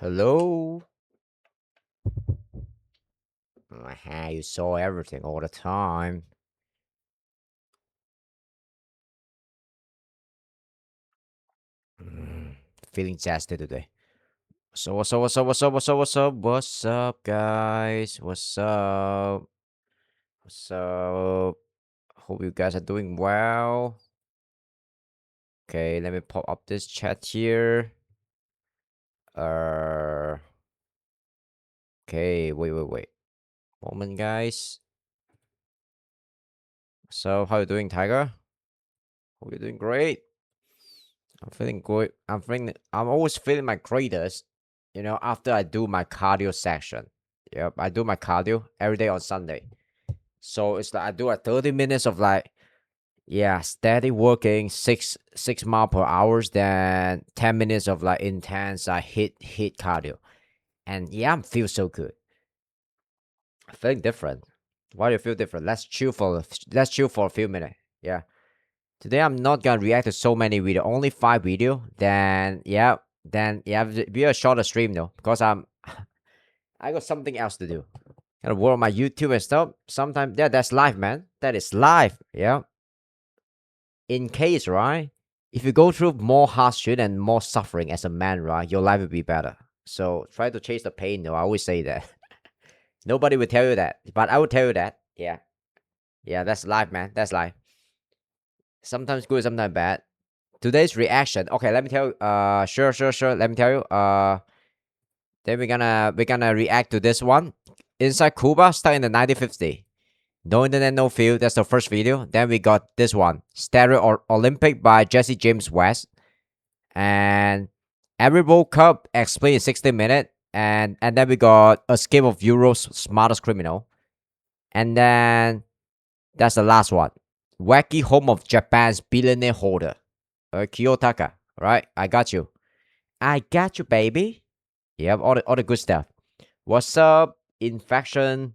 Hello? You saw everything all the time. Mm, Feeling zesty today. So what's up, guys? What's up? What's up? Hope you guys are doing well. Okay, let me pop up this chat here. Uh, okay, wait. Moment, guys. So, how you doing, Tiger? Hope you're doing great. I'm feeling good. I'm always feeling my greatest, after I do my cardio section. Yep, I do my cardio every day on Sunday. So it's like I do 30 minutes of steady working, six mile per hour, then 10 minutes of intense hit cardio. And yeah, I feel so good. I feeling different. Why do you feel different? Let's chill for a few minutes. Yeah. Today I'm not gonna react to so many video, only 5 video. Then be a shorter stream though, because I got something else to do. Gotta work on my YouTube and stuff. Sometimes that's life, man. That is life. Yeah. In case, right? If you go through more hardship and more suffering as a man, right, your life will be better. So try to chase the pain though. I always say that. Nobody will tell you that, but I will tell you that. Yeah. Yeah, that's life, man. That's life. Sometimes good, sometimes bad. Today's reaction. Okay, let me tell you. Sure. Let me tell you. Then we're gonna react to this one. Inside Cuba, stuck in the 1950. No internet, no field. That's the first video. Then we got this one, Steroid Olympic by Jesse James West, and every World Cup explained in 60 minutes. And then we got Escape of Euro's Smartest Criminal, and then that's the last one, Wacky, home of Japan's billionaire Hoarder. Kiyotaka. Right? I got you. I got you, baby. Yep, all the good stuff. What's up? Infection.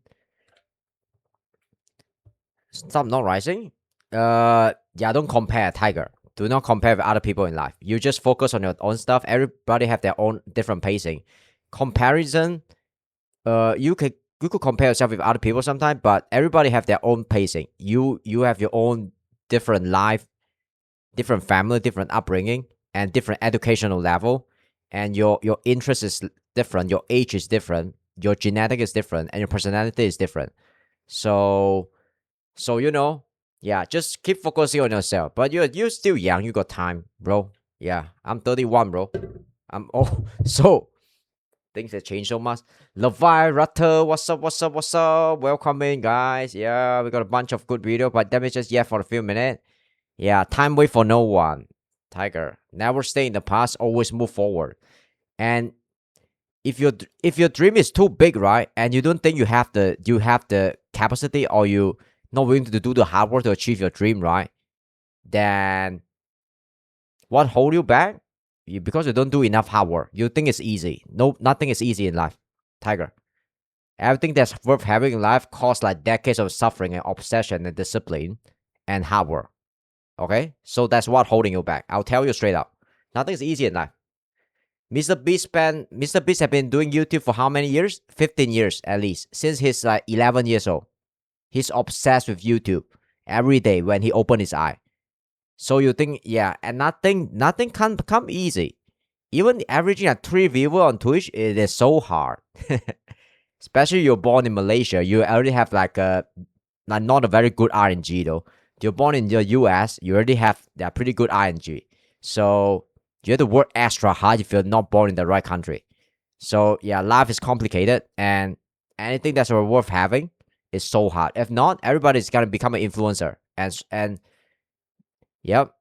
Stop not rising. Don't compare, Tiger. Do not compare with other people in life. You just focus on your own stuff. Everybody have their own different pacing. Comparison. You could compare yourself with other people sometimes, but everybody have their own pacing. You have your own different life, different family, different upbringing, and different educational level. And your interest is different, your age is different, your genetic is different, and your personality is different. So just keep focusing on yourself. But you're still young, you got time, bro. Yeah, I'm 31, bro. I'm so things have changed so much. Levi Rutter, what's up? Welcome in, guys. Yeah, we got a bunch of good video, but let me just for a few minutes. Yeah, time wait for no one. Tiger, never stay in the past, always move forward. And if your dream is too big, right, and you don't think you have the capacity, or you not willing to do the hard work to achieve your dream, right, then what hold you back? Because you don't do enough hard work. You think it's easy. No, nothing is easy in life, Tiger. Everything that's worth having in life costs like decades of suffering and obsession and discipline and hard work. Okay, so that's what holding you back. I'll tell you straight up. Nothing's easy in life. Mr. Beast have been doing YouTube for how many years? 15 years at least. Since he's like 11 years old. He's obsessed with YouTube every day when he open his eye. So you think, and nothing can come easy. Even averaging a 3 viewer on Twitch, it is so hard. Especially you're born in Malaysia, you already have like not a very good RNG though. You're born in the US, you already have that pretty good RNG. So you have to work extra hard if you're not born in the right country. So life is complicated, and anything that's worth having is so hard. If not, everybody's gonna become an influencer. And yep,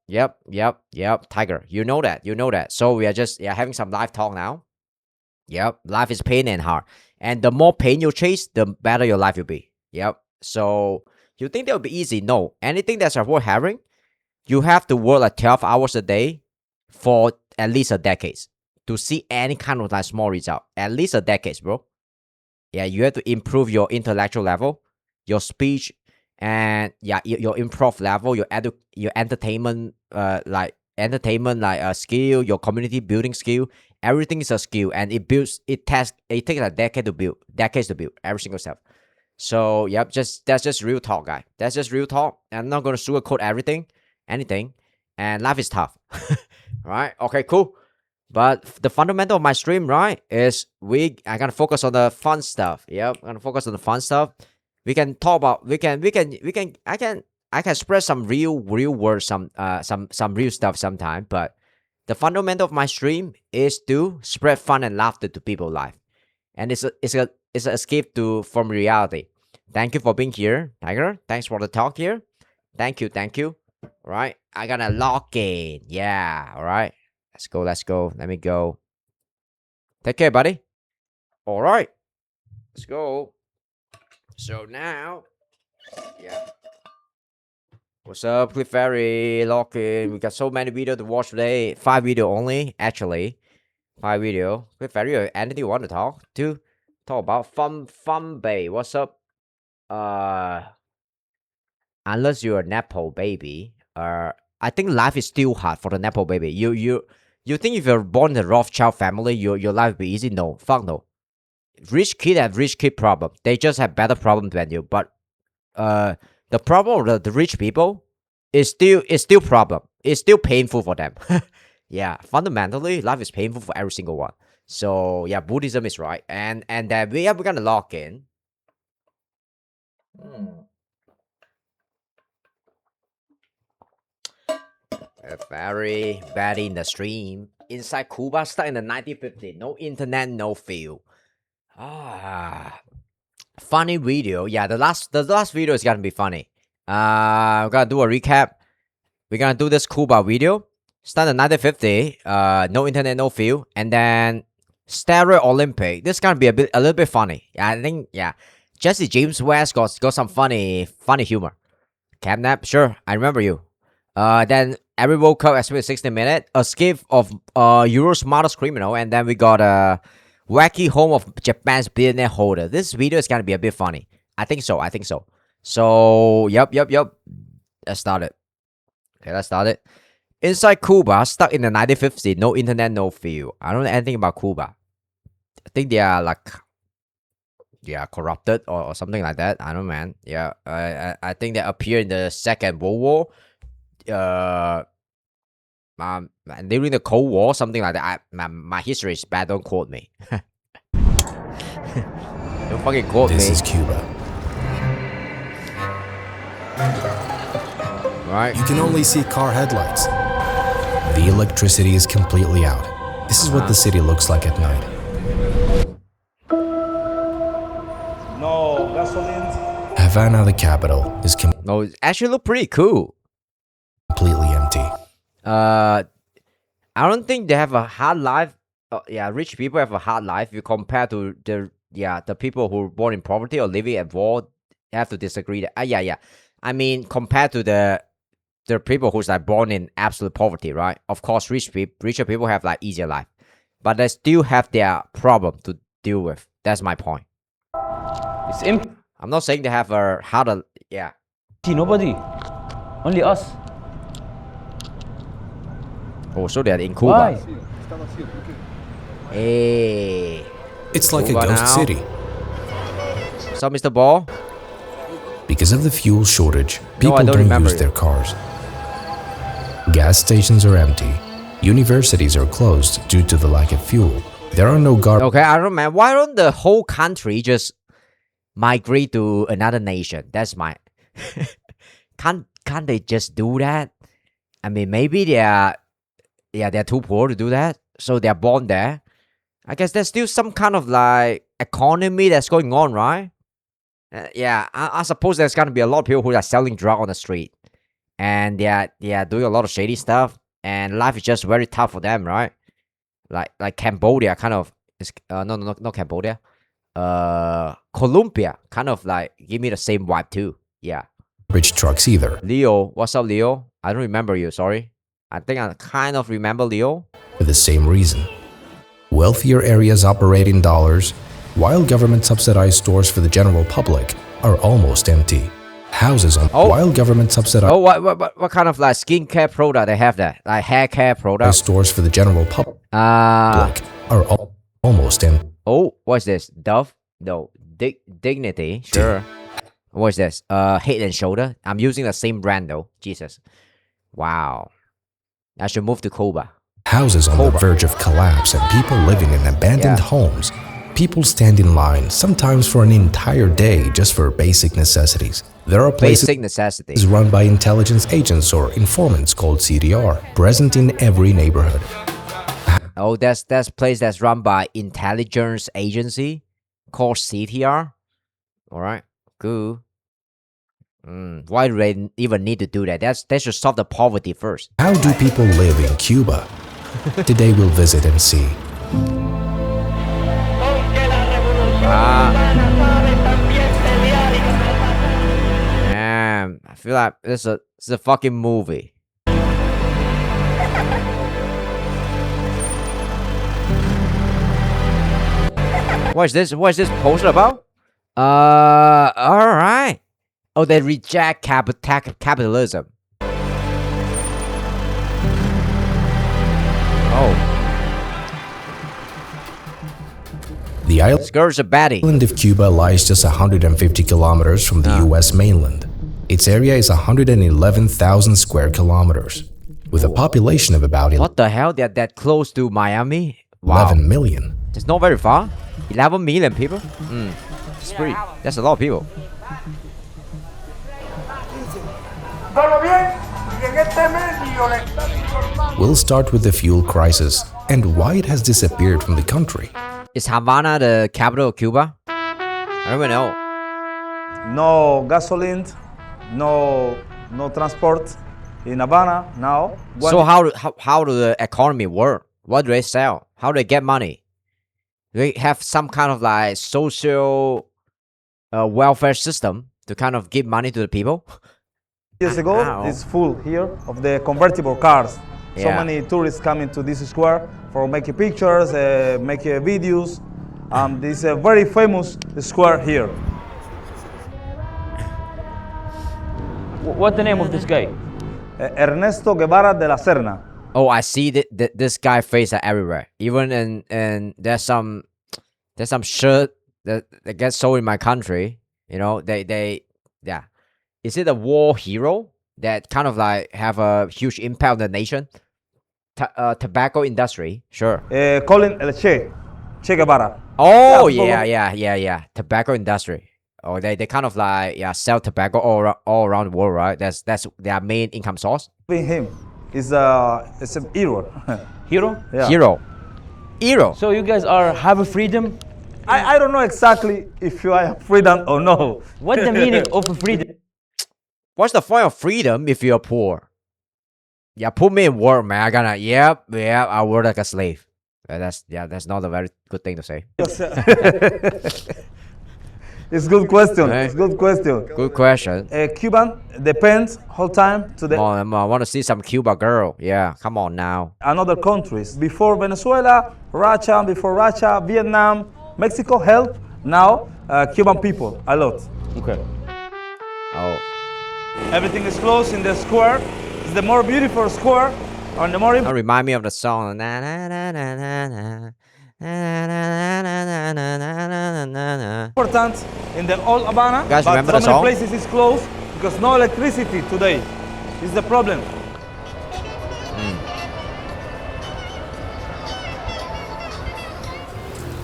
Tiger. You know that. So we are just having some live talk now. Yep, life is pain and hard. And the more pain you chase, the better your life will be. Yep. So you think that will be easy? No. Anything that's worth having, you have to work like 12 hours a day for at least a decade to see any kind of like small result. At least a decade, bro. Yeah, you have to improve your intellectual level, your speech, and your improv level, your entertainment entertainment like a skill, your community building skill. Everything is a skill, and it takes a decades to build every single stuff. So yep, that's just real talk, guy. That's just real talk. I'm not gonna sugarcoat anything, and life is tough. Right? Okay, cool. But the fundamental of my stream, right, is I gotta focus on the fun stuff. Yep, I'm gonna focus on the fun stuff. We can talk about I can spread some real words, some real stuff sometime. But the fundamental of my stream is to spread fun and laughter to people's life, and it's an escape from reality. Thank you for being here, Tiger. Thanks for the talk here. Thank you. All right, I gotta log in. Yeah, all right. Let's go. Let me go. Take care, buddy. All right, let's go. So now, yeah. What's up, Cliff Ferry? Log in. We got so many videos to watch today. 5 video only, actually. 5 video. Cliff Ferry, anything you want to talk about? Fun Bay. What's up? Unless you're a Nepo baby, I think life is still hard for the Nepo baby. You think if you're born in a Rothschild family, your life will be easy? No, fuck no. Rich kid have rich kid problem. They just have better problem than you. But the problem of the rich people is still problem. It's still painful for them. Yeah, fundamentally, life is painful for every single one. So yeah, Buddhism is right, and then we're gonna log in. Very bad in the stream. Inside Cuba, stuck in the 1950s. No internet, no feel. Funny video. Yeah, the last video is gonna be funny. We're gonna do a recap. We're gonna do this Cuba video. Start in 1950. No internet, no feel, and then Steroid Olympic. This is gonna be a little bit funny. I think. Yeah, Jesse James West got some funny humor. Camnap, sure, I remember you. Then every World Cup especially 60 minutes. Escape of Euro's smartest criminal, and then we got Wacky home of Japan's billionaire Hoarder. This video is gonna be a bit funny. I think so. So yep. Let's start it. Okay, let's start it. Inside Cuba, stuck in the 1950s. No internet, no feel. I don't know anything about Cuba. I think they are like corrupted or something like that. I don't know, man. Yeah, I think they appeared in the Second World War. During the Cold War, something like that. My history is bad. Don't quote me. Don't fucking quote me. This is Cuba. Right. You can only see car headlights. The electricity is completely out. This is what the city looks like at night. No gasoline. Havana, the capital, is No, it actually look pretty cool. completely empty. I don't think they have a hard life. Rich people have a hard life. If you compare to the people who are born in poverty or living at war, you have to disagree. That I mean, compared to the people who's like born in absolute poverty, right? Of course, richer people have like easier life, but they still have their problem to deal with. That's my point. It's empty. I'm not saying they have a harder. Yeah. Nobody. Only us. Oh, so they're in Cuba. Why? Hey. It's like Cuba a ghost now. city. What's up, Mr. Ball? Because of the fuel shortage, I people don't don't remember use you. their cars. Gas stations are empty. Universities are closed due to the lack of fuel. There are no garbage. Okay, I don't know, man. Why don't the whole country just migrate to another nation? That's my. Can't they just do that? I mean, maybe they're too poor to do that, so they're born there. I guess there's still some kind of like economy that's going on, right? I suppose there's gonna be a lot of people who are selling drugs on the street, and they're doing a lot of shady stuff, and life is just very tough for them, right? Like Cambodia, kind of. Not Cambodia. Colombia, kind of like give me the same vibe too. Yeah. trucks either. Leo, what's up, Leo? I don't remember you. Sorry. I think I kind of remember Leo. For the same reason. Wealthier areas operate in dollars, while government-subsidized stores for the general public are almost empty. houses on Oh. while government subsidized Oh, what kind of like skincare product they have there? Like hair care product? stores for the general public are almost empty. Oh, what's this? Dove? No. Dignity? Sure. What's this? Head and Shoulder? I'm using the same brand though. Jesus. Wow. I should move to Cuba. Houses on the verge of collapse and people living in abandoned homes. People stand in line, sometimes for an entire day, just for basic necessities. There are places Basic necessity. run by intelligence agents or informants called CDR, present in every neighborhood. Oh, that's place that's run by intelligence agency called CTR. All right, good. Why do they even need to do that? They should solve the poverty first. How do people live in Cuba? Today we'll visit and see. Man, I feel like this is a fucking movie. What is this? What is this poster about? All right. Oh, they reject capitalism. Oh, The this girl's a baddie. island of Cuba lies just 150 kilometers from the US mainland. Its area is 111,000 square kilometers, with a population of about What the hell? They're that close to Miami? Wow. 11 million. It's not very far. 11 million people? That's a lot of people. We'll start with the fuel crisis and why it has disappeared from the country. Is Havana the capital of Cuba? I don't even know. No gasoline, no transport in Havana now. So how do the economy work? What do they sell? How do they get money? Do they have some kind of like social welfare system to kind of give money to the people? years ago, Wow. it's full here of the convertible cars. So Yeah. many tourists coming to this square for making pictures, making videos. This is a very famous square here. What's the name of this guy? Ernesto Guevara de la Serna. Oh, I see this guy face everywhere. Even in there's some shirt that gets sold in my country. You know, they yeah. Is it a war hero that kind of like have a huge impact on the nation? Tobacco industry, sure. Colin El Che Guevara. Oh Yeah, yeah. Tobacco industry. Oh, they kind of like sell tobacco all around the world, right? That's their main income source. Him is a hero. Hero? Yeah. Hero. So you guys have a freedom? I don't know exactly if you have freedom or no. What the meaning of a freedom? What's the point of freedom if you're poor? Yeah, put me in work, man. I work like a slave. That's not a very good thing to say. It's good question. Hey. It's good question. Good question. Cuban depends whole time to the I want to see some Cuba girl. Yeah, come on now. another countries. Before Venezuela, Russia, before Russia, Vietnam, Mexico help. Now Cuban people a lot. Okay. Oh, Everything is closed in the square. It's the more beautiful square and the more that remind me of the song. Na, na, na, na, na, na. Na, na, na, na, na, na, na, na, na. important in the old Havana. You guys but remember so the many song? places is closed because no electricity today. Is the problem.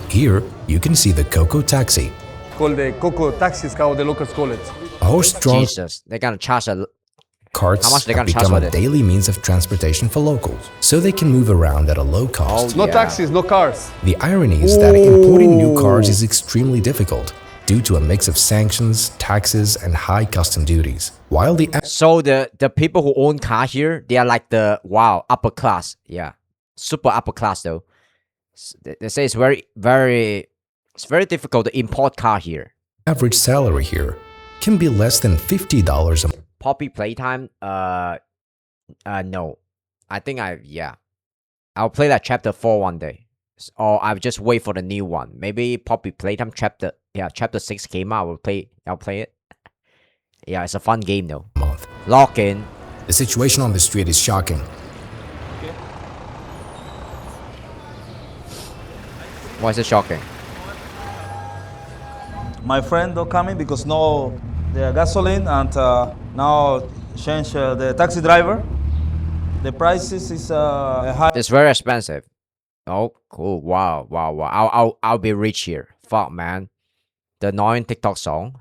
Here, you can see the Coco Taxi, Called the Coco taxis, how the locals call it. a horse-drawn Jesus, they're gonna charge a. carts How much they have gonna charge become for a this? daily means of transportation for locals, so they can move around at a low cost. No Yeah. taxis, no cars. The irony is that importing new cars is extremely difficult due to a mix of sanctions, taxes, and high custom duties. While the So the people who own car here, they are like the upper class. Yeah, super upper class though. They say it's very difficult to import car here. average salary here can be less than $50 a month. Poppy playtime. No, I think I'll play that chapter 4 one day, or I'll just wait for the new one. Maybe Poppy playtime chapter 6 came out. I'll play it. Yeah, it's a fun game though. month. Lock in. The situation on the street is shocking. Why is it shocking? My friend don't coming because no the gasoline and now change the taxi driver. The prices is high. It's very expensive. Oh, cool. Wow, wow, wow. I'll be rich here. Fuck, man. The annoying TikTok song.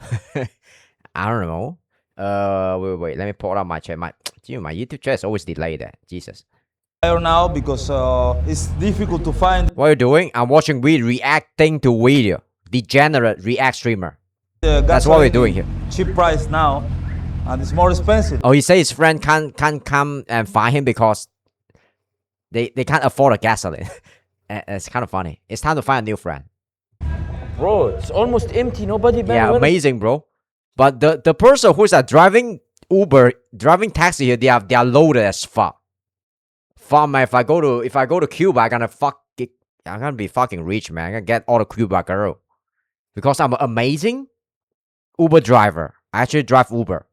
I don't know. Wait. Let me pull out my chat. My YouTube chat is always delayed. Jesus. Higher now because it's difficult to find What are you doing? I'm watching we reacting to video. Degenerate react streamer. the That's what we're gasoline doing here. cheap price now, and it's more expensive. Oh, he says his friend can't come and find him because they can't afford a gasoline. It's kind of funny. It's time to find a new friend. Bro, it's almost empty. Nobody. Yeah, amazing, bro. But the person who's driving Uber, driving taxi here, they are loaded as fuck. Fuck, man. If I go to Cuba, I'm gonna be fucking rich, man. I'm gonna get all the Cuba girl because I'm an amazing Uber driver. I actually drive Uber.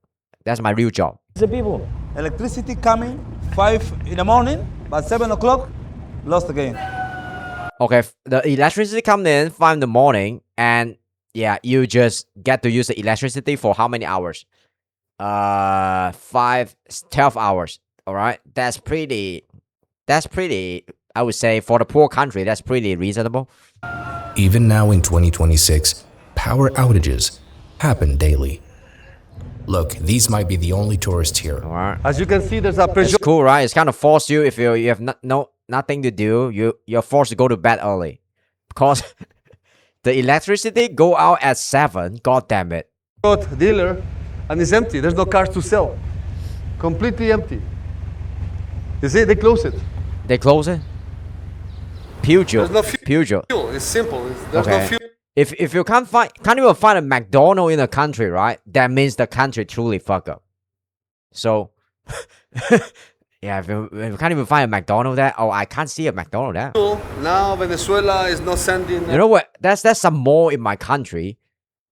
That's my real job. The people. Electricity coming 5 in the morning, but 7 o'clock lost again. Okay, the electricity comes in 5 in the morning, and yeah, you just get to use the electricity for how many hours? 12 hours. All right, that's pretty. I would say for the poor country, that's pretty reasonable. Even now in 2026, power outages happen daily. Look, these might be the only tourists here. All right, As you can see, there's a it's Peugeot cool, right? It's kind of force you if you have nothing to do. You're forced to go to bed early because the electricity go out at 7. God damn it! dealer, and it's empty. There's no cars to sell. Completely empty. You see, they close it. They close it. Peugeot. There's no fuel. Peugeot. It's simple. There's no Okay. fuel. If you can't even find a McDonald's in a country, right? That means the country truly fuck up. So, yeah, if you can't even find a McDonald's there, I can't see a McDonald's there. Now Venezuela is not sending. You know what? That's some mall in my country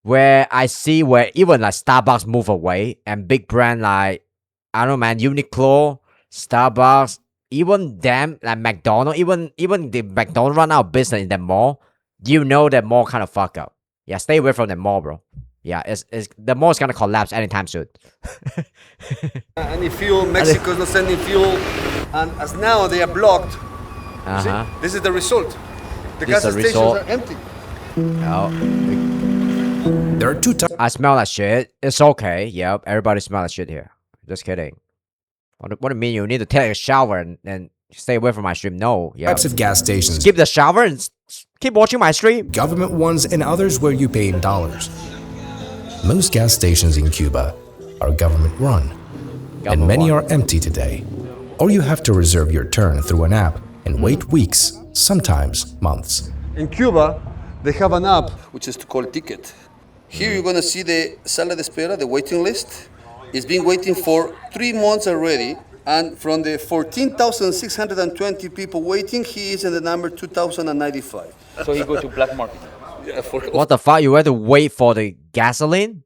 where I see where even like Starbucks move away and big brand like I don't know, man, Uniqlo, Starbucks, even them like McDonald's, even the McDonald's run out of business in the mall. You know that mall kind of fuck up. Yeah, stay away from the mall, bro. Yeah, it's the mall's gonna collapse anytime soon. Any fuel, Mexico is not sending fuel, and as now they are blocked. You see? This is the result. The This gas is the stations result. are empty. Oh, There are two types I smell that shit. It's okay. Yep, everybody smell that shit here. Just kidding. What do you mean you need to take a shower and stay away from my stream? No, yeah. of gas stations, Skip the shower and keep watching my stream. government ones and others where you pay in dollars. Most gas stations in Cuba are government run, and many are empty today. Or you have to reserve your turn through an app and wait weeks, sometimes months. In Cuba, they have an app. which is to call ticket. Here you're gonna see the sala de espera, the waiting list. It's been waiting for 3 months already, and from the 14,620 people waiting, he is in the number 2,095. So he go to black market. Yeah, What the fuck? You had to wait for the gasoline?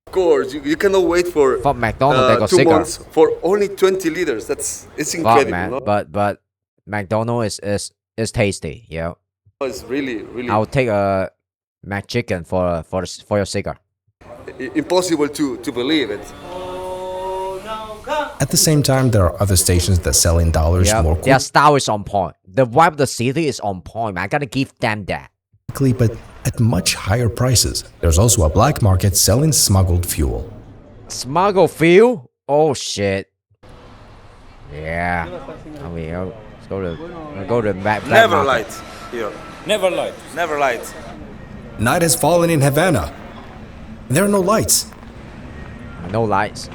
Of course, you cannot wait for Fuck McDonald's, they got 2 sicker. months for only 20 liters. It's Fuck, incredible. man. No? But McDonald's is tasty. Yeah, It's really I'll take a McChicken for your cigar. impossible to believe it. At the same time, there are other stations that sell in dollars Yeah, more their style is on point. The vibe of the city is on point, man. I gotta give them that. quickly, but at much higher prices. There's also a black market selling smuggled fuel. Smuggle fuel? Oh shit. Yeah. I mean, let's go to black Never market. light here. Never lied. Never light. Night has fallen in Havana. There are no lights. No lights.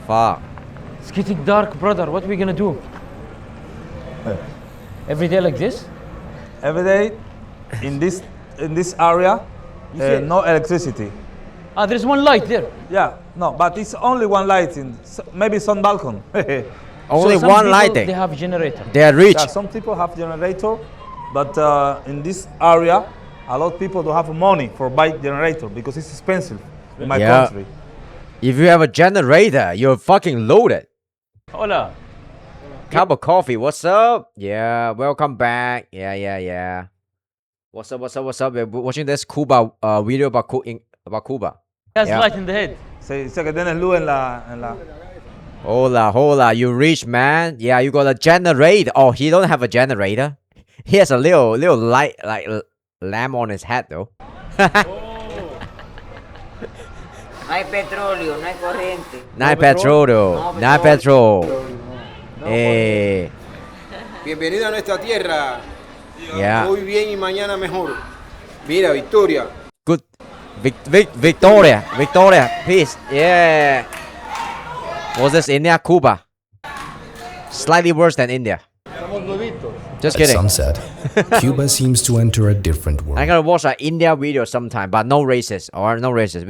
Fuck. It's getting dark, brother. What are we gonna do? Every day like this? Every day in this area, no electricity. Ah, there's one light there. Yeah, no, but it's only one light in maybe some balcony. Only So some one people, lighting. They have generator. They are rich. Yeah, some people have generator, but in this area, a lot of people don't have money for buy generator because it's expensive in my Yeah. country. If you have a generator, you're fucking loaded. Hola. Cup of coffee. What's up? Yeah, welcome back. Yeah. What's up? We're watching this Cuba video about Cuba. Has Yeah. light in the head. Se dice que tienes luz en la... Hola, you rich man. Yeah, you got a generator. Oh, he don't have a generator. He has a little light, like lamp on his head though. No hay petróleo, no hay corriente. No hay petróleo. No hay petrol. Eh, Bienvenido a nuestra tierra. yeah. Hoy bien y mañana mejor. Mira, Victoria. Good. Victoria, peace. Yeah. Was this India, Cuba? Slightly worse than India. Just At kidding. sunset, Cuba seems to enter a different I'm world. gonna watch an India video sometime, but no racist or no racist.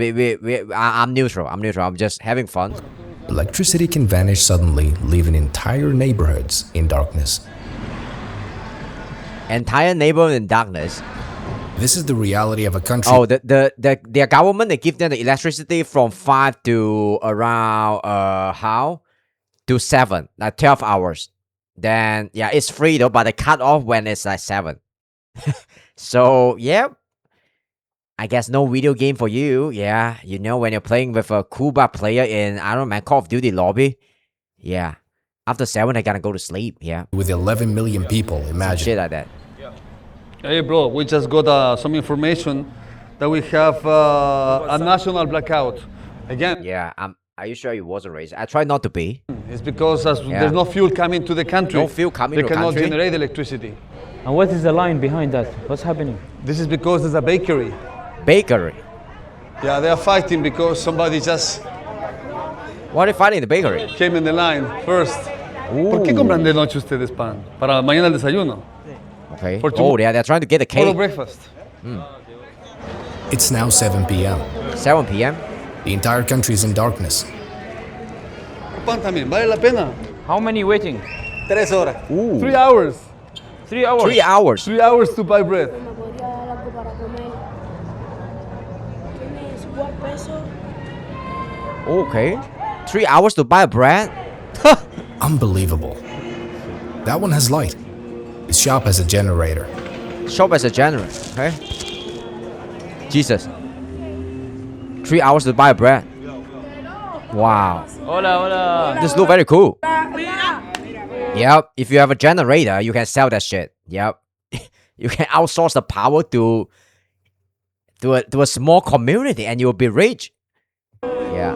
I'm neutral. I'm just having fun. Electricity can vanish suddenly, leaving entire neighborhoods in darkness. Entire neighborhood in darkness. This is the reality of a country. Oh, their government, they give them the electricity from 5 to around to 7, like 12 hours. Then yeah, it's free though, but they cut off when it's like 7. So yeah, I guess no video game for you. Yeah, you know, when you're playing with a Cuba player in, I don't know, man, Call of Duty lobby. Yeah, after 7 I gotta go to sleep. Yeah, With 11 million people, some imagine. shit like that. Hey, bro, we just got some information that we have a national blackout. Again, Yeah, are you sure it wasn't racist? I try not to be. it's because there's no fuel coming to the country. No fuel coming they to the cannot country? generate electricity. And what is the line behind that? What's happening? This is because there's a bakery. Bakery. Yeah, they are fighting because somebody just What are you fighting in the bakery? came in the line first. ¿Por qué compran de noche ustedes pan? Para mañana el desayuno. Okay. For Oh, they're trying to get a Tomorrow cake. breakfast. It's now 7 p.m. 7 p.m. The entire country is in darkness. Pan también, vale la pena. How many waiting? 3 horas. Ooh. 3 hours. 3 hours. 3 hours. 3 hours to buy bread. Me podría dar algo para comer. Tienes $1 Okay. 3 hours to buy bread? Unbelievable. That one has light. His shop has a generator. Shop as a generator. Okay. Jesus. 3 hours to buy bread. Wow. Hola. This look very cool. Yep. If you have a generator, you can sell that shit. Yep. You can outsource the power to a small community and you'll be rich. Yeah.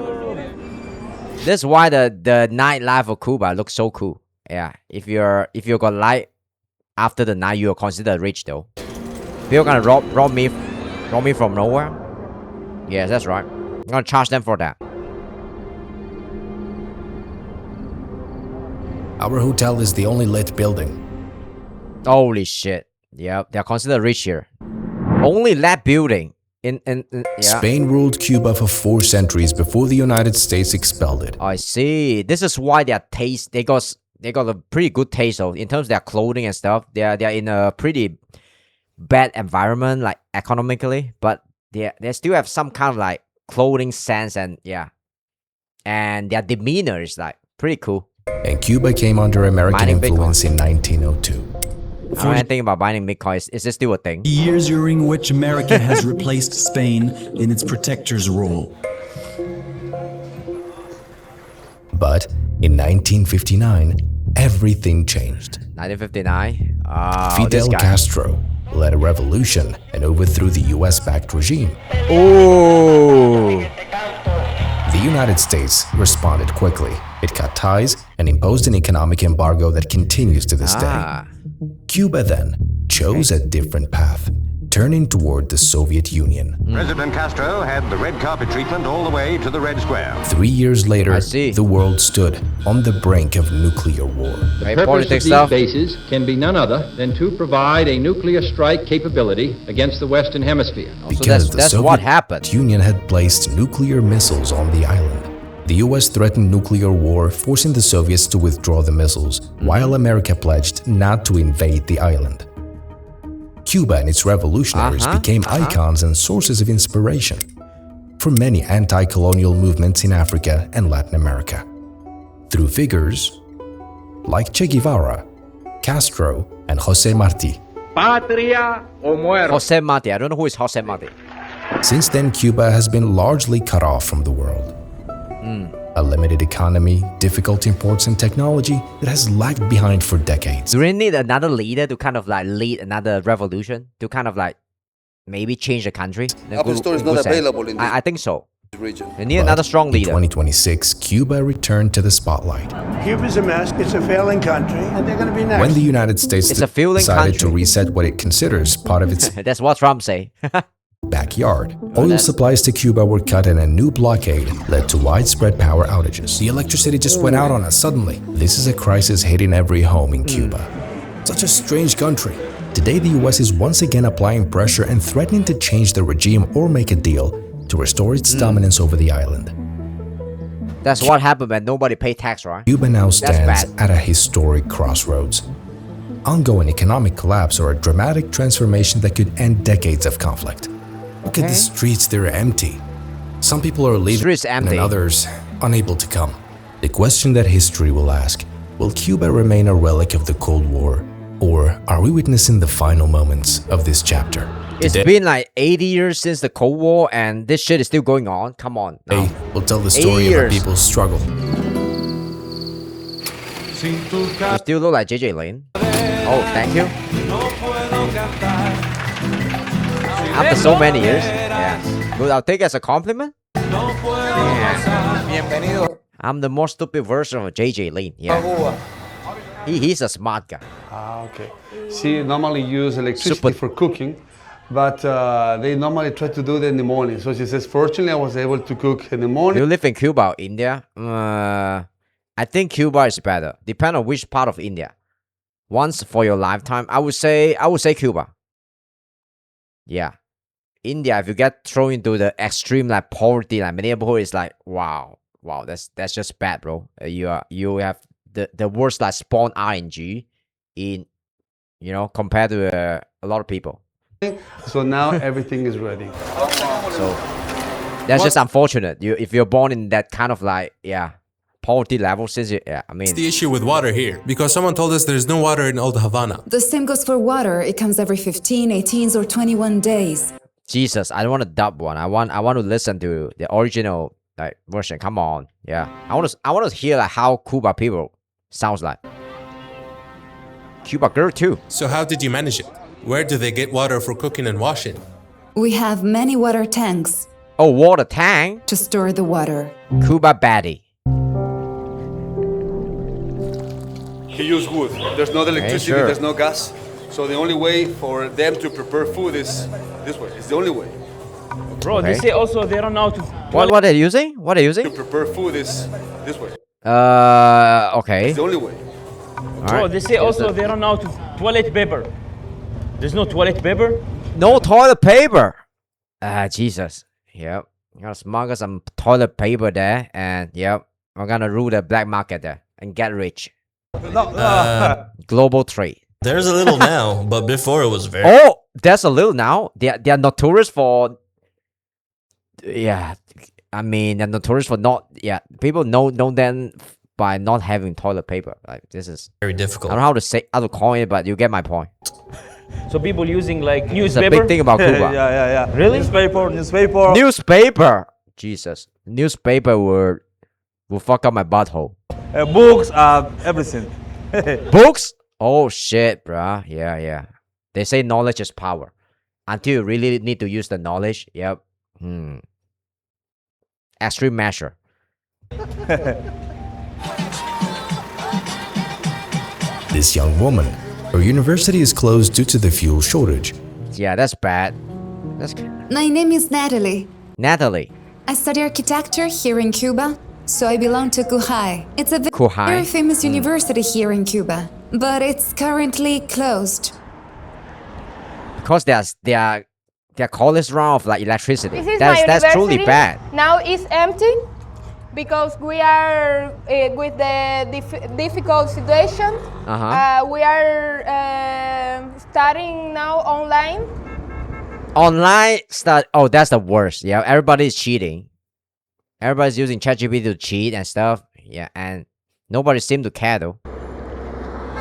That's why the nightlife of Cuba looks so cool. Yeah. If you got light after the night, you're considered rich though. People gonna rob me from nowhere. Yes, that's right. I'm gonna charge them for that. Our hotel is the only lit building. Holy shit. Yeah, they're considered rich here. Only that building in yeah. Spain ruled Cuba for 4 centuries before the United States expelled it. I see. This is why their taste they got a pretty good taste of in terms of their clothing and stuff. They're in a pretty bad environment, like economically, but they still have some kind of like clothing sense and yeah. And their demeanor is like pretty cool. And Cuba came under American Mining Bitcoin. influence in 1902. I don't know anything about mining Bitcoin. Is this still a thing? Years during which America has replaced Spain in its protector's role. But in 1959, everything changed. 1959. This Fidel guy. Castro led a revolution and overthrew the US-backed regime. Ooh. The United States responded quickly. It cut ties and imposed an economic embargo that continues to this day. Cuba then chose a different path, turning toward the Soviet Union. President Castro had the red carpet treatment all the way to the Red Square. 3 years later, I see. the world stood on the brink of nuclear war. Right, The purpose politics of these stuff. bases can be none other than to provide a nuclear strike capability against the Western Hemisphere. So that's what happened. Union had placed nuclear missiles on the island. The US threatened nuclear war, forcing the Soviets to withdraw the missiles, while America pledged not to invade the island. Cuba and its revolutionaries became icons and sources of inspiration. for many anti-colonial movements in Africa and Latin America. Through figures like Che Guevara, Castro, and Jose Marti. Patria o muerte. Jose Marti. I don't know who is Jose Marti. Since then, Cuba has been largely cut off from the world. A limited economy, difficult imports, and technology that has lagged behind for decades. Do we need another leader to kind of like lead another revolution? To kind of like maybe change the country? Apple Store is not available in this I think so. region. We need another strong leader. In 2026, Cuba returned to the spotlight. Cuba's a mess. It's a failing country, and they're going to be next. When the United States decided to reset what it considers part of its That's what Trump say. backyard, oil supplies to Cuba were cut and a new blockade led to widespread power outages. The electricity just went out on us suddenly. This is a crisis hitting every home in Cuba. Such a strange country. Today, the US is once again applying pressure and threatening to change the regime or make a deal to restore its dominance over the island. That's what happened when nobody paid tax, right? Cuba now stands at a historic crossroads. Ongoing economic collapse or a dramatic transformation that could end decades of conflict. Look at the streets, they're empty. Some people are leaving and others unable to come. The question that history will ask, will Cuba remain a relic of the Cold War? Or are we witnessing the final moments of this chapter? It's been like 80 years since the Cold War and this shit is still going on. Come on. Hey, we'll tell the story of our people's struggle. You still look like JJ Lane. Oh, thank you. After so many years. Yes. Good, I'll take it as a compliment. Yeah. I'm the more stupid version of JJ Lane. Yeah. He's a smart guy. Ah, okay. She normally use electricity for cooking, but they normally try to do it in the morning. So she says, fortunately, I was able to cook in the morning. You live in Cuba or India? I think Cuba is better. Depend on which part of India. Once for your lifetime, I would say Cuba. Yeah. India, if you get thrown into the extreme like poverty, like neighborhood, is like wow, that's just bad, bro. You have the worst like spawn RNG in, compared to a lot of people. So now everything is ready. So that's just unfortunate. If you're born in that kind of like poverty level, since It's the issue with water here, because someone told us there's no water in Old Havana. The same goes for water. It comes every 15, 18, or 21 days. Jesus, I don't want to dub one. I want to listen to the original like version. Come on, yeah. I want to hear like how Cuba people sounds like. Cuba girl too. So how did you manage it? Where do they get water for cooking and washing? We have many water tanks. Oh, water tank? To store the water. Cuba baddie. He used wood. There's no electricity, there's no gas. So the only way for them to prepare food is this way. It's the only way. Bro, they say also they run out of... What are they using? What are they using? To prepare food is this way. Okay. It's the only way. Bro, they say also they run out of toilet paper. There's no toilet paper? No toilet paper. Jesus. Yep. I'm gonna smuggle some toilet paper there, and yep, I'm gonna rule the black market there and get rich. Global trade. There's a little now, but before it was very... Oh, there's a little now. They are notorious for... Yeah, I mean, they're notorious for not... Yeah, people know them by not having toilet paper. Like, this is... very difficult. I don't know how to coin it, but you get my point. So people using like newspaper? It's a big thing about Cuba. Yeah. Really? Newspaper. Jesus. Newspaper will fuck up my butthole. Books, everything. Books? Oh shit, bruh. Yeah. They say knowledge is power. Until you really need to use the knowledge, yep. Extreme measure. This young woman, her university is closed due to the fuel shortage. Yeah, that's bad. My name is Natalie. Natalie. I study architecture here in Cuba, so I belong to CUJAI. It's a very famous university here in Cuba, but it's currently closed. Because their college run of like electricity. This is That's truly bad. Now it's empty because we are with the difficult situation. We are studying now online. Online stuff. Oh, that's the worst. Yeah, everybody's cheating. Everybody's using ChatGPT to cheat and stuff. Yeah, and nobody seems to care though.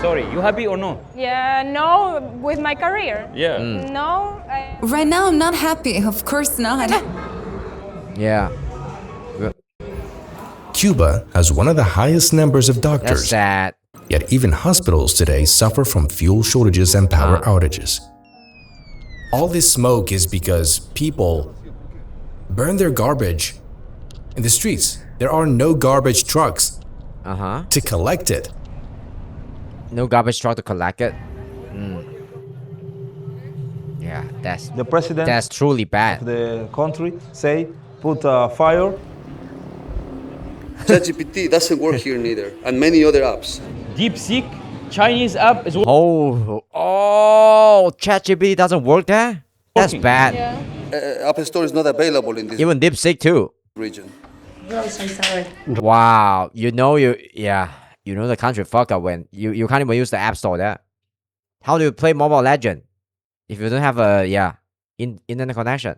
Sorry, you happy or no? Yeah, no, with my career. Yeah. No. Right now, I'm not happy. Of course not. Yeah. Cuba has one of the highest numbers of doctors. That's sad. Yet even hospitals today suffer from fuel shortages and power outages. All this smoke is because people burn their garbage in the streets. There are no garbage trucks to collect it. No garbage truck to collect it. Yeah, that's the president. That's truly bad. Of the country say put fire. ChatGPT doesn't work here neither, and many other apps. DeepSeek, Chinese app is. Oh, ChatGPT doesn't work there. That's bad. Yeah. App Store is not available in this Even DeepSeek too. region. Wow, you know the country fuck up when you can't even use the app store there. How do you play Mobile Legend if you don't have a internet connection?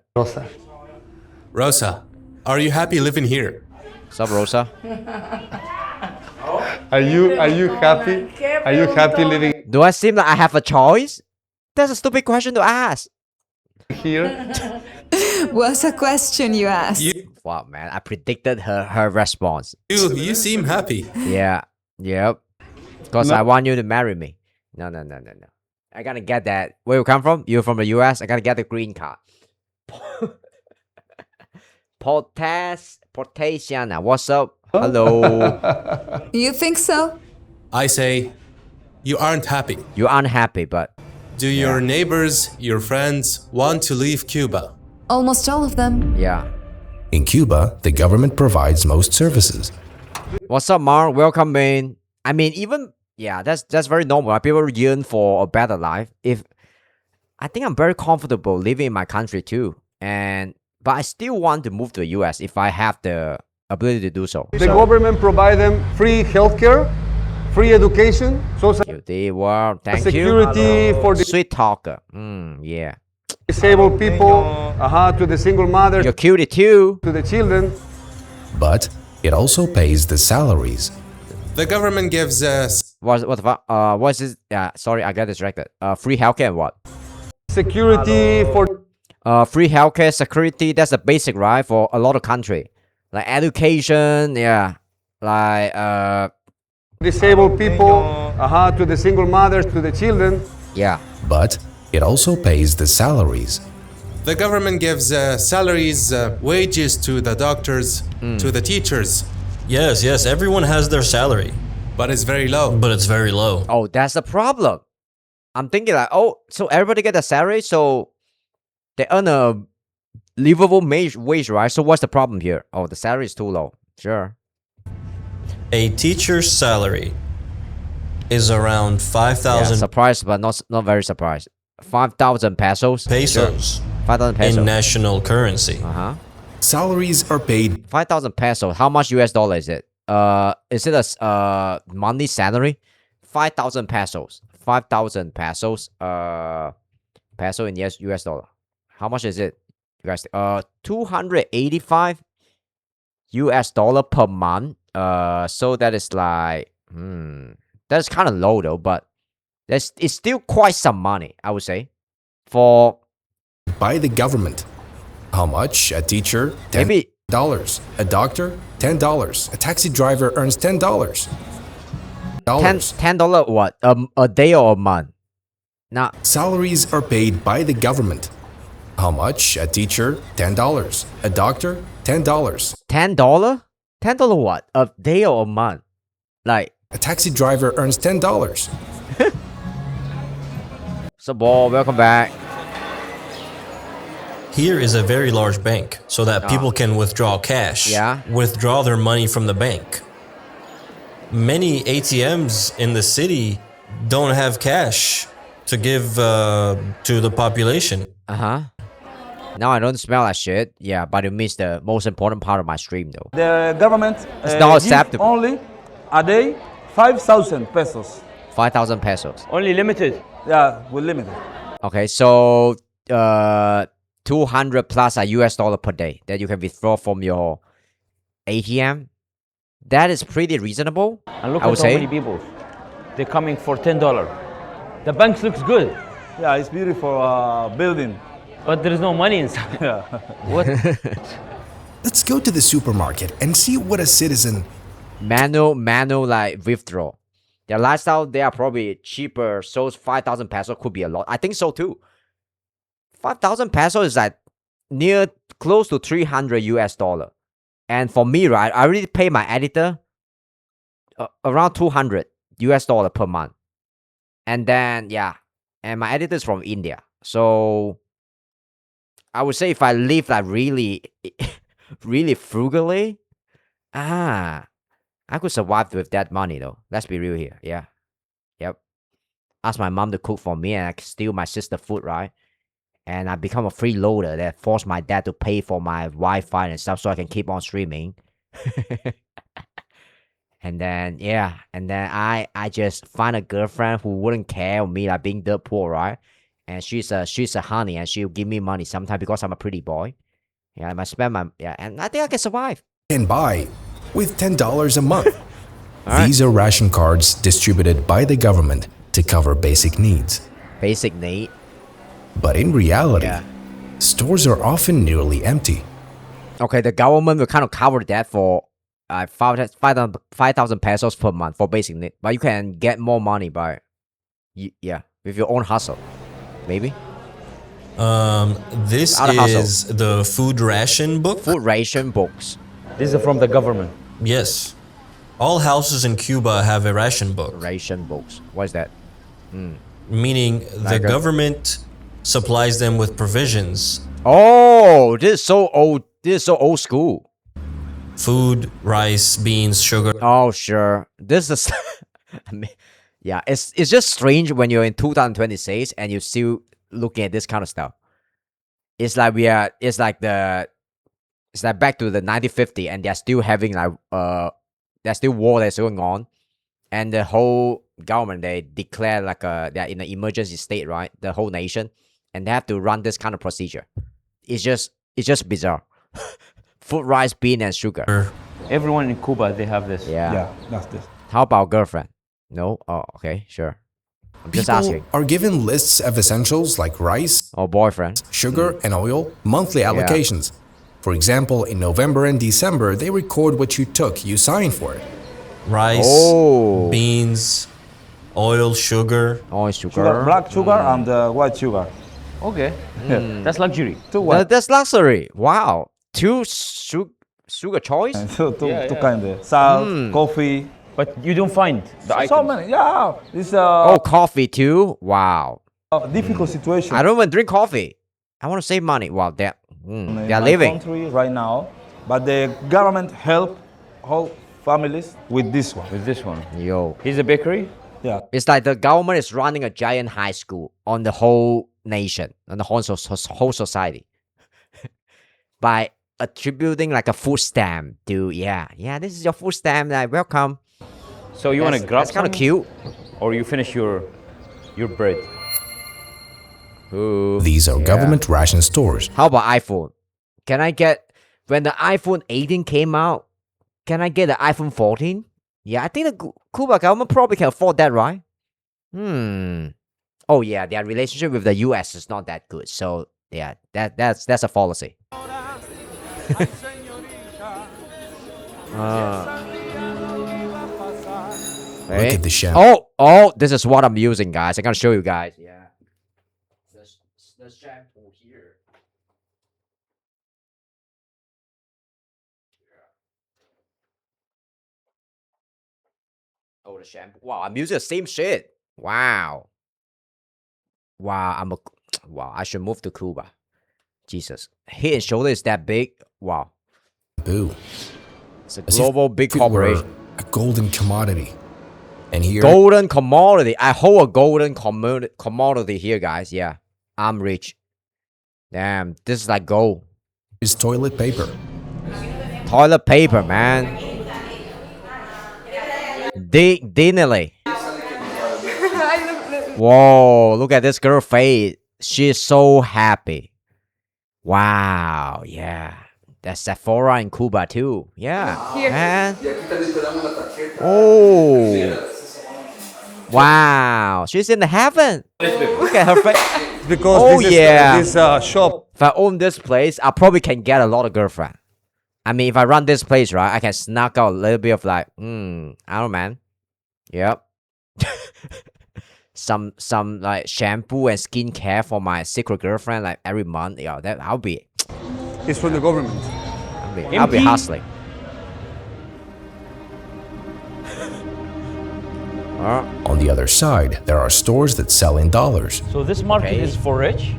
Rosa, are you happy living here? What's up, Rosa? Are you happy? Are you happy living Do I seem like I have a choice? That's a stupid question to ask. here? What's a question you asked? Wow, man, I predicted her response. You seem happy. Yeah, yep. Because I want you to marry me. No. I gotta get that. Where you come from? You're from the US? I gotta get the green card. Potassiana, what's up? Hello. You think so? I say, you aren't happy. You aren't happy, but... Do your neighbors, your friends, want to leave Cuba? Almost all of them. Yeah. In Cuba, the government provides most services. What's up, Mark? Welcome, man. I mean, even... Yeah, that's very normal. People yearn for a better life. I think I'm very comfortable living in my country too. But I still want to move to the US if I have the ability to do so. The government provide them free healthcare, free education, social Thank security you. for the Sweet talker. Yeah. disabled people, to the single mothers, You're cutie too. to the children. But it also pays the salaries. The government gives us What the fuck? What's this? Yeah, sorry, I got distracted. Free healthcare and what? Security for Free healthcare, security, that's the basic, right? For a lot of country. Like education, yeah. Like, disabled people, to the single mothers, to the children. yeah. But it also pays the salaries. the government gives salaries, wages to the doctors, to the teachers. Yes, everyone has their salary. But it's very low. But it's very low. Oh, that's the problem. I'm thinking like, oh, so everybody get a salary, so they earn a livable wage, right? So what's the problem here? Oh, the salary is too low. Sure. A teacher's salary is around 5,000 surprised, but not very surprised. 5,000 pesos. pesos. Sure. 5,000 pesos. In national currency. Salaries are paid 5,000 pesos. How much US dollar is it? Is it a monthly salary? 5,000 pesos. 5,000 pesos. Peso in US dollar. How much is it? You guys, 285 US dollar per month. So that is like, that's kind of low though, but it's still quite some money, I would say, for by the government. How much? A teacher, $10. A doctor, $10. A taxi driver earns $10. $10 what? A day or a month? Now, salaries are paid by the government. How much? A teacher, $10. A doctor, $10. $10? $10 what? A day or a month? Like a taxi driver earns $10. So, boy, welcome back. Here is a very large bank so that people can withdraw cash. Yeah. Withdraw their money from the bank. Many ATMs in the city don't have cash to give to the population. Now I don't smell that shit. Yeah, but you missed the most important part of my stream though. The government not acceptable. Only a day 5,000 pesos. 5,000 pesos. Only limited. Yeah, we're limited. Okay, so 200 plus a US dollar per day that you can withdraw from your ATM. That is pretty reasonable. And look I at would how say. many people. They're coming for $10. The bank looks good. Yeah, it's beautiful building. But there is no money inside. Yeah. What? Let's go to the supermarket and see what a citizen... Manual like withdraw. Their lifestyle, they are probably cheaper. So 5,000 pesos could be a lot. I think so too. 5,000 pesos is like close to 300 US dollar. And for me, right, I already pay my editor around 200 US dollar per month. And then, yeah, and my editor is from India. So I would say if I live like really, really frugally, I could survive with that money though. Let's be real here. Yeah. Yep. Ask my mom to cook for me and I can steal my sister food, right? And I become a freeloader that force my dad to pay for my Wi-Fi and stuff so I can keep on streaming. And then, yeah. And then I just find a girlfriend who wouldn't care of me like being dirt poor, right? And she's a honey and she'll give me money sometimes because I'm a pretty boy. Yeah, I must spend my, yeah, and I think I can survive. can buy with $10 a month. These are ration cards distributed by the government to cover basic needs. Basic need? But in reality, stores are often nearly empty. Okay, the government will kind of cover that for 5,000 pesos per month for basic need. But you can get more money by, with your own hustle. Maybe? This is the food ration book. Food ration books. This is from the government. Yes. All houses in Cuba have a ration book. Ration books. What is that? Meaning the government supplies them with provisions. Oh, this is so old. This is so old school. Food, rice, beans, sugar. Oh, sure. This is... I mean, yeah, it's just strange when you're in 2026 and you're still looking at this kind of stuff. It's like it's like back to the 1950 and they're still having like there's still war that's going on, and the whole government, they declare like they're in an emergency state, right? The whole nation, and they have to run this kind of procedure. It's just bizarre. Food, rice, bean, and sugar. Everyone in Cuba, they have this. Yeah, that's this. How about girlfriend? No? Oh, okay, sure. I'm just asking. People are given lists of essentials like rice, or boyfriend, sugar, and oil, monthly allocations. For example, in November and December, they record what you took. You sign for it. Rice, beans, oil, sugar. Oil, sugar. Black sugar and white sugar. Okay. That's luxury. That's luxury. Wow. Two sugar choice? Two kind of salt, coffee. But you don't find the items. So many, yeah. This coffee too? Wow. Difficult situation. I don't even drink coffee. I want to save money. Wow, they're living. Country right now, but the government help whole families with this one. With this one. Yo. He's a bakery? Yeah. It's like the government is running a giant high school on the whole nation, on the whole society. By attributing like a food stamp to, this is your food stamp, like, welcome. So you want to grab that's kind of cute. Or you finish your bread? Ooh, These are government ration stores. How about iPhone? Can I get, when the iPhone 18 came out, can I get the iPhone 14? Yeah, I think the Cuba government probably can afford that, right? Oh yeah, their relationship with the US is not that good. So yeah, that's a fallacy. Look at the shampoo. Oh, this is what I'm using, guys. I'm gonna show you guys. Yeah. The shampoo here. Oh, the shampoo. Wow, I'm using the same shit. Wow. Wow, I should move to Cuba. Jesus. Head and Shoulder is that big? Wow. Boo. It's a global big corporation. A golden commodity. And here, golden commodity. I hold a golden commodity here, guys. Yeah, I'm rich. Damn, this is like gold. Is toilet paper. Toilet paper, man. Dignity. Whoa, look at this girl face. She's so happy. Wow, yeah. That's Sephora in Cuba too. Yeah. Here. Man. Oh. Wow. She's in heaven. Look at her face. Because this shop. If I own this place, I probably can get a lot of girlfriend. I mean, if I run this place, right, I can snuck out a little bit of like, I don't know, man. Yep. some like shampoo and skincare for my secret girlfriend like every month. Yeah, that I'll be. It's from the government. I'll be hustling. On the other side, there are stores that sell in dollars. So this market is for rich?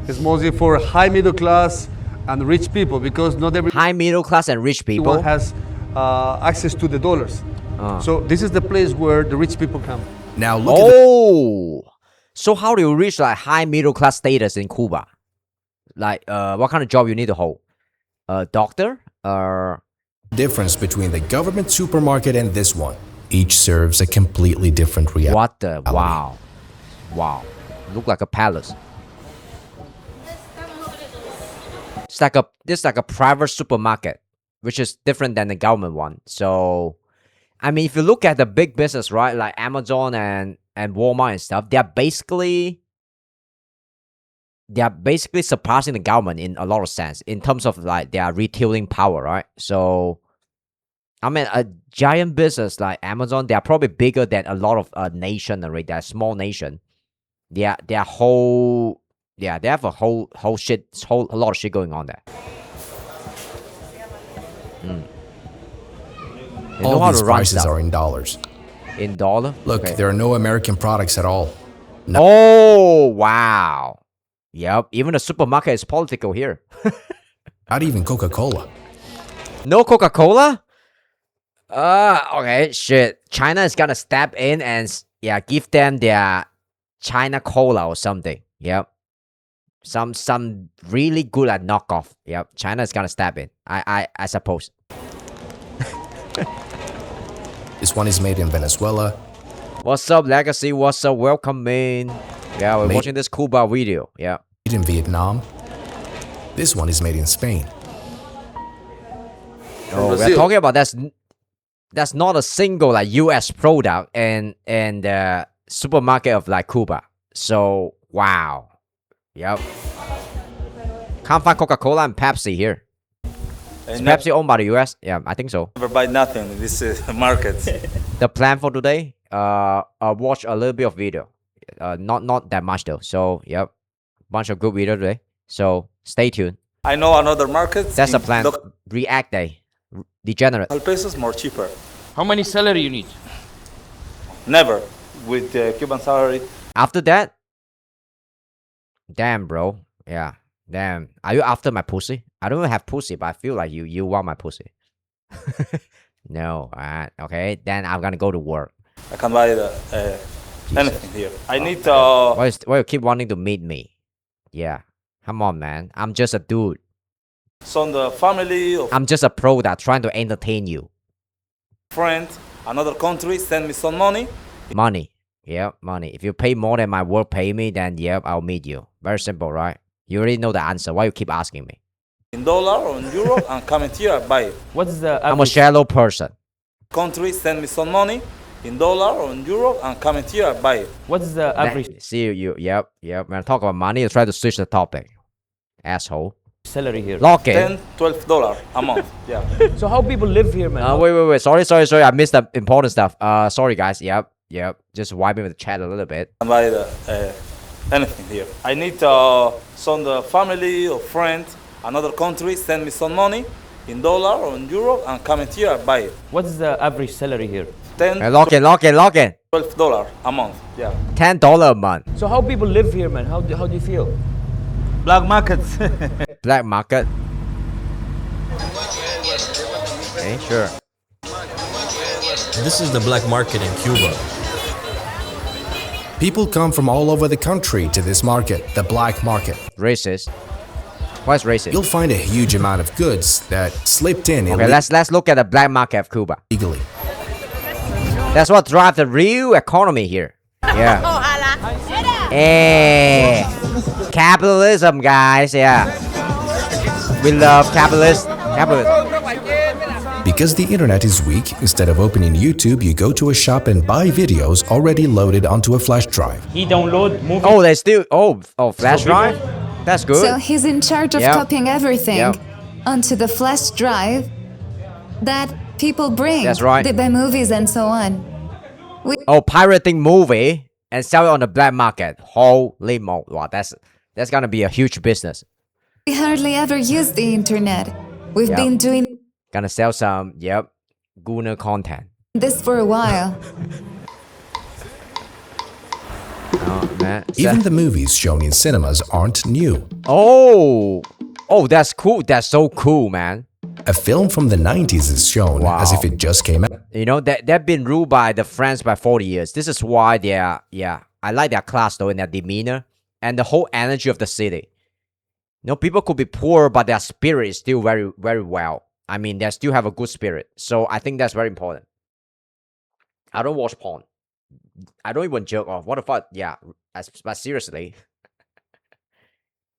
It's mostly for high middle class and rich people because not every high middle class and rich people has access to the dollars. So this is the place where the rich people come. Now look at so how do you reach like high middle class status in Cuba? Like what kind of job you need to hold? A doctor? Difference between the government supermarket and this one. Each serves a completely different reality. What the? Wow. Wow. Look like a palace. It's like a private supermarket, which is different than the government one. So, I mean, if you look at the big business, right, like Amazon and Walmart and stuff, they're basically surpassing the government in a lot of sense in terms of like their retailing power, right? So, I mean, a giant business like Amazon, they are probably bigger than a lot of nation already. They're a small nation. They have a whole lot of shit going on there. All these prices are in dollars. In dollar? Look, there are no American products at all. No. Oh, wow. Yep, even the supermarket is political here. Not even Coca-Cola. No Coca-Cola? Okay, shit. China is gonna step in and give them their China Cola or something. Yep. Some really good at knockoff. Yep. China is gonna step in. I suppose. This one is made in Venezuela. What's up, Legacy? What's up? Welcome in. Yeah, we're watching this Cuba video. Yeah. Made in Vietnam. This one is made in Spain. Oh, we're talking about that's not a single like US product and supermarket of like Cuba. So wow. Yep. Can't find Coca-Cola and Pepsi here. Is Pepsi owned by the US? Yeah, I think so. Never buy nothing in this market. The plan for today, watch a little bit of video. Not that much though. So yep, bunch of good video today. So stay tuned. I know another market. That's the plan. React Day. Degenerate. Pesos more cheaper. How many salary you need? Never. With the Cuban salary. After that? Damn, bro. Yeah. Damn. Are you after my pussy? I don't even have pussy, but I feel like you want my pussy. No. Okay. Then I'm gonna go to work. I can buy anything here. I need Why you keep wanting to meet me? Yeah. Come on, man. I'm just a dude. Some the family or I'm just a pro that trying to entertain you. Friend, another country, send me some money. Money. Yep, money. If you pay more than my work pay me, then yep, I'll meet you. Very simple, right? You already know the answer. Why you keep asking me? In dollar or in euro, and coming here, I buy it. What is the average? I'm a shallow person. Country, send me some money. In dollar or in euro, and coming here, I buy it. What is the average? See you. Yep. When I talk about money, you try to switch the topic. Asshole. Salary here. Lock it. $10-12 a month. Yeah. So how people live here, man? Wait. Sorry. I missed the important stuff. Sorry, guys. Yep. Just wiping with the chat a little bit. I buy anything here. I need some the family or friend, another country, send me some money in dollar or in euro, and coming here, I buy it. What is the average salary here? Lock in. $12 a month. Yeah. $10 a month. So how people live here, man? How do you feel? Black market. Black market. Okay, sure. This is the black market in Cuba. People come from all over the country to this market, the black market. Racist. Why is racist? You'll find a huge amount of goods that slipped in. Okay, let's look at the black market of Cuba. Legally. That's what drives the real economy here. Yeah. Capitalism, guys. Yeah. We love capitalism. Because the internet is weak, instead of opening YouTube, you go to a shop and buy videos already loaded onto a flash drive. He download movies. Oh, they still flash drive? That's good. So he's in charge of copying everything onto the flash drive that people bring. That's right. They buy movies and so on. Pirating movie and sell it on the black market. Holy moly. Wow, that's gonna be a huge business. We hardly ever use the internet. We've been doing Gonna sell some, Gooner content. this for a while. Oh, man. Even the movies shown in cinemas aren't new. Oh, that's cool. That's so cool, man. A film from the 90s is shown as if it just came out. You know, they've been ruled by the French by 40 years. This is why I like their class though, and their demeanor, and the whole energy of the city. You know, people could be poor, but their spirit is still very, very well. I mean, they still have a good spirit. So I think that's very important. I don't watch porn. I don't even jerk off. What the fuck? Yeah, but seriously,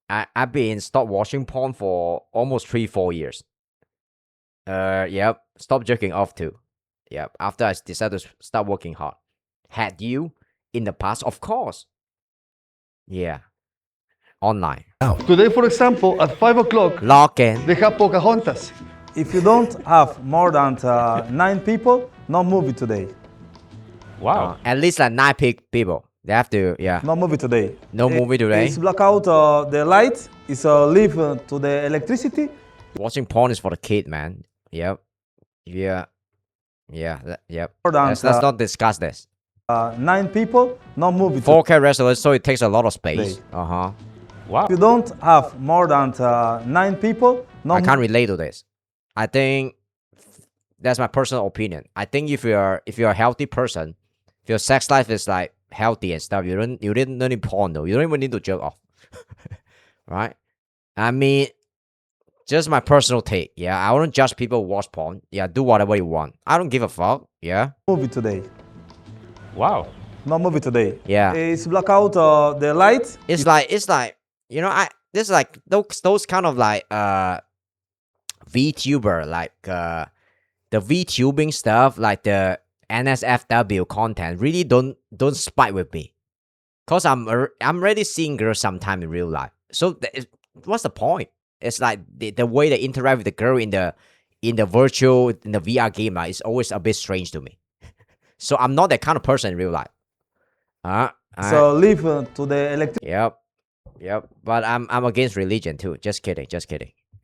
I've been stopped watching porn for almost 3-4 years. Stop jerking off too. Yep, after I decided to start working hard. Had you in the past? Of course. Yeah. Online. Today, for example, at 5 o'clock, log in. They have Pocahontas. If you don't have more than 9 people, no movie today. Wow. At least like 9 people. They have to, No movie today. No movie today. It's black out the light. It's leave to the electricity. Watching porn is for the kid, man. Yep. Yep. More than, Let's not discuss this. 9 people, no movie. 4K resolution, so it takes a lot of space. Wow. If you don't have more than 9 people, no. I can't relate to this. I think that's my personal opinion. I think if you're a healthy person, if your sex life is like healthy and stuff, you didn't need porn though. You don't even need to jerk off. Right? I mean, just my personal take. Yeah, I wouldn't judge people who watch porn. Yeah, do whatever you want. I don't give a fuck. Yeah. Movie today. Wow. No movie today. Yeah. It's black out the light. It's like you know, this is like those kind of like VTuber, like the VTubing stuff, like the NSFW content, really don't spite with me, cause I'm already seeing girls sometime in real life. So what's the point? It's like the way they interact with the girl in the virtual, in the VR game, is always a bit strange to me. So I'm not that kind of person in real life. So leave to the electricity. Yep. But I'm against religion too. Just kidding.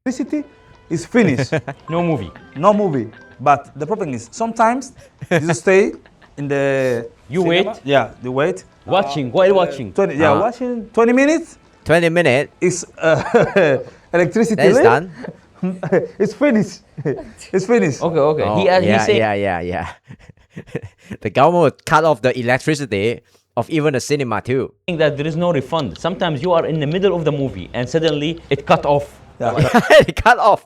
Electricity is finished. No movie. But the problem is sometimes you stay in the. You cinema. wait. Yeah, you wait. Watching. While watching. 20. Yeah, watching 20 minutes. 20 minutes. Is electricity. That's done. It's finished. It's finished. Okay. Oh, he said. The government would cut off the electricity of even the cinema too. I think that there is no refund. Sometimes you are in the middle of the movie and suddenly it cut off. Yeah. It cut off.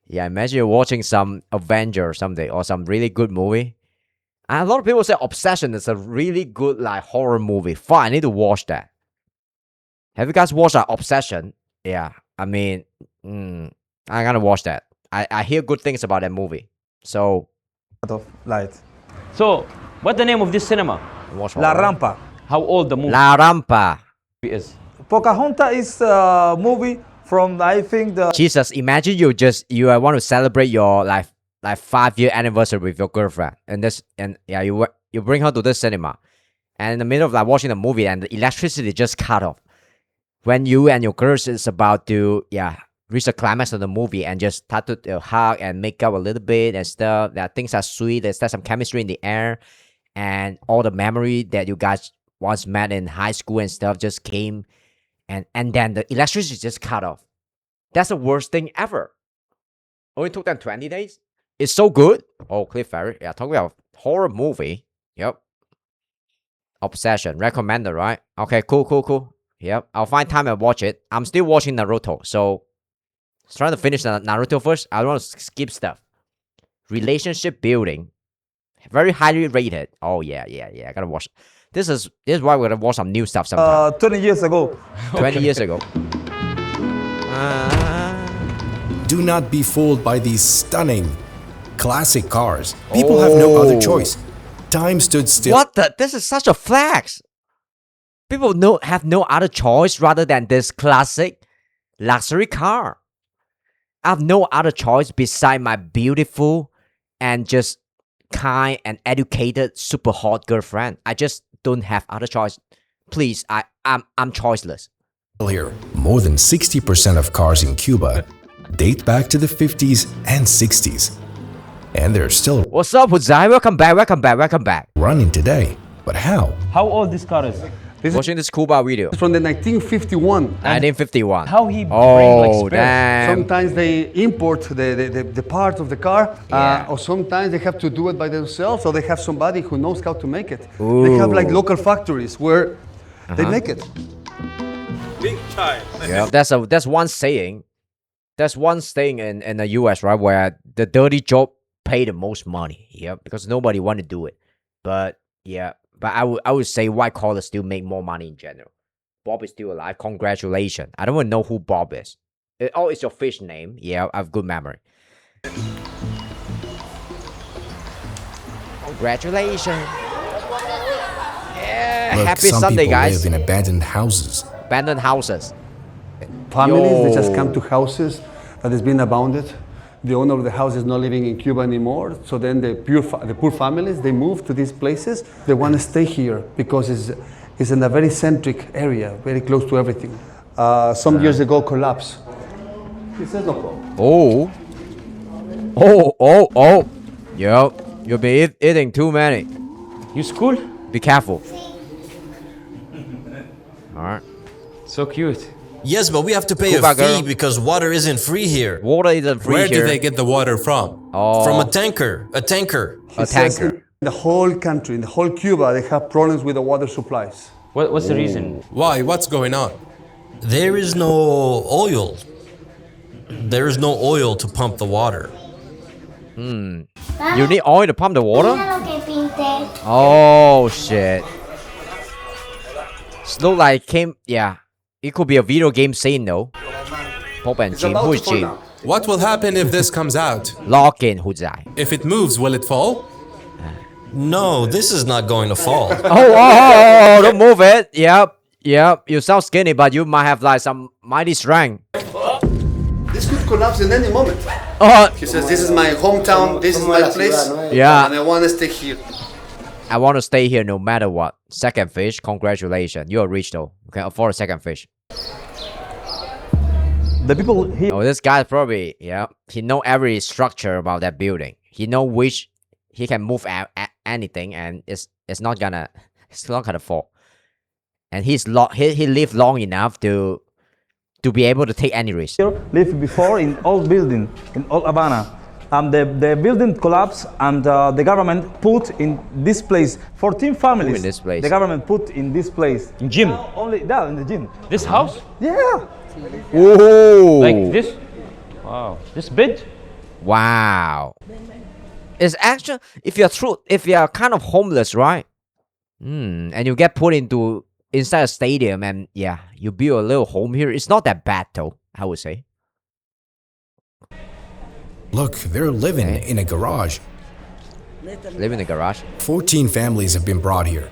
Yeah, imagine you're watching some Avenger or something, or some really good movie. And a lot of people say Obsession is a really good like horror movie. Fine, I need to watch that. Have you guys watched Obsession? Yeah, I mean, I'm gonna watch that. I hear good things about that movie. So, of light. So, what's the name of this cinema? La Rampa. How old the movie? La Rampa is? Pocahontas is a movie from, I think, the. Jesus, imagine you want to celebrate your like 5-year anniversary with your girlfriend, and you bring her to this cinema, and in the middle of like watching the movie, and the electricity just cut off. When you and your girl is about to reach the climax of the movie and just start to hug and make up a little bit and stuff. That things are sweet. There's some chemistry in the air, and all the memory that you guys once met in high school and stuff just came, and then the electricity just cut off. That's the worst thing ever. Only took them 20 days. It's so good. Oh, Cliff Ferry. Yeah, talking about horror movie. Yep. Obsession. Recommended, right? Okay, cool. Yep. I'll find time and watch it. I'm still watching Naruto, so trying to finish Naruto first. I don't want to skip stuff. Relationship building. Very highly rated. Oh, yeah. I gotta watch. This is why we're gonna watch some new stuff sometime. 20 years ago. 20 years ago. Do not be fooled by these stunning, classic cars. People have no other choice. Time stood still. What the? This is such a flex. People have no other choice rather than this classic luxury car. I have no other choice beside my beautiful and just kind and educated, super hot girlfriend. I just don't have other choice. Please, I'm choiceless. Here, more than 60% of cars in Cuba date back to the 50s and 60s. And they're still What's up, Huzai? Welcome back. Running today. But how? How old this car is? Watching this Cuba video. It's from the 1951. 1951. How he Oh, damn. Sometimes they import the part of the car, or sometimes they have to do it by themselves, or they have somebody who knows how to make it. Ooh. They have like local factories where they make it. Big time. Yeah, that's one saying. That's one saying in the US, right, where the dirty job pay the most money. Yeah, because nobody want to do it. But yeah, but I would say white collars still make more money in general. Bob is still alive. Congratulations. I don't even know who Bob is. It's your fish name. Yeah, I have good memory. Congratulations. Yeah, Look, happy some Sunday, people guys. live in abandoned houses. Abandoned houses. Families, they just Yo. come to houses that has been abandoned. The owner of the house is not living in Cuba anymore. So then the poor families, they move to these places. They want to stay here because it's in a very centric area, very close to everything. Some years ago, collapsed. He says no problem. Oh. Yo, you'll be eating too many. You school? Be careful. Alright. So cute. Yes, but we have to pay Cuba a fee girl. because water isn't free here. Water isn't free Where here. do they get the water from? Oh, From a tanker. A tanker. a He says tanker. in the whole country, in the whole Cuba, they have problems with the water supplies. What's the reason? Why? What's going on? There is no oil. There is no oil to pump the water. You need oil to pump the water? Oh shit. It look like yeah. It could be a video game saying no. Pop and Jim. Who is Jim? What will happen if this comes out? Log in, Huzai. If it moves, will it fall? No, this is not going to fall. Oh, don't move it. Yep. You sound skinny, but you might have like some mighty strength. This could collapse in any moment. Oh, He says, this is my hometown, this is my place, yeah. and I want to stay here. I want to stay here no matter what. Second fish, congratulations. You're rich though. You can afford a second fish. The people here. Oh, this guy probably, yeah. He know every structure about that building. He know which he can move anything, and it's not gonna fall. And he lived long enough to be able to take any risk. Lived before in old building in old Havana. The building collapsed, and the government put in this place 14 families. In this place. The government put in this place. In gym. Only that in the gym. This house? Yeah. Oh, Like this? Wow. This big? wow. It's actually if you're kind of homeless, right? And you get put inside a stadium, and yeah, you build a little home here. It's not that bad though, I would say. Look, they're living in a garage. Live in the garage. 14 families have been brought here.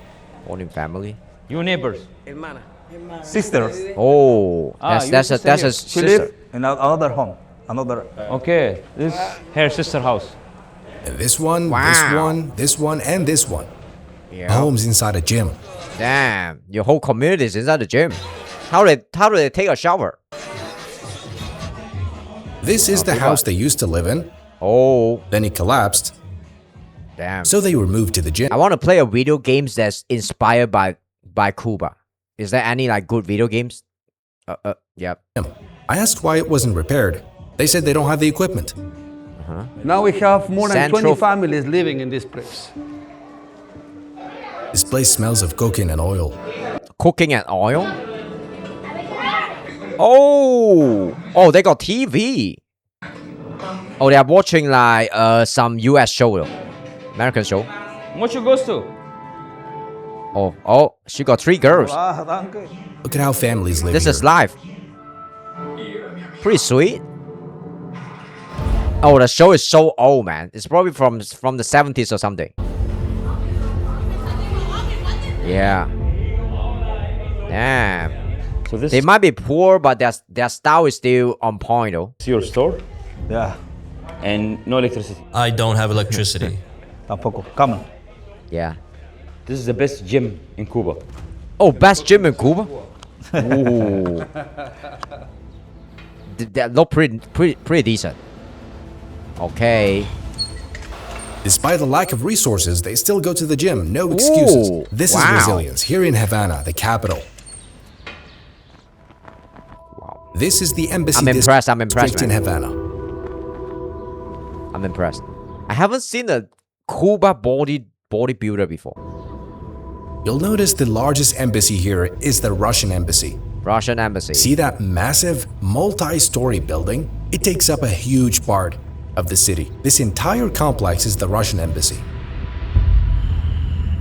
Owning family. You neighbors. Sisters. Oh, that's a She sister. lived in another home. Another. Okay. This her sister house. And this one, this one, and this one. Yeah. Homes inside a gym. Damn, your whole community is inside the gym. How do they take a shower? This is the house they used to live in. Oh, Then it collapsed, damn. so they were moved to the gym. I want to play a video games that's inspired by Cuba. Is there any like good video games? Yeah. I asked why it wasn't repaired. They said they don't have the equipment. Now we have more than Central- 20 families living in this place. This place smells of cocaine and oil. Cooking and oil. Oh, they got TV. Oh, they are watching like some US show, American show. What you goes to? Oh, she got 3 girls. Ah, danke. Look at how families live This here. is live. Pretty sweet. Oh, the show is so old, man. It's probably from the 70s or something. Yeah. Damn. So this they might be poor, but their style is still on point, though. is your store? Yeah. And no electricity. I don't have electricity. Tampoco. Come on. Yeah. This is the best gym in Cuba. Oh, best gym in Cuba? Ooh. That look pretty decent. Okay. Despite the lack of resources, they still go to the gym. No excuses. Ooh, This wow. is resilience here in Havana, the capital. Wow. This is the embassy I'm impressed, district in man. Havana. I'm impressed. I haven't seen a Cuba bodybuilder before. You'll notice the largest embassy here is the Russian embassy. Russian embassy. See that massive multi-story building? It takes up a huge part of the city. This entire complex is the Russian embassy.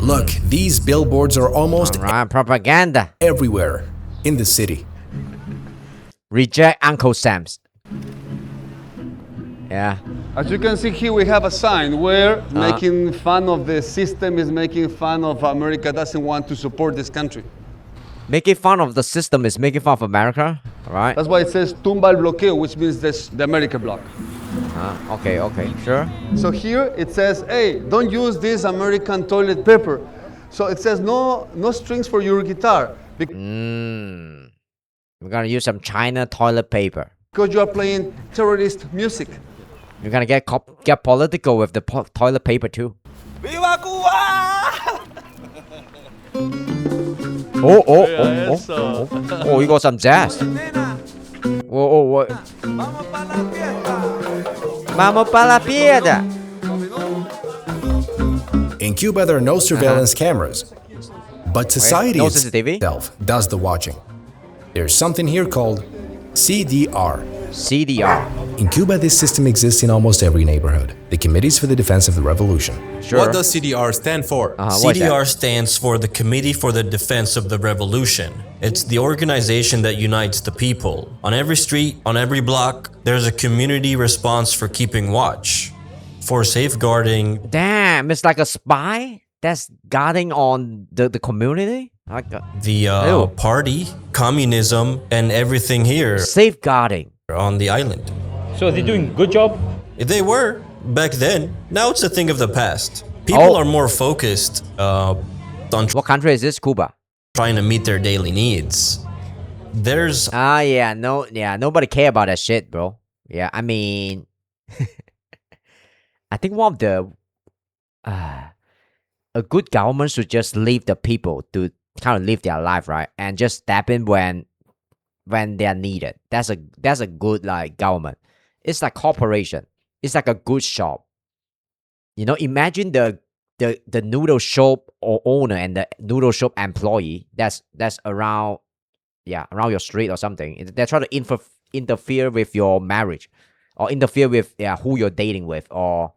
Look, these billboards are almost propaganda everywhere in the city. Reject Uncle Sam's. Yeah. As you can see here, we have a sign where making fun of the system is making fun of America doesn't want to support this country. Making fun of the system is making fun of America, right? That's why it says tumba el bloqueo, which means the America block. Okay, sure. So here it says, hey, don't use this American toilet paper. So it says no strings for your guitar. We're gonna use some China toilet paper. Because you are playing terrorist music. You're gonna get political with the toilet paper too. Viva Cuba! Oh, you got some jazz. Whoa. Vamos pa la fiesta. In Cuba, there are no surveillance cameras, but society no CCTV? itself does the watching. There's something here called CDR. CDR. In Cuba, this system exists in almost every neighborhood. The Committees for the Defense of the Revolution. Sure. What does CDR stand for? CDR stands for the Committee for the Defense of the Revolution. It's the organization that unites the people. On every street, on every block, there's a community response for keeping watch, for safeguarding. Damn, it's like a spy that's guarding on the community? The party, communism, and everything here. Safeguarding. On the island. So they're doing a good job? They were back then. Now it's a thing of the past. People are more focused on what country is this? Cuba. Trying to meet their daily needs. There's nobody care about that shit, bro. Yeah, I mean, I think one of the a good government should just leave the people to kind of live their life, right, and just step in when they're needed. That's a good like government. It's like corporation. It's like a good shop. You know, imagine the noodle shop owner and the noodle shop employee that's around your street or something. They're trying to interfere with your marriage, or interfere with who you're dating with, or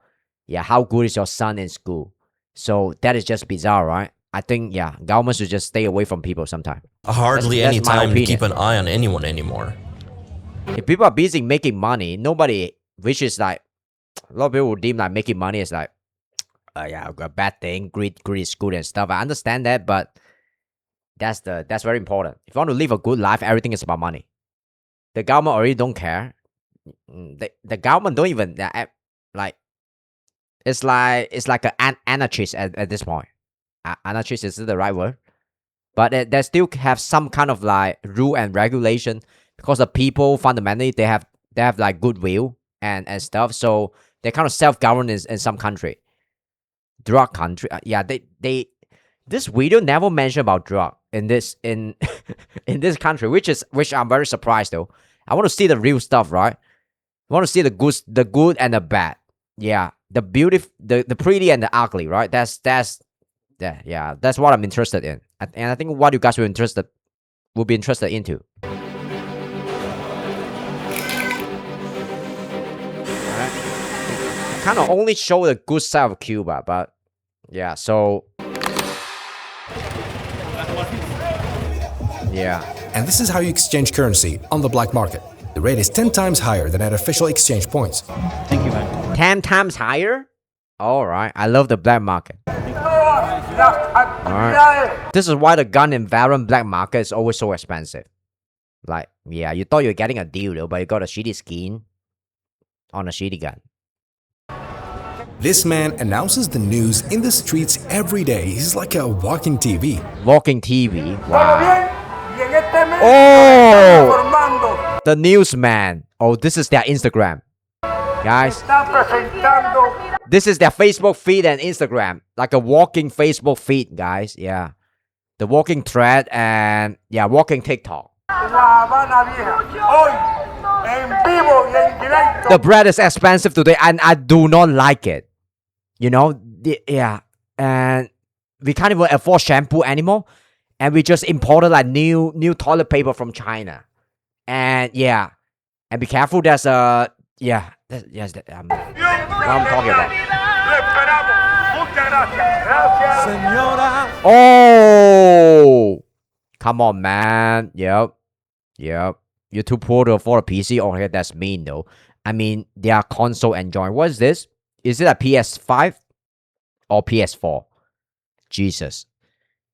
how good is your son in school. So that is just bizarre, right? I think government should just stay away from people sometimes. Hardly any time to keep an eye on anyone anymore. If people are busy making money, nobody, which is like, a lot of people would deem like making money is like, a bad thing, greed is good and stuff. I understand that, but that's very important. If you want to live a good life, everything is about money. The government already don't care. The government don't even like. It's like an anarchist at this point. Anarchist is the right word, but they still have some kind of like rule and regulation, because the people fundamentally they have like goodwill and stuff, so they kind of self-govern in some country. Drug country, they this video never mentioned about drug in this in this country, which I'm very surprised though. I want to see the real stuff, right? I want to see the good and the bad. Yeah, the beauty, the pretty and the ugly, right? That's what I'm interested in, and I think what you guys will be interested into. Kind of only show the good side of Cuba, but so and this is how you exchange currency on the black market. The rate is 10 times higher than at official exchange points. Thank you, man. 10 times higher? All right. I love the black market. All right. This is why the gun in Valorant black market is always so expensive. Like, yeah, you thought you were getting a deal, though, but you got a shitty skin on a shitty gun. This man announces the news in the streets every day. He's like a walking TV. Walking TV? Wow. Oh! The newsman. Oh, this is their Instagram. Guys. This is their Facebook feed and Instagram. Like a walking Facebook feed, guys. Yeah. The walking thread and, yeah, walking TikTok. The bread is expensive today and I do not like it. You know, yeah. And we can't even afford shampoo anymore. And we just imported like new toilet paper from China. And yeah. And be careful, there's a, yeah. Yes, what I'm talking about. Oh! Come on, man. Yep. You're too poor to afford a PC. Okay, that's mean though. I mean, they are console enjoying. What is this? Is it a PS5 or PS4? Jesus.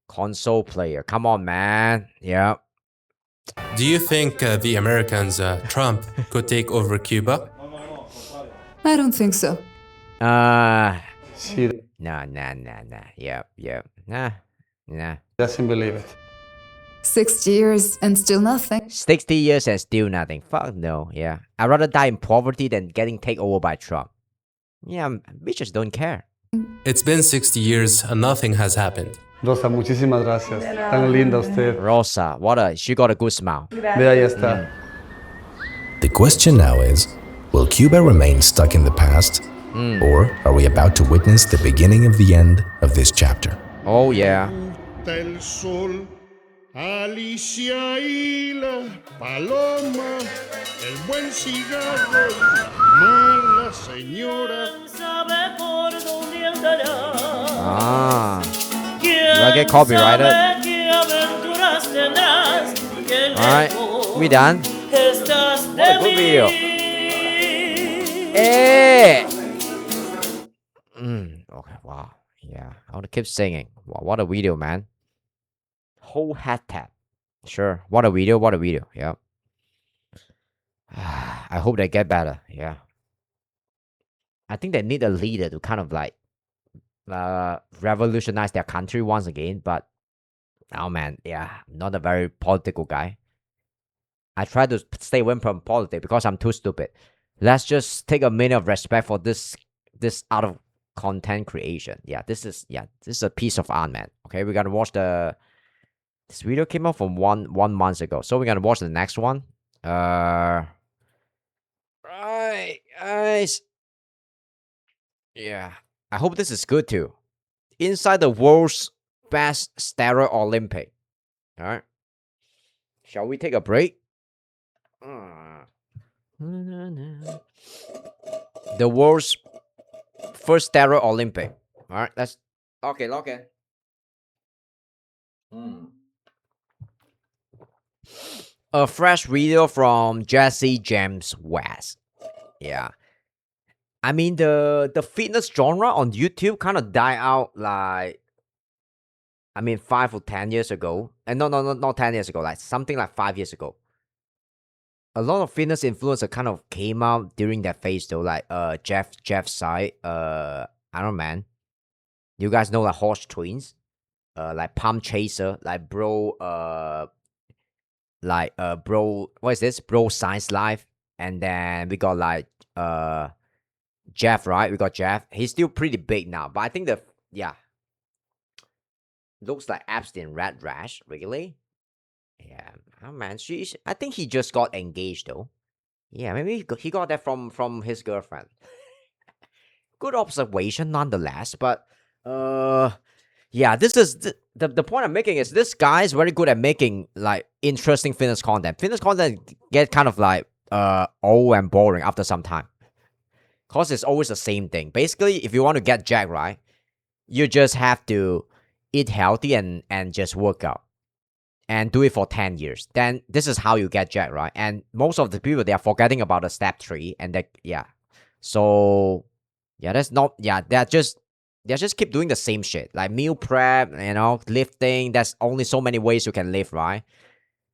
Console player. Come on, man. Yeah. Do you think the Americans, Trump, could take over Cuba? I don't think so. Nah. Yep. Nah. Doesn't believe it. 60 years and still nothing. 60 years and still nothing. Fuck no. Yeah. I'd rather die in poverty than getting taken over by Trump. Yeah, we just don't care. It's been 60 years and nothing has happened. Rosa, muchísimas gracias. Tan linda usted. Rosa, she got a good smile. Vea, ya está. The question now is, will Cuba remain stuck in the past? Or are we about to witness the beginning of the end of this chapter? Oh, yeah. Alicia y la paloma, el buen cigarro, mala señora. Sabe por dónde andará. Ah. Do I get copyrighted? Alright, we done. What a good video. Hey! Okay, wow. Yeah, I want to keep singing. Wow, what a video, man. Whole hat tap. Sure. What a video. Yeah. I hope they get better. Yeah. I think they need a leader to kind of like revolutionize their country once again. But oh man, yeah, I'm not a very political guy. I try to stay away from politics because I'm too stupid. Let's just take a minute of respect for this out of content creation. Yeah, this is a piece of art, man. Okay, we're gonna watch this video came out from one month ago, so we're gonna watch the next one. Right, guys. Yeah, I hope this is good too. Inside the world's best steroid Olympic. All right. Shall we take a break? The world's first steroid Olympic. All right. Let's. Okay. A fresh video from Jesse James West. Yeah. I mean, the fitness genre on YouTube kind of died out like, 5 or 10 years ago. And no, not 10 years ago. Like something like 5 years ago. A lot of fitness influencer kind of came out during that phase though. Like Jeff Side, Iron Man. You guys know like Horse Twins, like Pump Chaser, like Bro, what is this? Bro Science Life. And then we got like Jeff, right? We got Jeff. He's still pretty big now, but I think looks like Epstein Red Rash, really? Yeah, oh man, I think he just got engaged though. Yeah, maybe he got that from his girlfriend. Good observation nonetheless, but yeah, this is the point I'm making is this guy is very good at making like interesting fitness content. Fitness content get kind of like old and boring after some time. Cause it's always the same thing. Basically, if you want to get jacked, right, you just have to eat healthy and just work out. and do it for 10 years. Then this is how you get jacked, right? And most of the people, they are forgetting about the step 3. And that, yeah. So, yeah, that's not, yeah, they just keep doing the same shit. Like meal prep, you know, lifting. There's only so many ways you can live, right?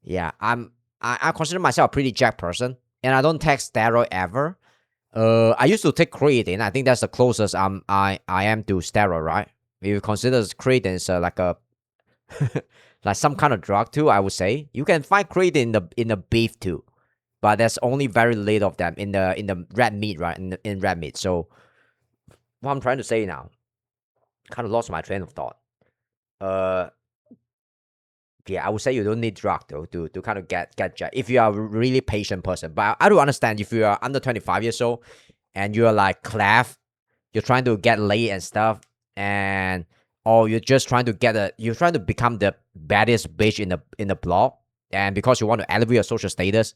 Yeah, I consider myself a pretty jacked person. And I don't take steroid ever. I used to take creatine. I think that's the closest I am to steroid, right? If you consider creatine is like a like some kind of drug too, I would say you can find creatine in the beef too, but there's only very little of them in the red meat, right? In red meat. So what I'm trying to say now, kind of lost my train of thought. Yeah, I would say you don't need drug though to kind of get jacked if you are a really patient person. But I do understand if you are under 25 years old and you're like Clef, you're trying to get laid and stuff, and or you're just trying to become the baddest bitch in the block, and because you want to elevate your social status,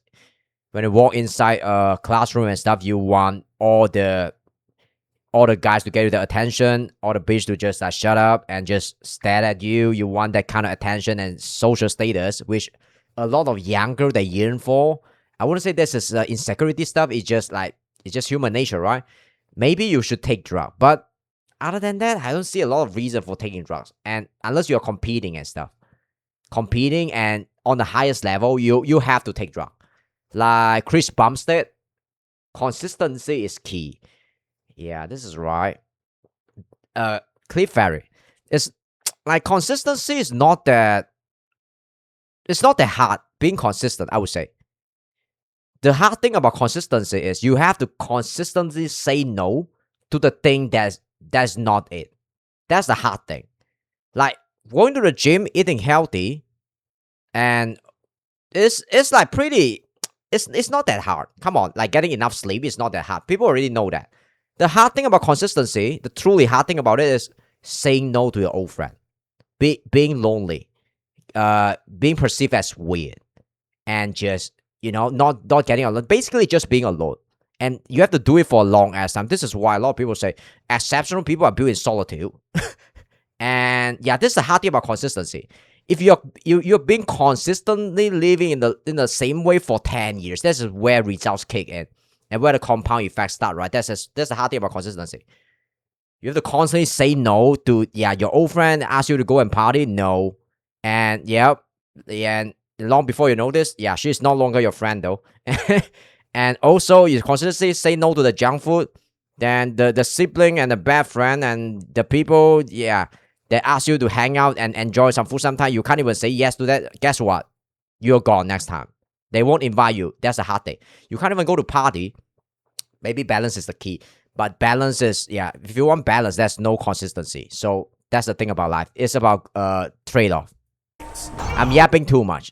when you walk inside a classroom and stuff, you want all the guys to get you the attention, all the bitch to just shut up and just stare at you. You want that kind of attention and social status, which a lot of young girls they yearn for. I wouldn't say this is insecurity stuff. It's just human nature, right? Maybe you should take drugs, but other than that, I don't see a lot of reason for taking drugs. And unless you're competing and stuff, competing and on the highest level, you have to take drugs. Like Chris Bumstead, consistency is key. Yeah, this is right. Cliff Ferry. It's like consistency is not that. It's not that hard being consistent, I would say. The hard thing about consistency is you have to consistently say no to the thing that's not it. That's the hard thing. Like going to the gym, eating healthy, and it's like pretty. It's not that hard. Come on, like getting enough sleep is not that hard. People already know that. The hard thing about consistency, the truly hard thing about it is saying no to your old friend, being lonely, being perceived as weird, and just, you know, not getting alone. Basically, just being alone. And you have to do it for a long ass time. This is why a lot of people say exceptional people are built in solitude. And yeah, this is the hard thing about consistency. If you're being consistently living in the same way for 10 years, this is where results kick in. And where the compound effects start, right? That's the hard thing about consistency. You have to constantly say no to, your old friend asks you to go and party, no. And, and long before you know this, she's no longer your friend, though. And also, you constantly say no to the junk food, then the sibling and the bad friend and the people, that ask you to hang out and enjoy some food sometime, you can't even say yes to that. Guess what? You're gone next time. They won't invite you. That's a hard thing. You can't even go to party. Maybe balance is the key. But balance is, if you want balance, there's no consistency. So that's the thing about life. It's about trade-off. I'm yapping too much.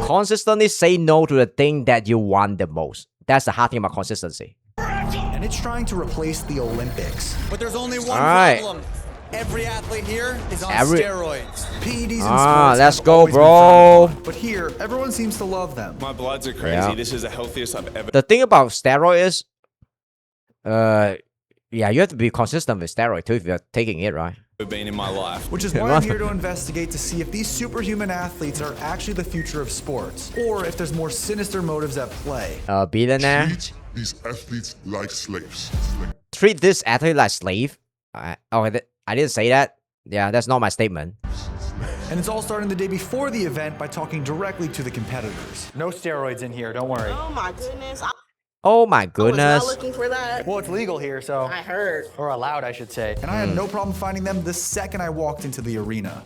Consistently say no to the thing that you want the most. That's the hard thing about consistency. And it's trying to replace the Olympics. But there's only one problem. Every athlete here is on steroids. PEDs and sports let's go, bro. But here, everyone seems to love them. My bloods are crazy. Yeah. This is the healthiest I've ever. The thing about steroid is, you have to be consistent with steroid too if you're taking it, right? Been in my life. Which is why I'm here to investigate to see if these superhuman athletes are actually the future of sports, or if there's more sinister motives at play. Billionaire. Treat these athletes like slaves. Treat this athlete like slave. I didn't say that. Yeah, that's not my statement. And it's all starting the day before the event by talking directly to the competitors. No steroids in here, don't worry. Oh my goodness. Oh my goodness. I was not looking for that. Well, it's legal here, so. I heard. Or allowed, I should say. And I had no problem finding them the second I walked into the arena.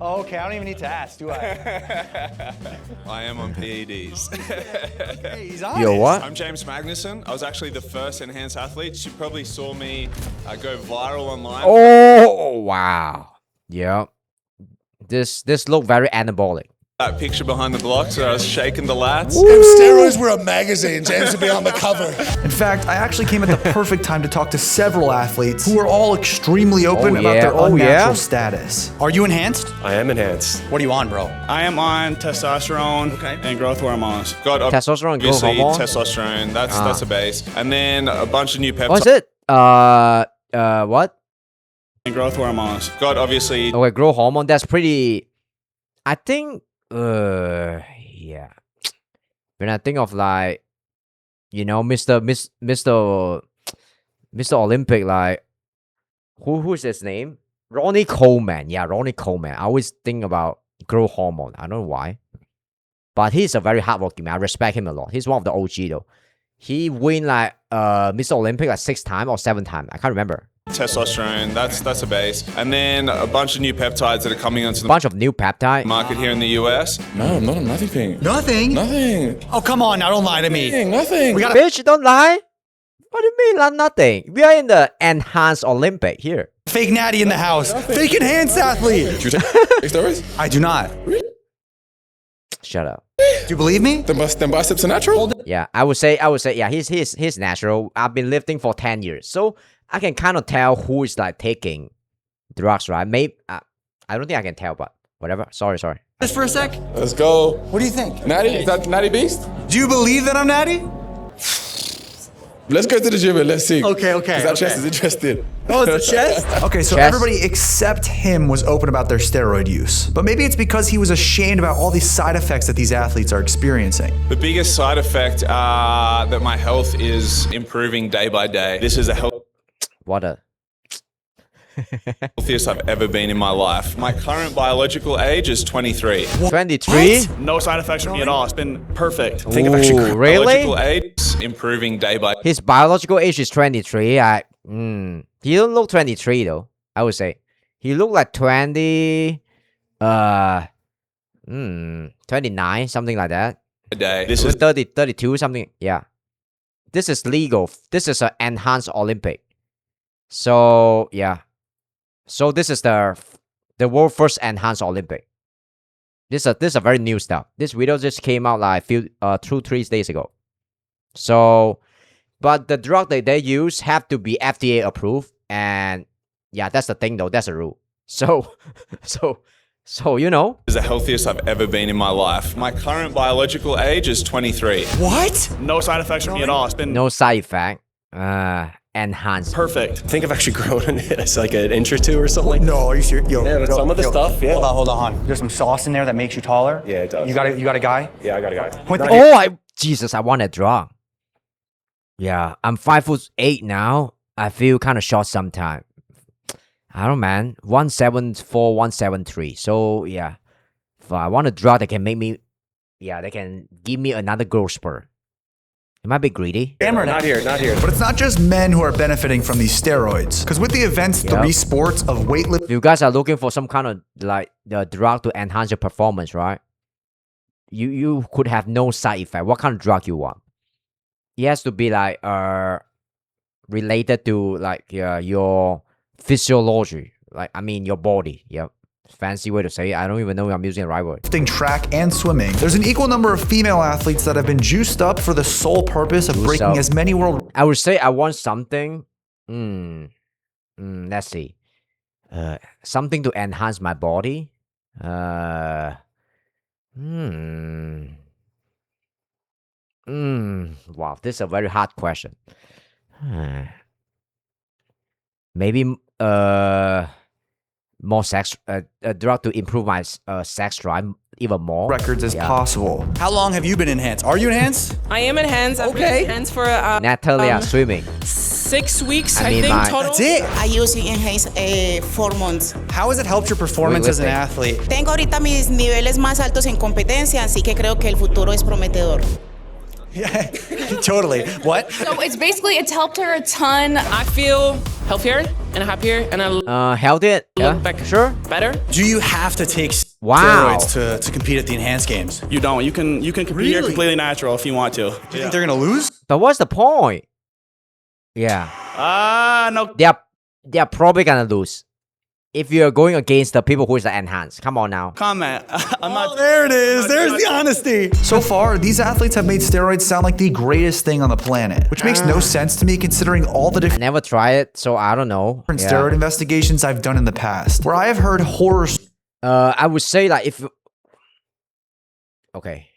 Oh, okay, I don't even need to ask, do I? I am on PEDs. Hey, he's honest. Yo, what? I'm James Magnuson. I was actually the first enhanced athlete. You probably saw me go viral online. Oh, wow. Yeah. This looked very anabolic. That picture behind the blocks where I was shaking the lats. If steroids were a magazine, James would be on the cover. In fact, I actually came at the perfect time to talk to several athletes who are all extremely open about their unnatural status. Are you enhanced? I am enhanced. What are you on, bro? I am on testosterone and growth hormones. Got testosterone, growth obviously hormone? testosterone. That's a base, and then a bunch of new peptides. What's it? What? And growth hormones. Got obviously. Okay, growth hormone. That's pretty. I think, yeah. When I think of like, you know, Mr. Olympic, like, who's his name? Ronnie Coleman. Yeah, Ronnie Coleman. I always think about growth hormone. I don't know why. But he's a very hardworking man. I respect him a lot. He's one of the OG though. He win like Mr. Olympic like 6 times or 7 times. I can't remember. Testosterone, that's a base. And then a bunch of new peptides that are coming onto the bunch of new peptide market here in the US. No, nothing. Nothing? Nothing. Oh, come on now, don't lie to me. Nothing. We gotta... Bitch, don't lie. What do you mean, like nothing? We are in the enhanced Olympic here. Fake natty in the house. Fake enhanced athlete. Do you take steroids? I do not. Shut up. Do you believe me? Them biceps are natural? Yeah, I would say, yeah, he's natural. I've been lifting for 10 years. So I can kind of tell who is like taking drugs, right? Maybe, I don't think I can tell, but whatever. Sorry. Just for a sec. Let's go. What do you think? Natty? Is that Natty Beast? Do you believe that I'm natty? Let's go to the gym and let's see. Okay. Because that chest is interested. Oh, it's a chest? Okay, so Chest. everybody except him was open about their steroid use. But maybe it's because he was ashamed about all these side effects that these athletes are experiencing. The biggest side effect that my health is improving day by day. This is the healthiest I've ever been in my life. My current biological age is 23. 23? No side effects from me at all. It's been perfect. Think of actually really? Biological age is improving day by day. His biological age is 23. He don't look 23 though. I would say he look like 29, something like that. This is 30, 32, something. Yeah. This is legal. This is an enhanced Olympic. So yeah. So this is the world first enhanced Olympic. This is a very new stuff. This video just came out like 2-3 days ago. So, but the drug that they use have to be FDA approved, and yeah, that's the thing though. That's a rule. So you know, is the healthiest I've ever been in my life. My current biological age is 23. What? No side effects from me at all. It's been no side effect. Enhanced. Perfect. I think I've actually grown in it. It's like an inch or 2 or something. No, are you serious? Some of the stuff, yeah. Hold on. There's some sauce in there that makes you taller? Yeah, it does. You got a guy? Yeah, I got a guy. Jesus, I want a drug. Yeah, I'm 5'8" now. I feel kind of short sometimes. I don't know, man. 174, 173. So yeah, if I want a drug that can make me, they can give me another growth spurt. Am I a bit greedy? Not here. But it's not just men who are benefiting from these steroids. Because with the events 3 sports of weightlifting, if you guys are looking for some kind of like the drug to enhance your performance, right? You could have no side effect. What kind of drug you want? It has to be like related to like your physiology, like I mean your body. Yep. Fancy way to say it. I don't even know if I'm using the right word. Track and swimming. There's an equal number of female athletes that have been juiced up for the sole purpose of breaking as many world. I would say I want something. Let's see. Something to enhance my body. Wow, this is a very hard question. Maybe more sex, a drug to improve my sex drive even more. Records as possible. How long have you been enhanced? Are you enhanced? I am enhanced. I've been enhanced for Natalia swimming. 6 weeks, I think, total. That's it. I use enhanced 4 months. How has it helped your performance as an athlete? Tengo ahorita mis niveles más altos en competencia, así que creo que el futuro es prometedor. Yeah, totally. What? So it's helped her a ton. I feel healthier and happier, and I healthier. Yeah, sure. Better. Do you have to take steroids to compete at the enhanced games? You don't. You can compete here completely natural if you want to. Do you think they're gonna lose? But what's the point? Yeah. No. They are probably gonna lose. If you're going against the people who is enhanced. Come on now. Comment. I'm not. There it is. There's the honesty. So far, these athletes have made steroids sound like the greatest thing on the planet, which makes no sense to me considering all the different. I never tried it, so I don't know. Steroid investigations I've done in the past, where I have heard horror. I would say like if. Okay.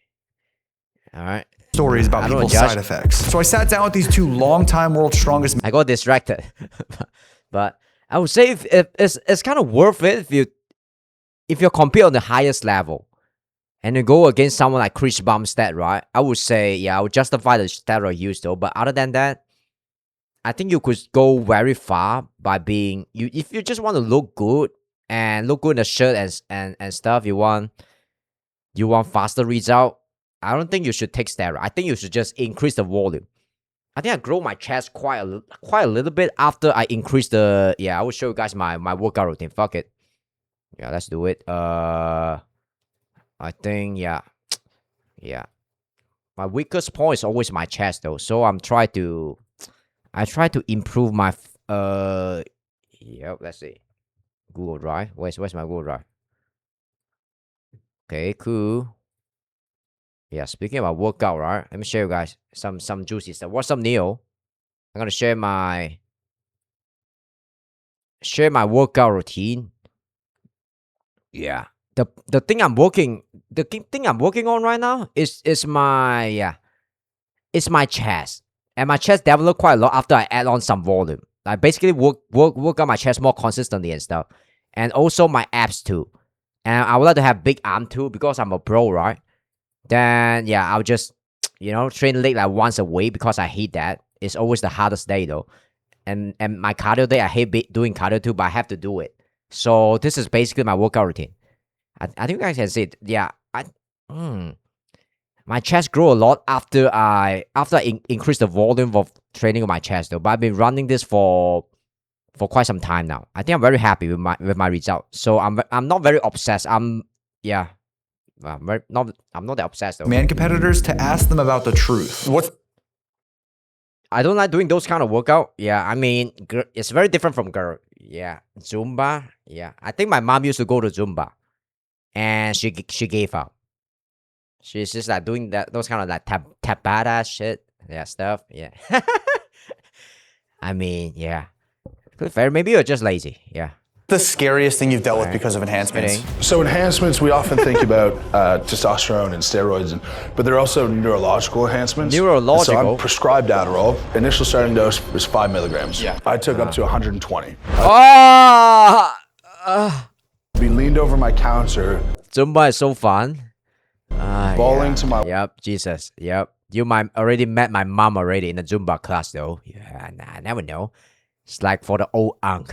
All right. Stories about people's side effects. So I sat down with these 2 longtime world's strongest. I got distracted, but I would say if it's kind of worth it if you if you compete on the highest level, and you go against someone like Chris Bumstead, right? I would say, yeah, I would justify the steroid use though. But other than that, I think you could go very far by being if you just want to look good and look good in the shirt and stuff. You want faster result. I don't think you should take steroid. I think you should just increase the volume. I think I grow my chest quite a little bit after I increase the. Yeah, I will show you guys my workout routine. Fuck it. Yeah, let's do it. I think yeah. My weakest point is always my chest though, so I try to improve my let's see. Google Drive. Where's my Google Drive? Okay, cool. Yeah, speaking about workout, right? Let me show you guys some juicy stuff. What's up, Neil? I'm gonna share my workout routine. Yeah. The thing I'm working on right now is my chest. And my chest developed quite a lot after I add on some volume. I basically work on my chest more consistently and stuff. And also my abs too. And I would like to have big arm too because I'm a pro, right? Then yeah, I'll just train leg like once a week because I hate that. It's always the hardest day though. And my cardio day, I hate doing cardio too, but I have to do it. So this is basically my workout routine. I think you guys can see it. Yeah, my chest grew a lot after I increased the volume of training of my chest though. But I've been running this for quite some time now. I think I'm very happy with my result. So I'm not very obsessed. I'm not that obsessed though. Man competitors to ask them about the truth. I don't like doing those kind of workout. Yeah, I mean, it's very different from girl. Yeah, Zumba. Yeah, I think my mom used to go to Zumba, and she gave up. She's just like doing those kind of like tabata shit. Yeah, stuff. Yeah. I mean, yeah. Maybe you're just lazy. Yeah. The scariest thing you've dealt with because of enhancements? So enhancements, we often think about testosterone and steroids, but there are also neurological enhancements. Neurological? So I'm prescribed Adderall. Initial starting dose was 5 milligrams. Yeah. I took up to 120. Be leaned over my counter. Zumba is so fun. Bawling to my... Yep, Jesus. Yep. You might already met my mom already in the Zumba class though. Yeah, I never know. It's like for the old aunt.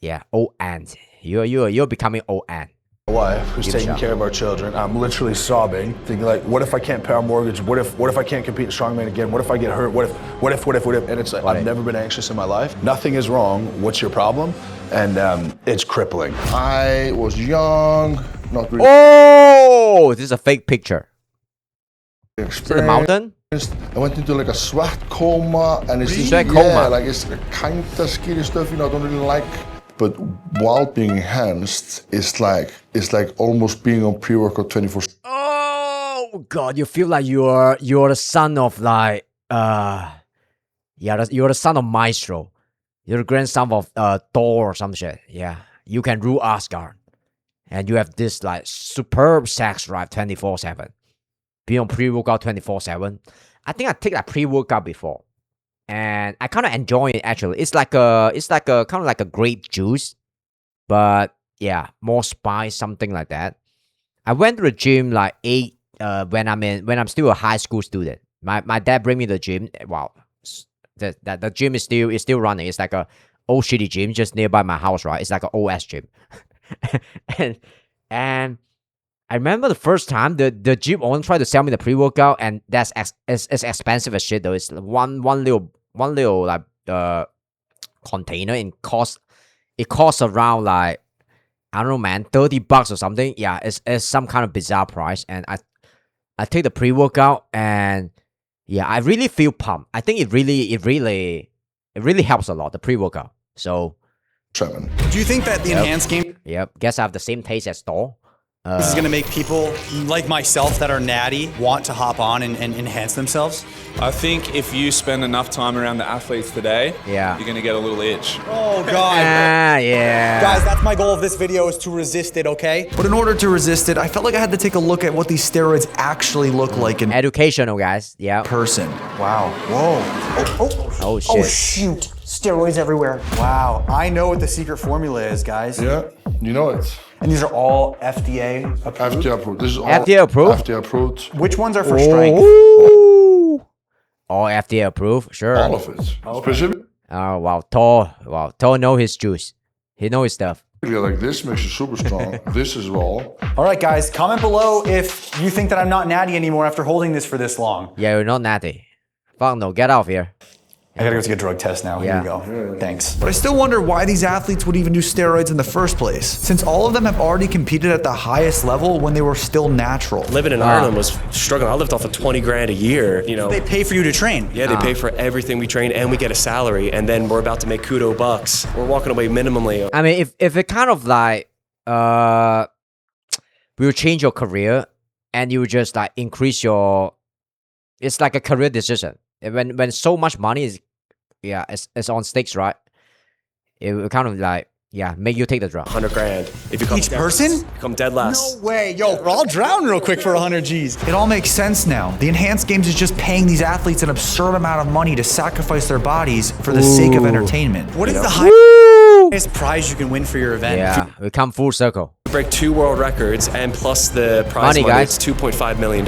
Yeah, old aunt. You're becoming old aunt. My wife, who's taking care of our children, I'm literally sobbing, thinking like, what if I can't pay our mortgage? What if I can't compete in strongman again? What if I get hurt? What if? And it's like, I've never been anxious in my life. Nothing is wrong. What's your problem? And it's crippling. I was young, not really. Oh, this is a fake picture. Is it a mountain? I went into like a sweat coma, and it's just, like it's kind of scary stuff, I don't really like. But while being enhanced, it's like almost being on pre-workout 24/7. Oh God, you feel like you're the son of like you're the son of Maestro. You're the grandson of Thor or some shit. Yeah, you can rule Asgard, and you have this like superb sex drive 24/7. Be on pre-workout 24/7. I think I take that pre-workout before. And I kind of enjoy it actually. It's like a kind of like a grape juice, but yeah, more spice, something like that. I went to the gym like when I'm still a high school student. My dad bring me to the gym. Wow, the gym is still running. It's like a old shitty gym just nearby my house, right? It's like an old ass gym, and I remember the first time the gym owner tried to sell me the pre-workout, and that's it's expensive as shit though. It's one little like container, and it costs around like, I don't know, man, $30 or something. Yeah, it's some kind of bizarre price. And I take the pre-workout, and yeah, I really feel pumped. I think it really helps a lot, the pre-workout. So do you think that the enhanced game? Yep. Guess I have the same taste as Thor. This is going to make people like myself that are natty want to hop on and enhance themselves? I think if you spend enough time around the athletes today, you're going to get a little itch. Oh, God. Yeah. Guys, that's my goal of this video, is to resist it, okay? But in order to resist it, I felt like I had to take a look at what these steroids actually look like in educational, guys. Yeah. Person. Wow. Whoa. Oh, shit. Oh, shoot. Steroids everywhere. Wow. I know what the secret formula is, guys. Yeah, you know it. And these are all FDA approved? FDA approved. This is all FDA approved? FDA approved. Which ones are for strength? All FDA approved, sure. All of it. Specifically, Oh wow, Thor know his juice. He know his stuff. like this makes you super strong. This as well. All right, guys, comment below if you think that I'm not natty anymore after holding this for this long. Yeah, you're not natty. Fuck no, get out of here. I gotta go take a drug test now. Here we go. Thanks. But I still wonder why these athletes would even do steroids in the first place, since all of them have already competed at the highest level when they were still natural. Living in Ireland was struggling. I lived off of 20 grand a year, you know. They pay for you to train. Yeah, they pay for everything we train, and we get a salary, and then we're about to make kudo bucks. We're walking away minimally. I mean, if it kind of like will change your career and you just like increase your, it's like a career decision. When so much money is it's on stakes, right? It will kind of like make you take the drug. 100 grand. If you come Each person? Come dead last. No way. Yo, I'll drown real quick for 100 G's. It all makes sense now. The Enhanced Games is just paying these athletes an absurd amount of money to sacrifice their bodies for the sake of entertainment. What is the highest prize you can win for your event? Yeah, we come full circle. We break 2 world records, and plus the prize money, guys. it's $2.5 million.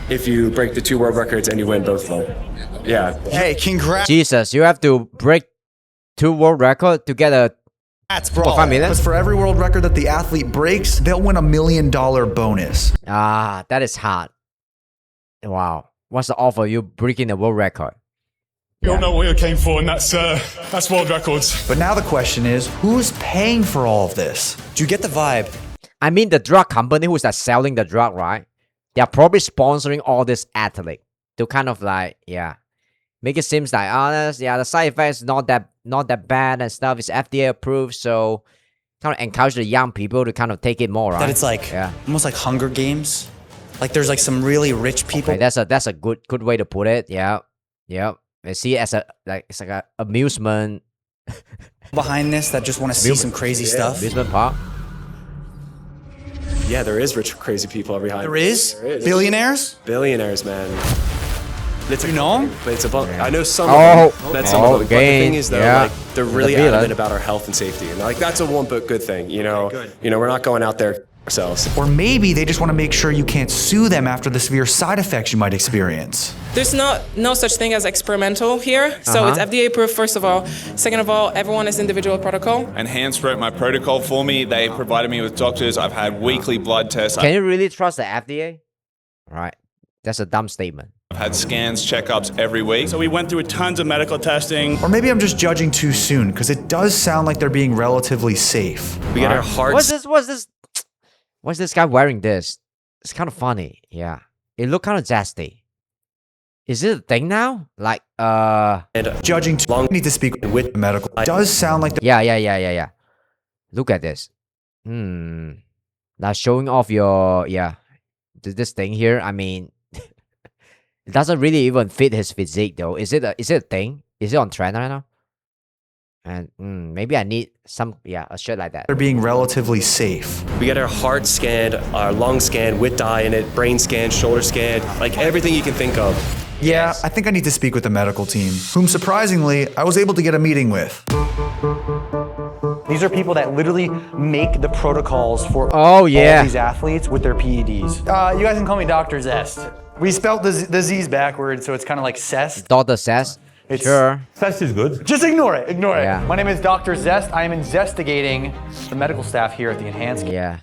If you break the 2 world records and you win both of them. Yeah. Hey, congrats. Jesus, you have to break 2 world record to get a bro. Because for every world record that the athlete breaks, they'll win $1 million bonus. Ah, that is hard. Wow. What's the offer? You breaking the world record. You all know what you came for, and that's world records. But now the question is, who's paying for all of this? Do you get the vibe? I mean, the drug company who's like selling the drug, right? They're probably sponsoring all this athlete to kind of like, make it seems like, the side effects not that bad and stuff. It's FDA approved, so kind of encourage the young people to kind of take it more, right? That it's like almost like Hunger Games. Like there's like some really rich people. Okay, that's a good way to put it. Yeah. I see it as it's like a amusement behind this that just want to see some crazy stuff. Amusement park. Yeah, there is rich, crazy people behind. There is? Billionaires? Billionaires, man. You know them? But it's about, I know some of them. Met some of them. But the thing is, though, like, they're really adamant about our health and safety. And like, that's a one but good thing, you know? You know, we're not going out there ourselves. Or maybe they just want to make sure you can't sue them after the severe side effects you might experience. There's no such thing as experimental here. So it's FDA approved, first of all. Second of all, everyone has individual protocol. Enhanced wrote my protocol for me. They provided me with doctors. I've had weekly blood tests. Can you really trust the FDA? Right. That's a dumb statement. I've had scans, checkups every week. So we went through tons of medical testing. Or maybe I'm just judging too soon, because it does sound like they're being relatively safe. We get our hearts. What's this guy wearing this? It's kind of funny. Yeah. It look kind of zesty. Is it a thing now? Like, judging too long, need to speak with medical. It does sound like yeah. Look at this. Now showing off your, this thing here. I mean, it doesn't really even fit his physique though. Is it a thing? Is it on trend right now? And maybe I need a shirt like that. They're being relatively safe. We get our heart scanned, our lung scanned with dye in it, brain scanned, shoulder scanned, like everything you can think of. Yeah, I think I need to speak with the medical team, whom surprisingly, I was able to get a meeting with. These are people that literally make the protocols for all these athletes with their PEDs. You guys can call me Dr. Zest. We spelled the Z's backwards, so it's kind of like Zest. Dr. Zest? Sure. Zest is good. Just ignore it. Yeah. My name is Dr. Zest. I am investigating the medical staff here at the Enhanced Games,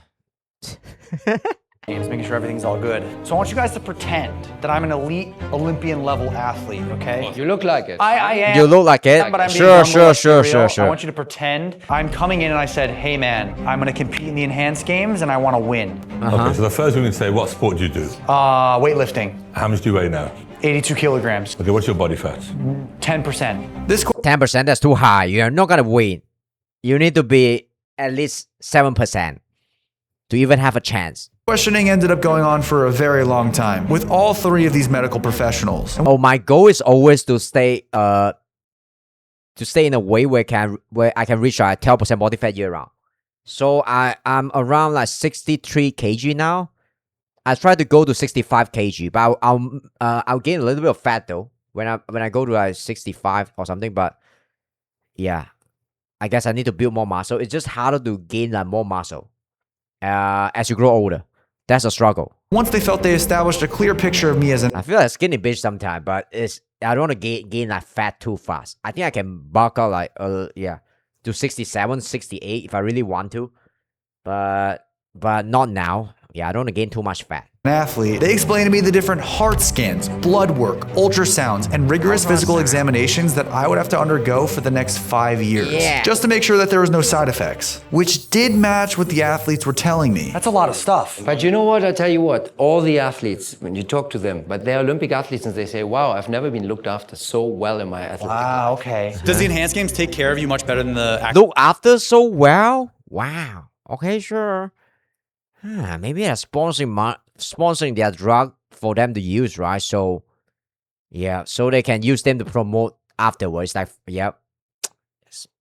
making sure everything's all good. So I want you guys to pretend that I'm an elite Olympian level athlete, okay? You look like it. I am. You look like it. But I'm Sure. I want you to pretend I'm coming in and I said, hey man, I'm gonna compete in the Enhanced Games and I wanna win. Okay, so the first one you say, what sport do you do? Weightlifting. How much do you weigh now? 82 kilograms. Okay, what's your body fat? 10%. 10%, that's too high. You're not gonna win. You need to be at least 7% to even have a chance. Questioning ended up going on for a very long time with all 3 of these medical professionals. Oh, my goal is always to stay in a way where I can reach 12% body fat year round. So I'm around like 63 kg now. I try to go to 65 kg, but I'll gain a little bit of fat though when I go to like 65 or something. But yeah, I guess I need to build more muscle. It's just harder to gain like more muscle. as you grow older. That's a struggle. Once they felt they established a clear picture of me as an I feel like a skinny bitch sometimes, but I don't want to gain like fat too fast. I think I can bulk out like to 67, 68 if I really want to, but not now. Yeah, I don't want to gain too much fat. athlete, they explained to me the different heart scans, blood work, ultrasounds, and rigorous physical examinations that I would have to undergo for the next 5 years. Just to make sure that there was no side effects, which did match what the athletes were telling me. That's a lot of stuff. But you know what, I tell you what, all the athletes, when you talk to them, but they're Olympic athletes and they say, wow, I've never been looked after so well in my athletic life. Wow, okay. Does the enhanced games take care of you much better than the look after so well? Wow. Okay, sure. Maybe they're sponsoring their drug for them to use, right? So, yeah, so they can use them to promote afterwards. Like, yep.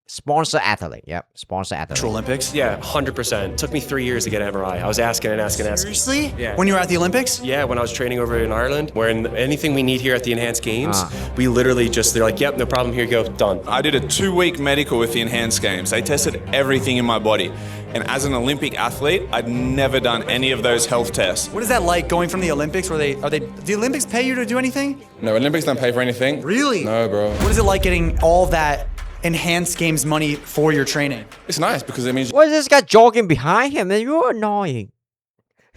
Sponsor athlete. Yep. Sponsor athlete. Olympics? Yeah, 100%. Took me 3 years to get an MRI. I was asking and asking and asking. Seriously? Yeah. When you were at the Olympics? Yeah, when I was training over in Ireland, where anything we need here at the Enhanced Games, we literally just, they're like, yep, no problem, here you go, done. I did a 2-week medical with the Enhanced Games. They tested everything in my body. And as an Olympic athlete, I'd never done any of those health tests. What is that like going from the Olympics? Do the Olympics pay you to do anything? No, Olympics don't pay for anything. Really? No, bro. What is it like getting all that Enhanced Games money for your training? It's nice because it means. What is this guy jogging behind him? You're annoying.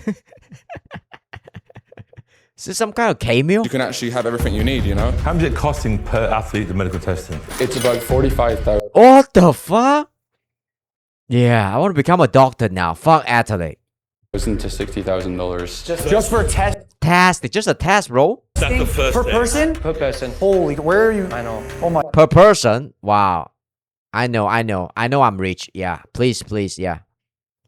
Is this some kind of cameo? You can actually have everything you need, you know? How much is it costing per athlete the medical testing? It's about 45,000. What the fuck? Yeah, I want to become a doctor now. Fuck athlete. To $60,000. Just for a test? Test. Just a test, bro. That's the first per thing. person? Per person. Holy, where are you? I know. Oh my. Per person? Wow. I know I'm rich. Yeah. Please, yeah.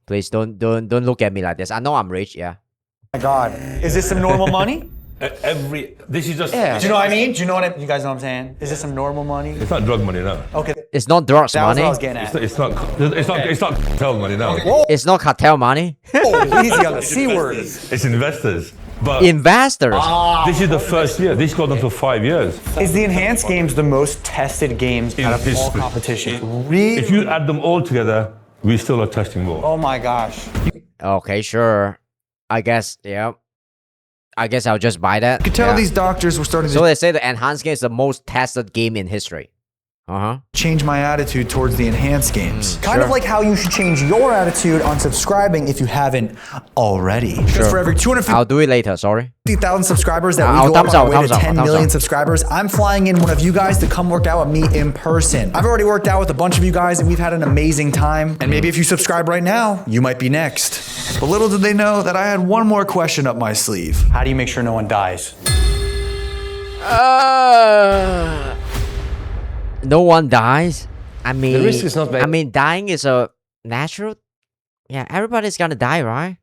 Please don't look at me like this. I know I'm rich. Yeah. Oh my God. Is this some normal money? This is just. Yeah. Do you know what I mean? You guys know what I'm saying? Is this some normal money? It's not drug money, no. Okay. It's not drugs That was money. what I was getting at. It's not cartel money, no. Whoa. It's not cartel money. Oh, easy on the C word. It's investors. But investors. This is the first year. This goes on for 5 years. Is the Enhanced Games the most tested games out of all competition? Really? If you add them all together, we still are testing more. Oh my gosh. Okay, sure. I guess, yeah. I guess I'll just buy that. You could tell these doctors were starting So to they say the Enhanced Game is the most tested game in history. change my attitude towards the Enhanced Games. Kind of like how you should change your attitude on subscribing if you haven't already. Because for every 250,000 I'll do it later, sorry. subscribers that we go on our way to 10 million subscribers, I'm flying in one of you guys to come work out with me in person. I've already worked out with a bunch of you guys and we've had an amazing time. And maybe if you subscribe right now, you might be next. But little did they know that I had one more question up my sleeve. How do you make sure no one dies? No one dies. I mean, The risk is not bad. I mean, dying is a natural. Yeah, everybody's gonna die, right?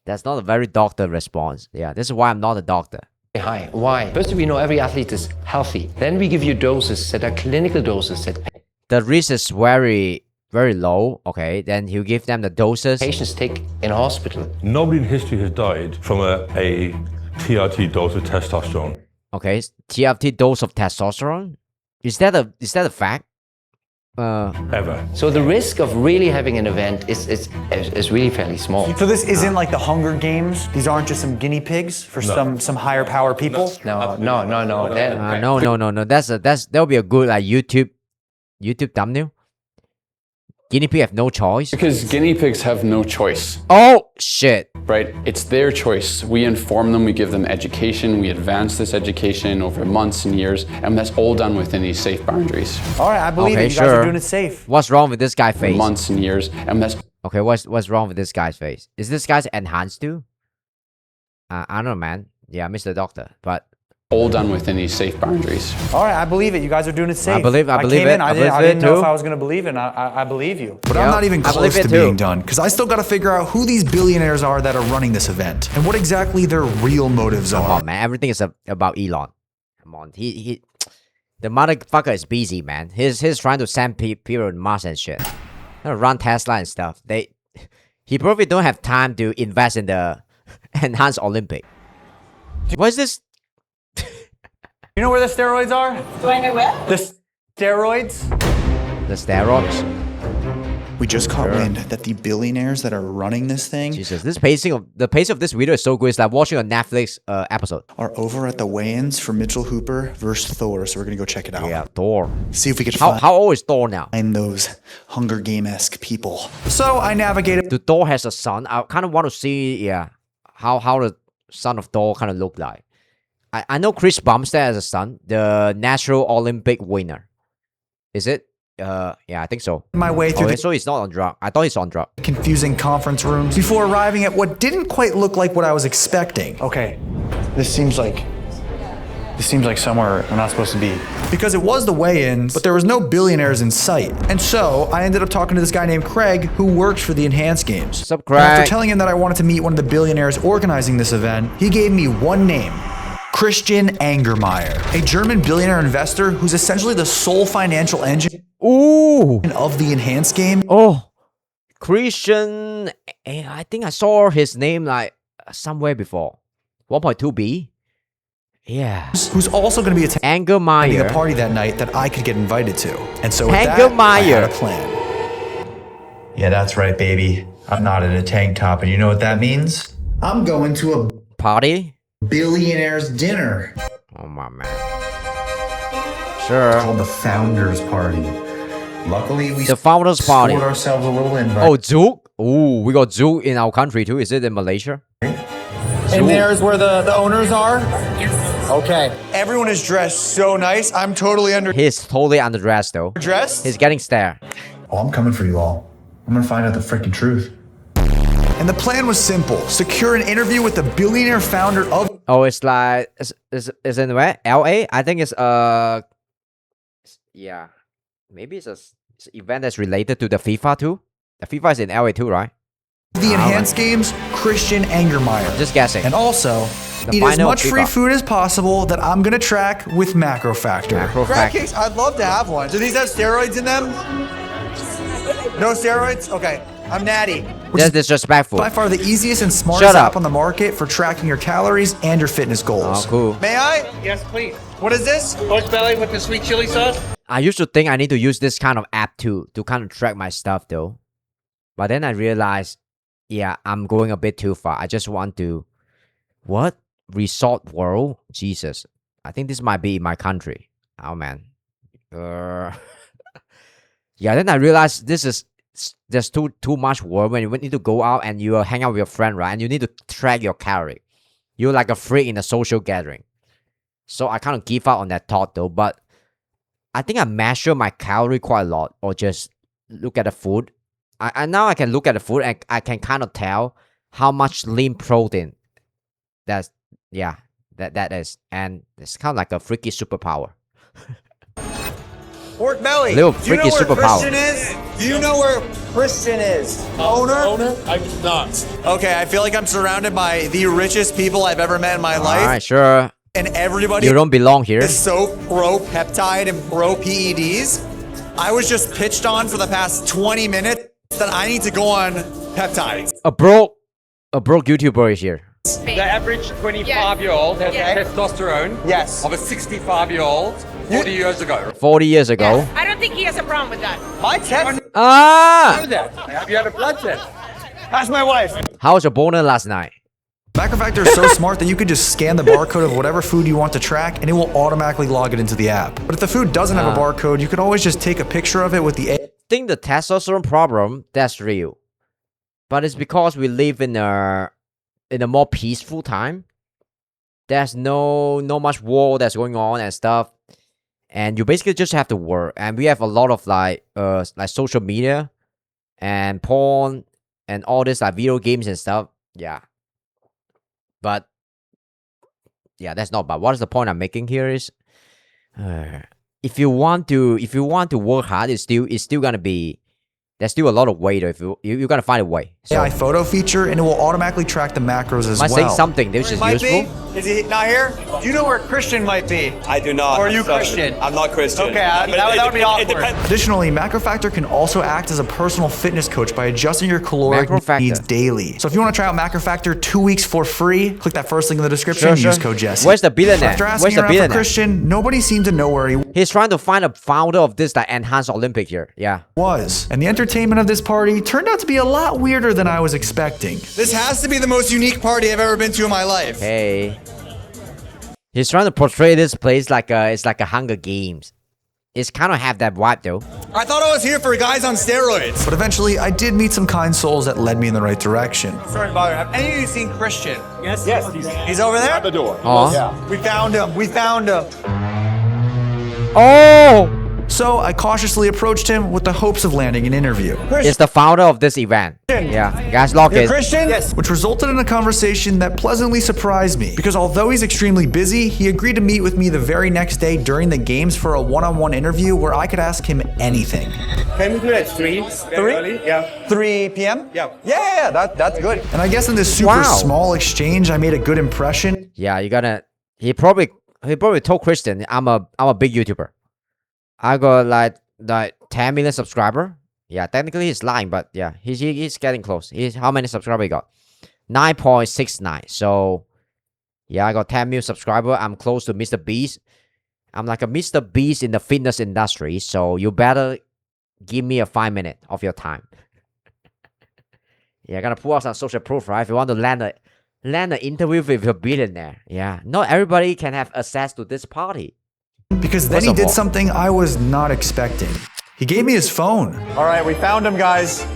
That's not a very doctor response. Yeah, this is why I'm not a doctor. High. Why? First, we know every athlete is healthy. Then we give you doses that are clinical doses that The risk is very low. Okay, then you give them the doses. patients take in hospital. Nobody in history has died from a TRT dose of testosterone. Okay, TRT dose of testosterone. Is that a fact? Ever. So the risk of really having an event is really fairly small. So this isn't like the Hunger Games? These aren't just some guinea pigs for some higher power people? No. No. That'll be a good like YouTube thumbnail. Guinea pig have no choice. Because guinea pigs have no choice. Oh shit. Right? It's their choice. We inform them, we give them education, we advance this education over months and years, and that's all done within these safe boundaries. All right, I believe it. You guys are doing it safe. What's wrong with this guy's face? Months and years, and that's Okay, what's wrong with this guy's face? Is this guy's enhanced too? I don't know, man. Yeah, Mr. Doctor, but all done within these safe boundaries. All right, I believe it. You guys are doing it safe. I believe came it. in, I didn't know if I was going to believe it, and I believe you. But I'm not even close to being done, because I still got to figure out who these billionaires are that are running this event, and what exactly their real motives are. Come on, man. Everything is about Elon. Come on, the motherfucker is busy, man. He's trying to send people to Mars and shit. Run Tesla and stuff. He probably don't have time to invest in the enhanced Olympic. What is this? You know where the steroids are? Do I know where? The steroids? The steroids? We just caught wind that the billionaires that are running this thing, Jesus, the pace of this video is so good. It's like watching a Netflix episode. Are over at the weigh-ins for Mitchell Hooper versus Thor. So we're gonna go check it out. Yeah, Thor. See if we could how old is Thor now? Find those Hunger Game-esque people. So I navigated. The Thor has a son. I kind of want to see, how the son of Thor kind of look like. I know Chris Bumstead has a son, the natural Olympic winner. Is it? Yeah, I think so. My way through so he's not on drug. I thought he's on drug. Confusing conference rooms before arriving at what didn't quite look like what I was expecting. Okay, this seems like somewhere I'm not supposed to be. Because it was the weigh-ins, but there was no billionaires in sight. And so I ended up talking to this guy named Craig who works for the Enhanced Games. What's up, Craig? And after telling him that I wanted to meet one of the billionaires organizing this event, he gave me one name. Christian Angermeyer, a German billionaire investor who's essentially the sole financial engine of the Enhanced Game. Oh, Christian, I think I saw his name like somewhere before. 1.2B? Yeah. Who's also going to be attending Angermeyer. a party that night that I could get invited to. And so with that, I had a plan. Yeah, that's right, baby. I'm not in a tank top, and you know what that means? I'm going to a party? Billionaire's dinner. Oh my man. Sure. It's called the Founders Party. Luckily, we the Founders Party. Scored ourselves a little invite. Oh, Zook? Ooh, we got Zook in our country too. Is it in Malaysia? And there's where the owners are? Yes. Okay. Everyone is dressed so nice. I'm totally He's totally underdressed though. Dressed? He's getting stared. Oh, I'm coming for you all. I'm gonna find out the freaking truth. And the plan was simple. Secure an interview with the billionaire founder of... Oh, it's like... Is in where? LA? I think it's... Yeah. Maybe it's an event that's related to the FIFA too? The FIFA is in LA too, right? The Enhanced Games, Christian Angermeyer. Just guessing. And also, eat as much free food as possible that I'm gonna track with Macro Factor. Crab cakes, I'd love to have one. Do these have steroids in them? No steroids? Okay. I'm Natty. That's disrespectful. By far the easiest and smartest app on the market for tracking your calories and your fitness goals. Oh, cool. May I? Yes, please. What is this? Pork belly with the sweet chili sauce. I used to think I need to use this kind of app too to kind of track my stuff though. But then I realized, yeah, I'm going a bit too far. I just want to... What? Resort World? Jesus. I think this might be my country. Oh, man. Yeah, then I realized this is... There's too much work when you need to go out and you hang out with your friend, right? And you need to track your calorie. You're like a freak in a social gathering. So I kind of give up on that thought though. But I think I measure my calorie quite a lot, or just look at the food. Now I can look at the food and I can kind of tell how much lean protein that is. And it's kind of like a freaky superpower. Pork belly. Little freaky superpower. Do you know where Christian is? Owner? I do not. Okay, I feel like I'm surrounded by the richest people I've ever met in my life. Alright, sure. And everybody you don't belong here. is so pro peptide and pro PEDs. I was just pitched on for the past 20 minutes that I need to go on peptides. A broke YouTuber is here. The average 25-year-old has testosterone of a 65-year-old 40 years ago. 40 years ago. I don't think he has a problem with that. My test. Have you had a blood test? That's my wife. How was your boner last night? Macro Factor is so smart that you could just scan the barcode of whatever food you want to track and it will automatically log it into the app. But if the food doesn't have a barcode, you can always just take a picture of it with the I think the testosterone problem, that's real. But it's because we live in a more peaceful time. There's no much war that's going on and stuff. And you basically just have to work. And we have a lot of like social media and porn and all this like video games and stuff. Yeah. But yeah, that's not bad. What is the point I'm making here is if you want to work hard, it's still gonna be, there's still a lot of way though. If you're gonna find a way. AI photo feature, and it will automatically track the macros as Am I well. saying something which is useful? Is he not here? Do you know where Christian might be? I do not. Or are you Christian? I'm not Christian. Okay, that would be awkward. Additionally, MacroFactor can also act as a personal fitness coach by adjusting your caloric needs daily. So if you want to try out MacroFactor 2 weeks for free, click that first link in the description. Use code Jesse. Where's the billionaire? After asking Where's the around for billionaire? Christian, nobody seemed to know where he He's trying to find a founder of this like enhanced Olympic here. Yeah. was. And the entertainment of this party turned out to be a lot weirder than I was expecting. This has to be the most unique party I've ever been to in my life. Hey. He's trying to portray this place like it's like a Hunger Games. It's kind of have that vibe though. I thought I was here for guys on steroids. But eventually, I did meet some kind souls that led me in the right direction. Sorry to bother. Have any of you seen Christian? Yes. He's over there? At the door. Oh. Yeah. We found him. We found him. Oh! So I cautiously approached him with the hopes of landing an interview. It's the founder of this event. Yeah. Guys, lock You're it. Christian? Yes. Which resulted in a conversation that pleasantly surprised me. Because although he's extremely busy, he agreed to meet with me the very next day during the games for a one-on-one interview where I could ask him anything. Can we do it at 3? 3? Yeah. 3 p.m.? Yeah. That's good. And I guess in this super small exchange, I made a good impression. Yeah, you gotta. He probably told Christian, I'm a big YouTuber. I got like 10 million subscriber. Yeah, technically he's lying, but yeah, he's getting close. How many subscribers he got? 9.69. So yeah, I got 10 million subscriber. I'm close to Mr. Beast. I'm like a Mr. Beast in the fitness industry. So you better give me a 5 minute of your time. Yeah, I gotta pull out some social proof, right? If you want to land an interview with a billionaire. Yeah, not everybody can have access to this party. Because then he did something I was not expecting. He gave me his phone. All right, we found him, guys.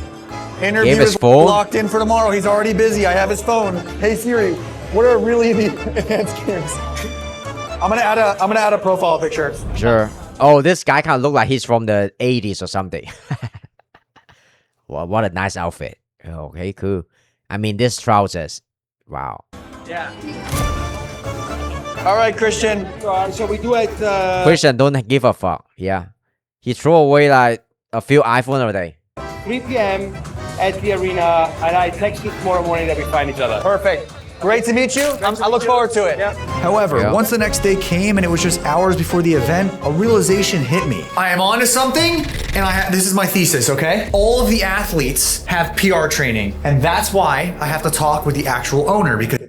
Interview his is phone? locked in for tomorrow. He's already busy. I have his phone. Hey Siri, what are really the enhanced games? I'm gonna add a profile picture. Sure. Oh, this guy kind of look like he's from the 80s or something. Well, what a nice outfit. Okay, cool. I mean, this trousers. Wow. Yeah. All right, Christian. So we do it. Christian don't give a fuck. Yeah. He threw away like a few iPhone a day. 3 p.m. at the arena, and I text you tomorrow morning that we find each other. Perfect. Great to meet you. I look forward to it. Yeah. However, once the next day came and it was just hours before the event, a realization hit me. I am onto something, and this is my thesis, okay? All of the athletes have PR training, and that's why I have to talk with the actual owner because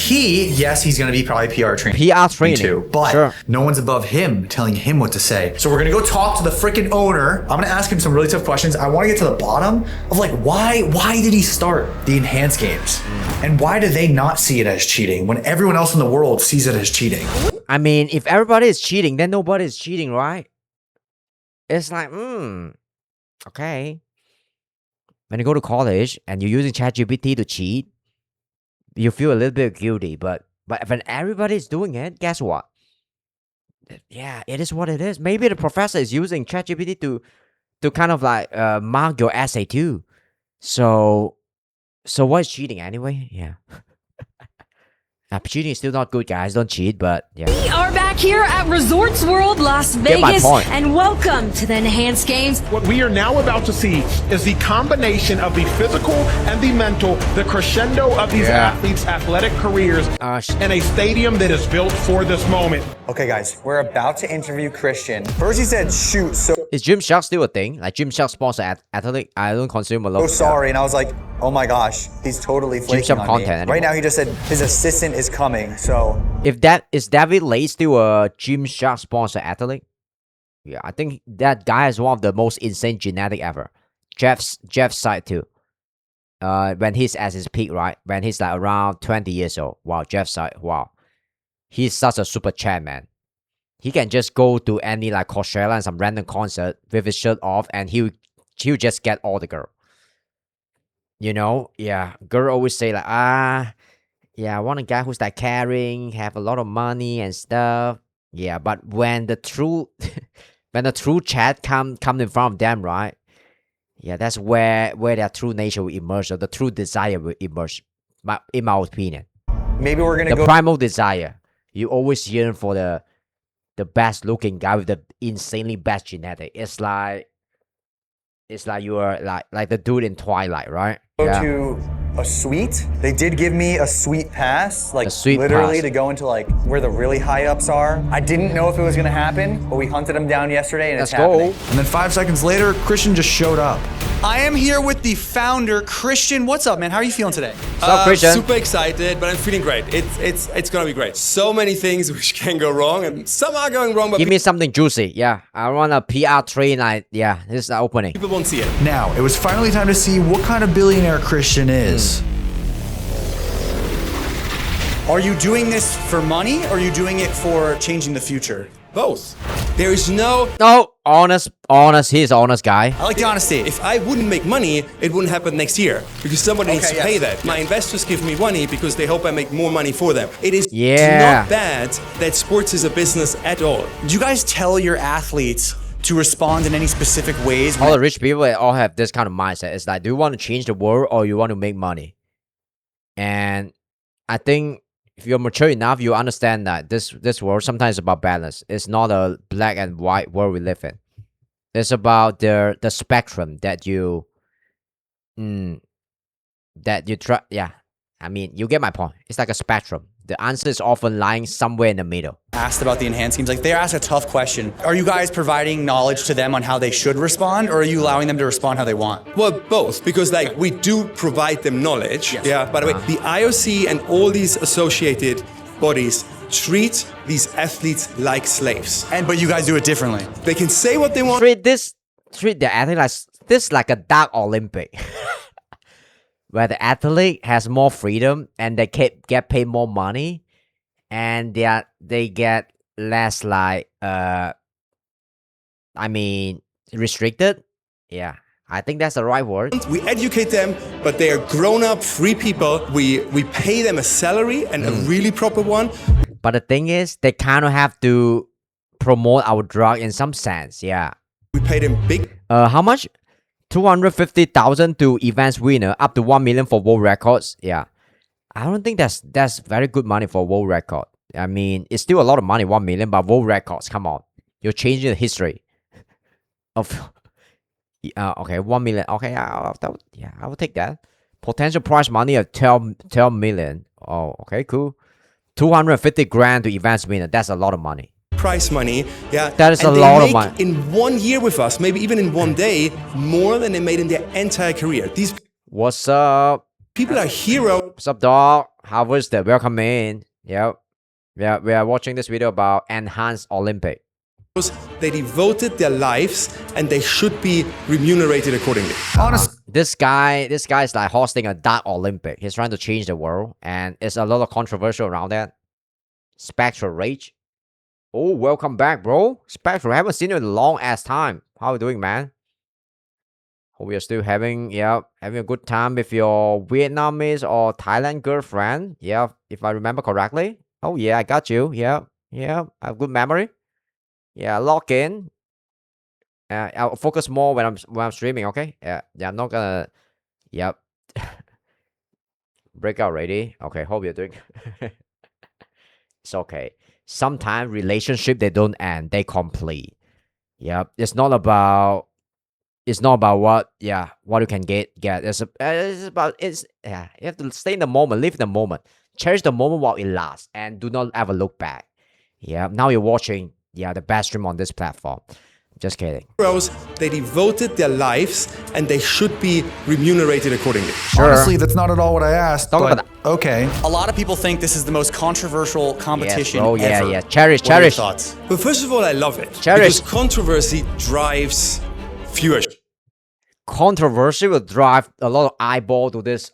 he's gonna be probably PR training. PR training too, but no one's above him telling him what to say. So we're gonna go talk to the freaking owner. I'm gonna ask him some really tough questions. I wanna get to the bottom of like why did he start the enhanced games? And why do they not see it as cheating when everyone else in the world sees it as cheating? I mean, if everybody is cheating, then nobody is cheating, right? It's like, okay. When you go to college and you're using ChatGPT to cheat, you feel a little bit guilty, but when everybody's doing it, guess what? Yeah, it is what it is. Maybe the professor is using ChatGPT to kind of like mark your essay too. So what's cheating anyway? Yeah. Cheating is still not good, guys. Don't cheat, but yeah. We are back here at Resorts World Las Vegas, and welcome to the Enhanced Games. What we are now about to see is the combination of the physical and the mental, the crescendo of these athletes' athletic careers in a stadium that is built for this moment. Okay, guys, we're about to interview Christian. First, he said shoot. So is Gymshark still a thing? Like Gymshark sponsor athlete? I don't consume a lot. Oh, sorry, and I was like, oh my gosh, he's totally flaking on me. Right now, he just said his assistant is coming. So if that is David Lay still a Gymshark sponsor athlete? Yeah, I think that guy is one of the most insane genetic ever. Jeff's side too. When he's at his peak, right? When he's like around 20 years old. Wow, Jeff's side. Wow, he's such a super chat man. He can just go to any like Coachella and some random concert with his shirt off, and he'll just get all the girl. You know, yeah. Girl always say like, yeah, I want a guy who's like caring, have a lot of money and stuff. Yeah, but when the true chat come in front of them, right? Yeah, that's where their true nature will emerge, or the true desire will emerge. In my opinion, maybe we're gonna the primal desire. You always yearn for the best looking guy with the insanely best genetic. It's like you are like the dude in Twilight, right? to a suite. They did give me a suite pass, like literally to go into like where the really high ups are. I didn't know if it was gonna happen, but we hunted them down yesterday and it's happening. And then 5 seconds later, Christian just showed up. I am here with the founder, Christian. What's up, man? How are you feeling today? What's up, Christian? Super excited, but I'm feeling great. It's gonna be great. So many things which can go wrong, and some are going wrong. But give me something juicy. Yeah, I want a PR train. Yeah, this is the opening. People won't see it. Now it was finally time to see what kind of billionaire Christian is. Are you doing this for money or are you doing it for changing the future? Both. There is no honest. He's an honest guy. I like the honesty. If I wouldn't make money, it wouldn't happen next year because somebody needs to pay that. My investors give me money because they hope I make more money for them. It is not bad that sports is a business at all. Do you guys tell your athletes to respond in any specific ways? All the rich people all have this kind of mindset. It's like, do you want to change the world or you want to make money? And I think if you're mature enough, you understand that this world sometimes is about balance. It's not a black and white world we live in. It's about the spectrum that you try. Yeah, I mean, you get my point. It's like a spectrum. The answer is often lying somewhere in the middle. Asked about the enhanced games, like they asked a tough question. Are you guys providing knowledge to them on how they should respond, or are you allowing them to respond how they want? Well, both, because like we do provide them knowledge. Yes. Yeah. By the way, the IOC and all these associated bodies treat these athletes like slaves. But you guys do it differently. They can say what they want. Treat the athlete like this, like a dark Olympic. Where the athlete has more freedom and they get paid more money, and they get less like restricted. Yeah, I think that's the right word. We educate them, but they are grown-up, free people. We pay them a salary and a really proper one. But the thing is, they kind of have to promote our drug in some sense. Yeah, we pay them big. How much? 250,000 to events winner, up to 1 million for world records. Yeah, I don't think that's very good money for world record. I mean, it's still a lot of money, 1 million, but world records, come on, you're changing the history of. Okay, 1 million. Okay, I will take that. Potential prize money of 12 million. Oh, okay, cool. 250 grand to events winner. That's a lot of money. Prize money, yeah. That is a lot of money. In 1 year with us, maybe even in 1 day, more than they made in their entire career. These. What's up? People are heroes. What's up, dog? How was that? Welcome in. Yep. Yeah, we are watching this video about enhanced Olympic. They devoted their lives and they should be remunerated accordingly. This guy is like hosting a dark Olympic. He's trying to change the world, and it's a lot of controversial around that. Spectral Rage. Oh, welcome back, bro. Spectral, I haven't seen you in a long ass time. How are you doing, man? Hope you're still having a good time with your Vietnamese or Thailand girlfriend. Yeah, if I remember correctly. Oh yeah, I got you. Yeah, I have good memory. Yeah, log in. I'll focus more when I'm streaming. Okay. Yeah, I'm not gonna. Yep. Breakout ready. Okay, hope you're doing. It's okay. Sometimes relationship they don't end, they complete. Yep. It's not about what you can get. It's about you have to stay in the moment, live in the moment, cherish the moment while it lasts, and do not ever look back. Yeah. Now you're watching the best stream on this platform. Just kidding. They devoted their lives and they should be remunerated accordingly. Sure. Honestly, that's not at all what I asked. But okay. A lot of people think this is the most controversial competition ever. Yeah. Cherish. What are your thoughts? But first of all, I love it. Cherish. Because controversy drives viewership. Controversy will drive a lot of eyeball to this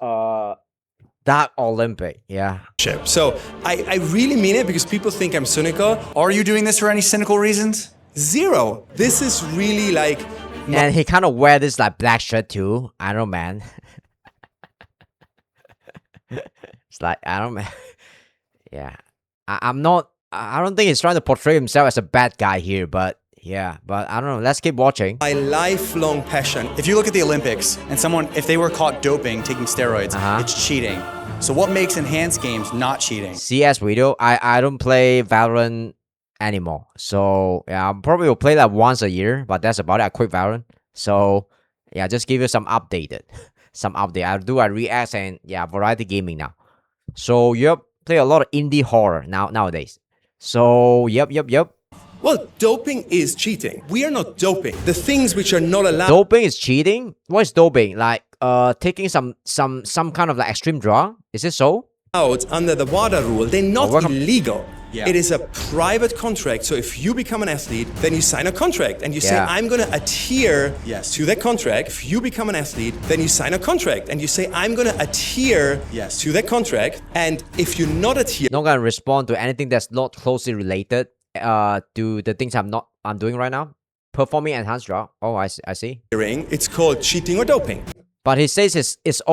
dark Olympic. Yeah. So I really mean it because people think I'm cynical. Are you doing this for any cynical reasons? Zero. This is really like. And he kind of wear this like black shirt too. I don't know, man. It's like, I don't know. Yeah. I'm not. I don't think he's trying to portray himself as a bad guy here, but yeah. But I don't know. Let's keep watching. My lifelong passion. If you look at the Olympics and if they were caught doping, taking steroids, it's cheating. So what makes enhanced games not cheating? CS video. I don't play Valorant anymore, so yeah, I probably will play that once a year, but that's about it. I quit Valorant, so yeah, just give you some updated. some update. I do a react and variety gaming now. So play a lot of indie horror nowadays. So yep. Well, doping is cheating. We are not doping. The things which are not allowed. Doping is cheating? What is doping? Like taking some kind of like extreme drug? Is it so? Out under the WADA rule, they're not illegal. Yeah. It is a private contract. So if you become an athlete, then you sign a contract and you say, I'm going to adhere to that contract. If you become an athlete, then you sign a contract and you say, I'm going to adhere to that contract. And if you're not adhering, not going to respond to anything that's not closely related to the things I'm doing right now. Performing enhanced drug. Oh, I see. It's called cheating or doping. But he says it's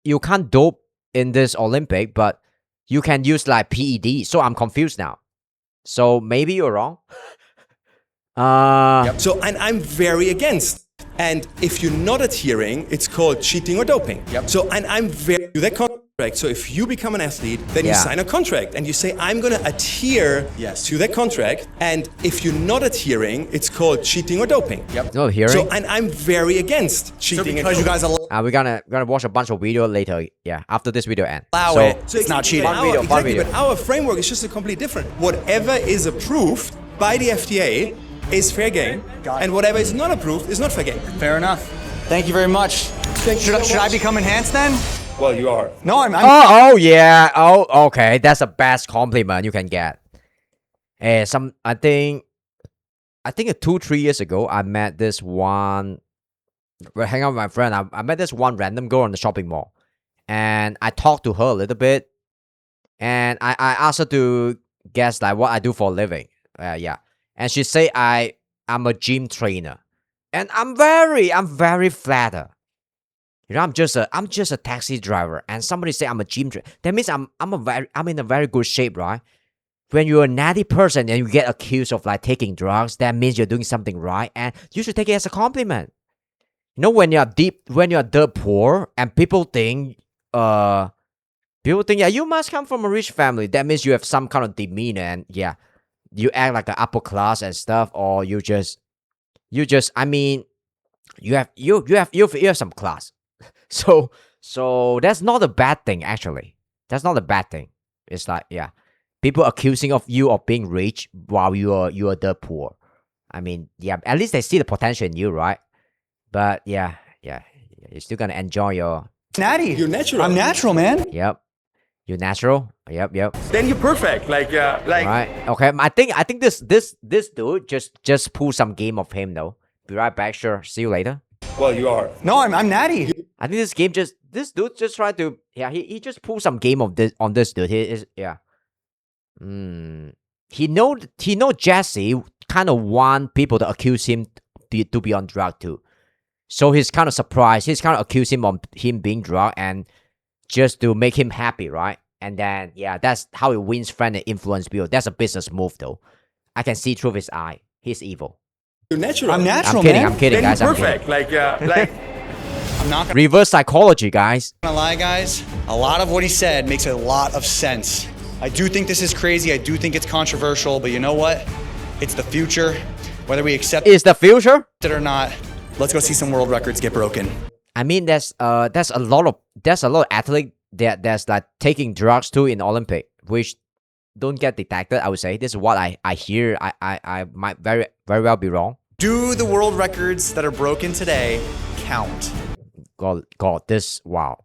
you can't dope in this Olympic, but you can use like PED. So I'm confused now. So maybe you're wrong. So, and I'm very against. And if you're not adhering, it's called cheating or doping. So, and I'm very to that contract. So if you become an athlete, then you sign a contract and you say, I'm going to adhere to that contract. And if you're not adhering, it's called cheating or doping. No adhering. So, and I'm very against cheating. So because you guys we're gonna watch a bunch of video later. Yeah, after this video ends. So it's not cheating. Fun video. But our framework is just completely different. Whatever is approved by the FDA is fair game, and whatever is not approved is not fair game. Fair enough. Thank you very much. Should I become enhanced then? Well, you are. No, I'm Oh yeah. Oh, okay. That's the best compliment you can get. I think 2-3 years ago, I met this one. We're hanging out with my friend. I met this one random girl in the shopping mall, and I talked to her a little bit, and I asked her to guess like what I do for a living. And she say I'm a gym trainer, and I'm very flattered. You know, I'm just a taxi driver, and somebody say I'm a gym trainer. That means I'm in a very good shape, right? When you're a natty person and you get accused of like taking drugs, that means you're doing something right, and you should take it as a compliment. You know, when you're dirt poor, and people think you must come from a rich family. That means you have some kind of demeanor, and you act like an upper class and stuff, or you have some class. So that's not a bad thing, actually. That's not a bad thing. It's like, people accusing of you of being rich while you are dirt poor. I mean, at least they see the potential in you, right? But you're still gonna enjoy your natty. You're natural. I'm natural, man. Yep. You're natural. Yep. Then you're perfect. Right. Okay. I think this dude just pull some game of him though. Be right back. Sure. See you later. Well, you are. No, I'm natty. I think this dude just tried to he just pulled some game of this on this dude. He is He know Jesse kind of want people to accuse him to be on drug too. So he's kind of surprised. He's kind of accused him of him being drug and just to make him happy, right? And then that's how he wins friend and influence people. That's a business move though. I can see through his eye. He's evil. You're natural. I'm natural, I'm kidding, then guys. You're perfect. I'm not gonna Reverse psychology, guys. lie, guys. A lot of what he said makes a lot of sense. I do think this is crazy. I do think it's controversial, but you know what? It's the future. Whether we accept the future it or not, let's go see some world records get broken. I mean, there's a lot of athletes that's like taking drugs too in Olympic, which don't get detected. I would say this is what I hear. I might very well be wrong. Do the world records that are broken today count? God, wow.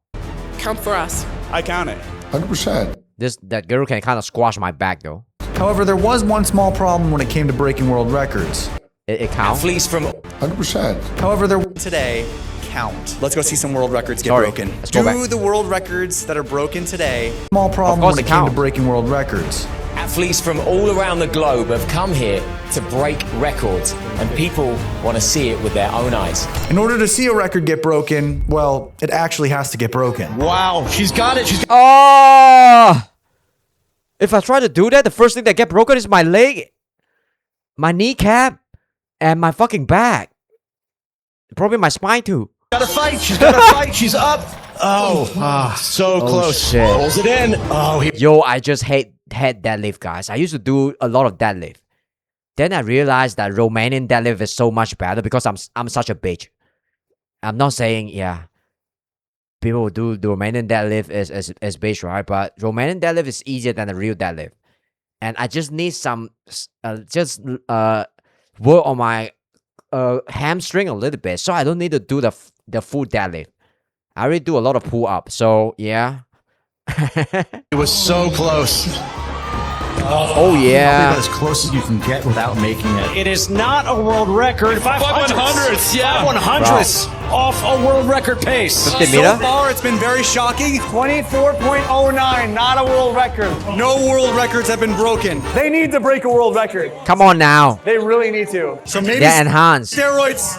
Count for us. I count it. 100%. That girl can kind of squash my back though. However, there was one small problem when it came to breaking world records. It counts. Athletes from 100%. However, there today count. Let's go see some world records get broken. Do the world records that are broken today. Small problem when it came to breaking world records. Athletes from all around the globe have come here to break records, and people want to see it with their own eyes. In order to see a record get broken, well, it actually has to get broken. Wow, she's got it. If I try to do that, the first thing that get broken is my leg, my kneecap, and my fucking back. Probably my spine too. Gotta fight. She's gotta fight. She's up. So close. Shit. Pulls it in. Yo, I just hate deadlift, guys. I used to do a lot of deadlift. Then I realized that Romanian deadlift is so much better because I'm such a bitch. I'm not saying people do the Romanian deadlift is base, right? But Romanian deadlift is easier than the real deadlift. And I just need some, work on my hamstring a little bit, so I don't need to do the full deadlift. I already do a lot of pull up, so yeah. It was so close. Oh yeah, as close as you can get without making it. It is not a world record. 500s, yeah. 500s off a world record pace. So far, it's been very shocking. 24.09, not a world record. No world records have been broken. They need to break a world record. Come on now. They really need to. So maybe they're enhanced. Steroids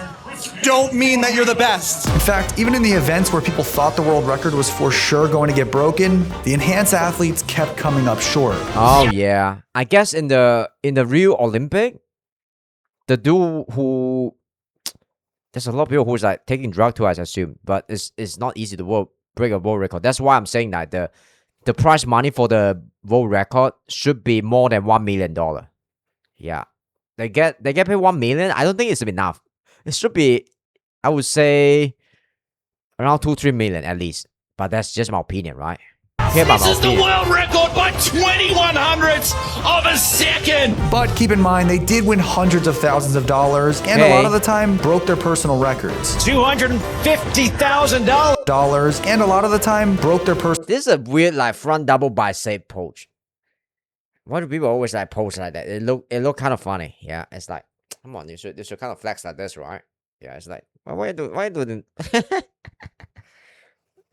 don't mean that you're the best. In fact, even in the events where people thought the world record was for sure going to get broken, the enhanced athletes kept coming up short. Oh yeah, I guess in the real Olympic, the dude who there's a lot of people who's like taking drug too, I assume, but it's not easy to break a world record. That's why I'm saying that the prize money for the world record should be more than $1 million. Yeah, they get paid $1 million. I don't think it's enough. It should be, I would say, around 2-3 million at least. But that's just my opinion, right? This is the world record by 2100ths of a second. But keep in mind, they did win hundreds of thousands of dollars, and a lot of the time broke their personal records. $250,000. And a lot of the time broke their personal. This is a weird like front double bicep pose. Why do people always like pose like that? It look kind of funny. Yeah, it's like, come on, you should kind of flex like this, right? Yeah, it's like, why are you doing?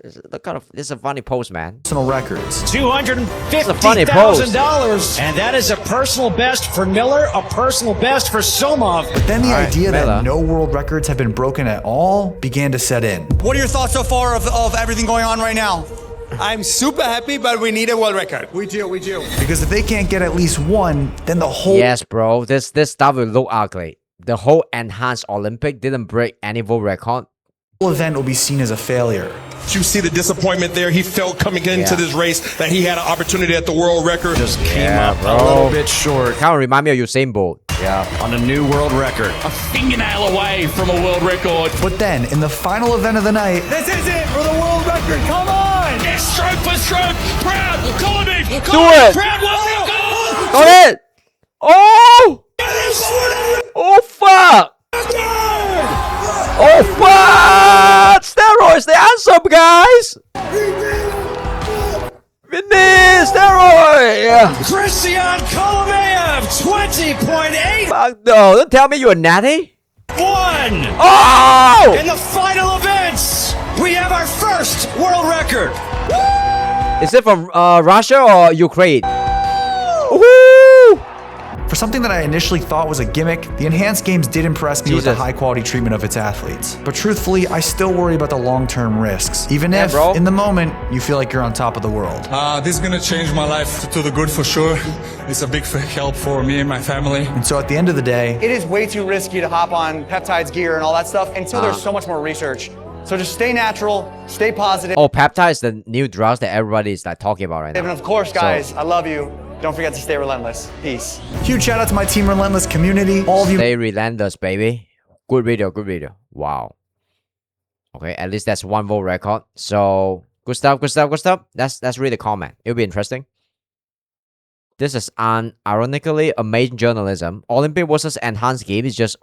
It's a funny pose, man. Personal records. $250,000, and that is a personal best for Miller, a personal best for Somov. But then the idea that no world records have been broken at all began to set in. What are your thoughts so far of everything going on right now? I'm super happy, but we need a world record. We do. Because if they can't get at least one, then the whole... Yes, bro. This stuff will look ugly. The whole enhanced Olympic didn't break any world record. The whole event will be seen as a failure. You see the disappointment there. He felt coming into this race that he had an opportunity at the world record. Just came up a little bit short. Kind of remind me of Usain Bolt. Yeah, on a new world record. A fingernail away from a world record. But then, in the final event of the night... This is it for the world record. Come on! Yes, stroke for stroke. Proud. Colby. Do it. Proud world record. Got it. Oh! Oh, fuck! Oh, fuck! Steroids, the answer, guys! Fitness, steroid! Yeah. Christian Kolomeyev, 20.8! Fuck no, don't tell me you're natty! One! Oh! In the final events, we have our first world record! Is it from Russia or Ukraine? Woohoo! For something that I initially thought was a gimmick, the Enhanced Games did impress me with the high-quality treatment of its athletes. But truthfully, I still worry about the long-term risks, even if, in the moment, you feel like you're on top of the world. This is gonna change my life to the good for sure. It's a big help for me and my family. And so at the end of the day... It is way too risky to hop on peptides gear and all that stuff until there's so much more research. So just stay natural, stay positive. Oh, peptides, the new drugs that everybody is like talking about right now. And of course, guys, I love you. Don't forget to stay relentless. Peace. Huge shout out to my Team Relentless community. All of you. Stay relentless, baby. Good video, good video. Wow. Okay, at least that's one world record. So good stuff, good stuff, good stuff. That's really comment. It'll be interesting. This is ironically amazing journalism. Olympic versus enhanced game is just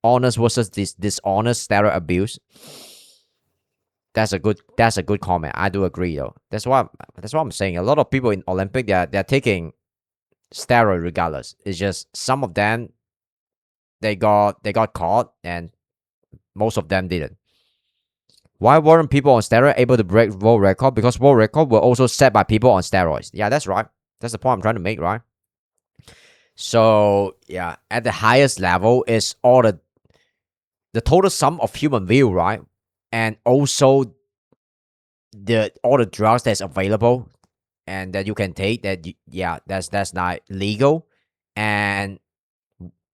honest versus dishonest steroid abuse. That's a good comment. I do agree though. That's what I'm saying. A lot of people in Olympic they're taking steroid regardless. It's just some of them they got caught and most of them didn't. Why weren't people on steroid able to break world record? Because world record were also set by people on steroids. Yeah, that's right. That's the point I'm trying to make, right? So yeah, at the highest level is all the total sum of human view, right? And also all the drugs that's available and that you can take that's not legal, and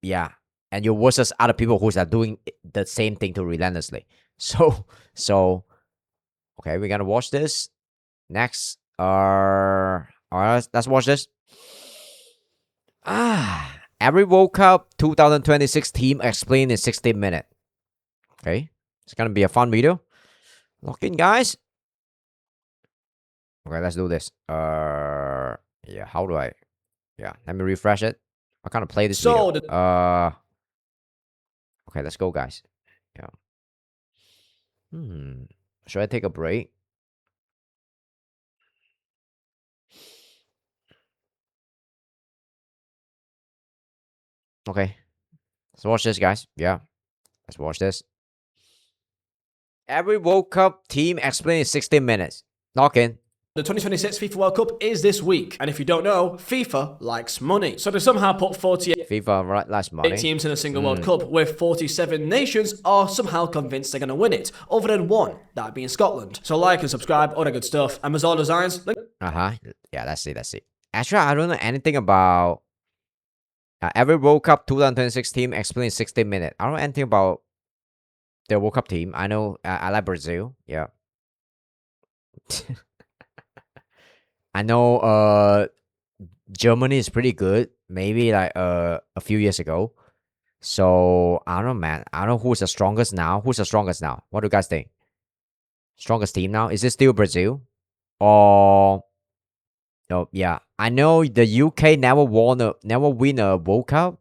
and you're versus other people who are doing the same thing too relentlessly. So okay, we're gonna watch this next. All right, let's watch this. Every World Cup 2026 team explained in 60 minutes. Okay, it's gonna be a fun video. Lock in, guys. Okay, let's do this. Yeah, how do I? Yeah, let me refresh it. I kind of play this video. Okay, let's go, guys. Yeah. Should I take a break? Okay, let's watch this, guys. Yeah, let's watch this. Every World Cup team explained in 16 minutes. Knock in. The 2026 FIFA World Cup is this week, and if you don't know, FIFA likes money. So to somehow put 48 FIFA likes money. teams in a single World Cup with 47 nations are somehow convinced they're going to win it, other than one, that being Scotland. So like and subscribe, all that good stuff. And Mazar Designs. Yeah, that's it. Actually, I don't know anything about every World Cup 2026 team explained in 16 minutes. I don't know anything about the World Cup team. I know I like Brazil. Yeah. I know Germany is pretty good, maybe like a few years ago. So I don't know, man. I don't know who's the strongest now. What do you guys think? Strongest team now? Is it still Brazil? Or no, yeah. I know the UK never win a World Cup.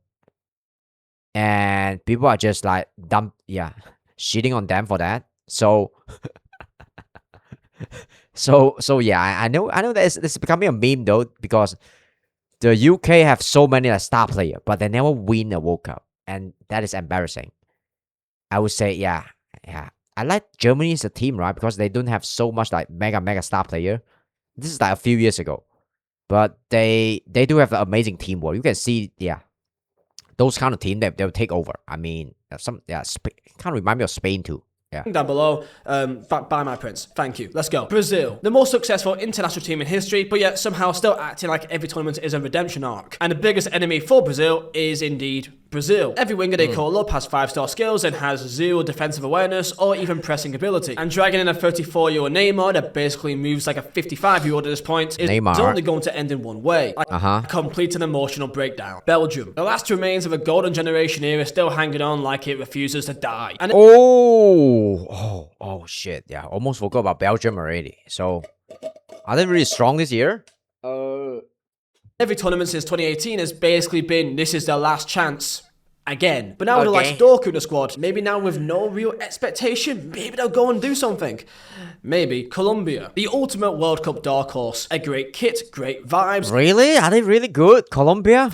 And people are just like shitting on them for that. So So yeah, I know that it's becoming a meme though, because the UK have so many like star players, but they never win a World Cup, and that is embarrassing. I would say yeah. I like Germany as a team, right? Because they don't have so much like mega star player. This is like a few years ago, but they do have an amazing teamwork. You can see those kind of team that they'll take over. I mean, kind of remind me of Spain too. Yeah. Down below, by my prince. Thank you. Let's go. Brazil, the most successful international team in history, but yet somehow still acting like every tournament is a redemption arc. And the biggest enemy for Brazil is indeed Brazil. Every winger they call up has 5-star skills and has zero defensive awareness or even pressing ability. And dragging in a 34-year-old Neymar that basically moves like a 55-year-old at this point is only going to end in one way. A complete and emotional breakdown. Belgium, the last remains of a golden generation era, still hanging on like it refuses to die. And Oh shit. Yeah, almost forgot about Belgium already. So are they really strong this year? Every tournament since 2018 has basically been, this is their last chance again. But now with the likes of Dorku in the squad, maybe now with no real expectation, maybe they'll go and do something. Maybe Colombia, the ultimate World Cup dark horse. A great kit, great vibes. Really? Are they really good? Colombia?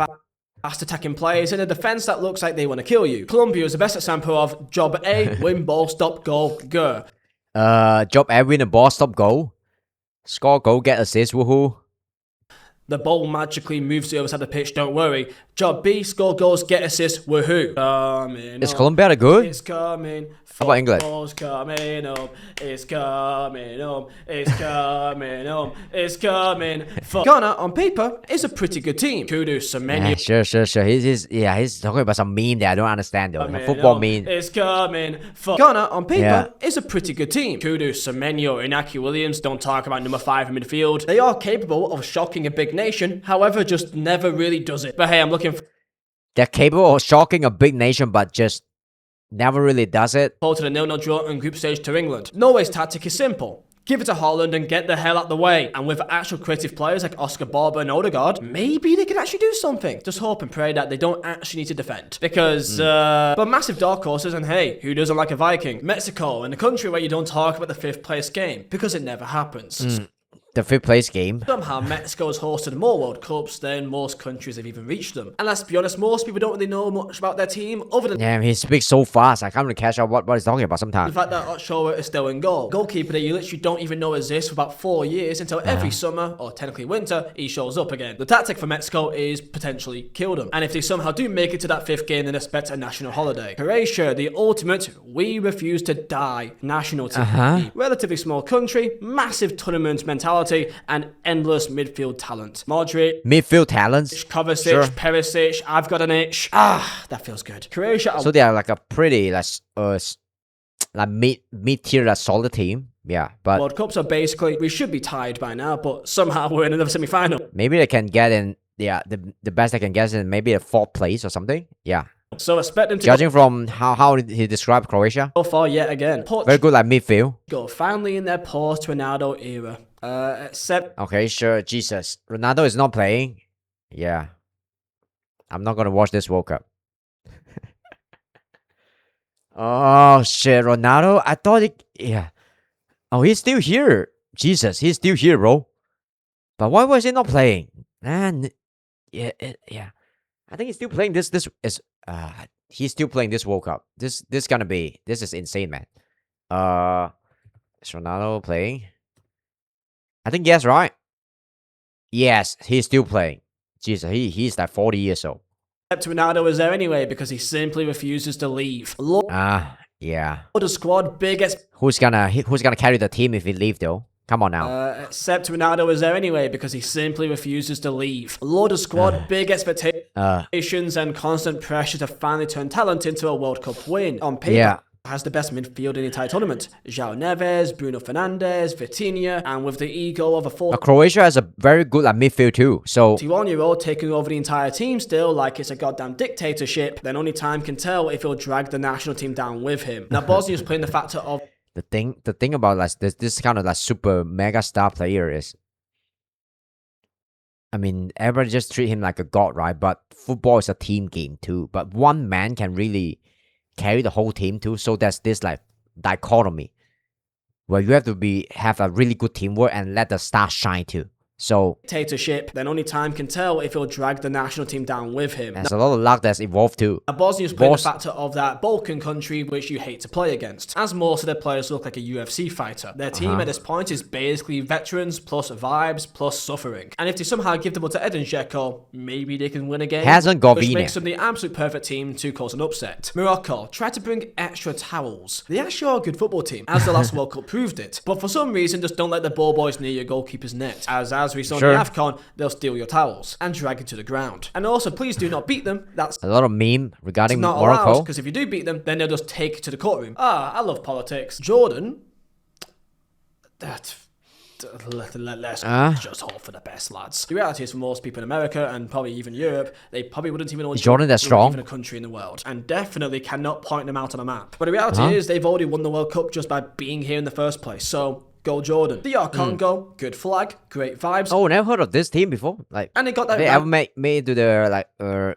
Fast attacking players in a defense that looks like they want to kill you. Colombia is the best example of job A, win ball, stop, goal, go. Job A, win a ball, stop, goal. Score, goal, get assist, woohoo. The ball magically moves to the other side of the pitch, don't worry. Job B, score goals, get assists, woohoo. Is Colombia good? It's coming. How about England? It's coming up. It's coming up. It's coming up. It's coming. Ghana, on paper, is a pretty good team. Kudos, Semenyo. Sure. He's talking about some meme that I don't understand though. A football meme. It's coming. Ghana, on paper, is a pretty good team. Kudos, Semenyo, Inaki Williams. Don't talk about number 5 in midfield. They are capable of shocking a big nation, however, just never really does it. But hey, I'm looking for... They're capable of shocking a big nation, but just never really does it. To the 0-0 draw on group stage to England. Norway's tactic is simple. Give it to Holland and get the hell out the way. And with actual creative players like Oscar Barber and Odegaard, maybe they can actually do something. Just hope and pray that they don't actually need to defend. Because, but massive dark horses, and hey, who doesn't like a Viking? Mexico, in a country where you don't talk about the 5th place game, because it never happens. The 5th place game. Somehow Mexico has hosted more World Cups than most countries have even reached them. And let's be honest, most people don't really know much about their team other than... Damn, he speaks so fast. I can't really catch up what he's talking about sometimes. The fact that Ochoa is still in goal. Goalkeeper that you literally don't even know exists for about 4 years until every summer, or technically winter, he shows up again. The tactic for Mexico is potentially kill them. And if they somehow do make it to that 5th game, then expect a national holiday. Croatia, the ultimate we refuse to die national team. Relatively small country, massive tournament mentality, and endless midfield talent. Modric, midfield talents, Kovacic, Perisic, I've got an itch. That feels good. Croatia. So they are like a pretty mid-tier solid team. Yeah, but World Cups are basically, we should be tied by now, but somehow we're in another semi-final. Maybe they can get in. Yeah, the best they can get is in maybe a 4th place or something. Yeah. So expect them to judging from how he described Croatia so far yet again. Very good like midfield. Go finally in their post-Ronaldo era. Except. Okay, sure. Jesus, Ronaldo is not playing. Yeah, I'm not gonna watch this World Cup. Oh shit, Ronaldo. I thought it. Yeah. Oh, he's still here. Jesus, he's still here, bro. But why was he not playing? Man, yeah. I think he's still playing this. This is he's still playing this World Cup. This is insane, man. Is Ronaldo playing? I think yes, right? Yes, he's still playing. Jesus, he's like 40 years old. Except Ronaldo was there anyway because he simply refuses to leave. Yeah. The squad big. Who's gonna carry the team if he leave though? Come on now. Except Ronaldo was there anyway because he simply refuses to leave. Lord of squad, big expectations and constant pressure to finally turn talent into a World Cup win. On paper, has the best midfield in the entire tournament. João Neves, Bruno Fernandes, Vitinha, and with the ego of a Croatia has a very good midfield too. So 21-year-old taking over the entire team still like it's a goddamn dictatorship. Then only time can tell if he'll drag the national team down with him. Now Bosnia's playing the factor of the thing about like this kind of like super mega star player is, I mean, everybody just treat him like a god, right? But football is a team game too. But one man can really carry the whole team too. So there's this like dichotomy where you have to have a really good teamwork and let the stars shine too. So dictatorship, then only time can tell if he'll drag the national team down with him. There's a lot of luck that's involved too. Bosnia's playing the factor of that Balkan country which you hate to play against, as most of their players look like a UFC fighter. Their team at this point is basically veterans plus vibes plus suffering. And if they somehow give the ball to Edin Dzeko, maybe they can win a game. Which makes them the absolute perfect team to cause an upset. Morocco tried to bring extra towels. They actually are a good football team, as the last World Cup proved it. But for some reason, just don't let the ball boys near your goalkeeper's net. As we saw in the AFCON, they'll steal your towels and drag it to the ground. And also, please do not beat them. That's a lot of meme regarding not Morocco. Because if you do beat them, then they'll just take it to the courtroom. I love politics. Jordan. Let's just hope for the best, lads. The reality is, for most people in America and probably even Europe, they probably wouldn't even know Jordan that strong, even a country in the world, and definitely cannot point them out on a map. But the reality is, they've already won the World Cup just by being here in the first place. So go Jordan. DR Congo, good flag, great vibes. Oh, never heard of this team before. Like, and they got that. They ever made it to the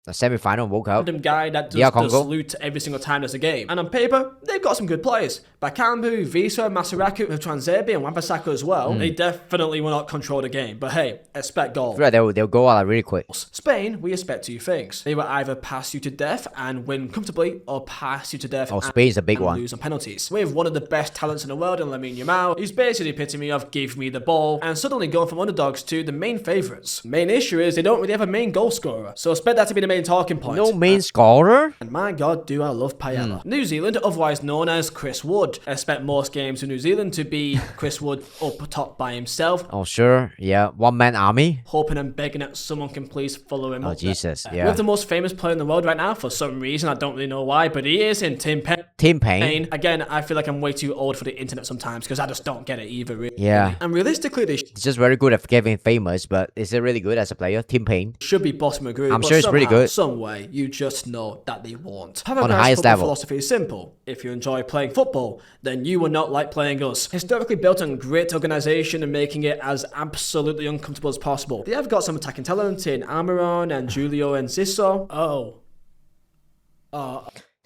the semi-final World Cup. Random guy that does loot every single time there's a game. And on paper, they've got some good players. Bakambu, Visa, Masaraku, with Transebi and Wan-Bissaka as well. They definitely will not control the game. But hey, expect goals. Yeah, they'll go out really quick. Spain, we expect two things. They will either pass you to death and win comfortably, or pass you to death Spain's a big one. Lose on penalties. We have one of the best talents in the world in Lamine Yamal. He's basically the epitome of give me the ball, and suddenly going from underdogs to the main favourites. Main issue is they don't really have a main goal scorer, so expect that to be the main talking point. No main scorer? And my god, do I love Paella. New Zealand, otherwise known as Chris Wood. Expect most games in New Zealand to be Chris Wood up top by himself. Oh sure, yeah, one-man army. Hoping and begging that someone can please follow him up. Oh Jesus, there. yeah. We have the most famous player in the world right now for some reason, I don't really know why, but he is in Tim Payne. Tim Payne. Again, I feel like I'm way too old for the internet sometimes because I just don't get it either. Really. Yeah. And realistically, they it's just very good at getting famous, but is it really good as a player? Tim Payne should be bottom of group. I'm sure it's pretty good. Some way, you just know that they won't. On the highest level. Philosophy is simple. If you enjoy playing football, then you will not like playing us. Historically built on great organisation and making it as absolutely uncomfortable as possible. They have got some attacking talent in Almiron and Julio and Zisso.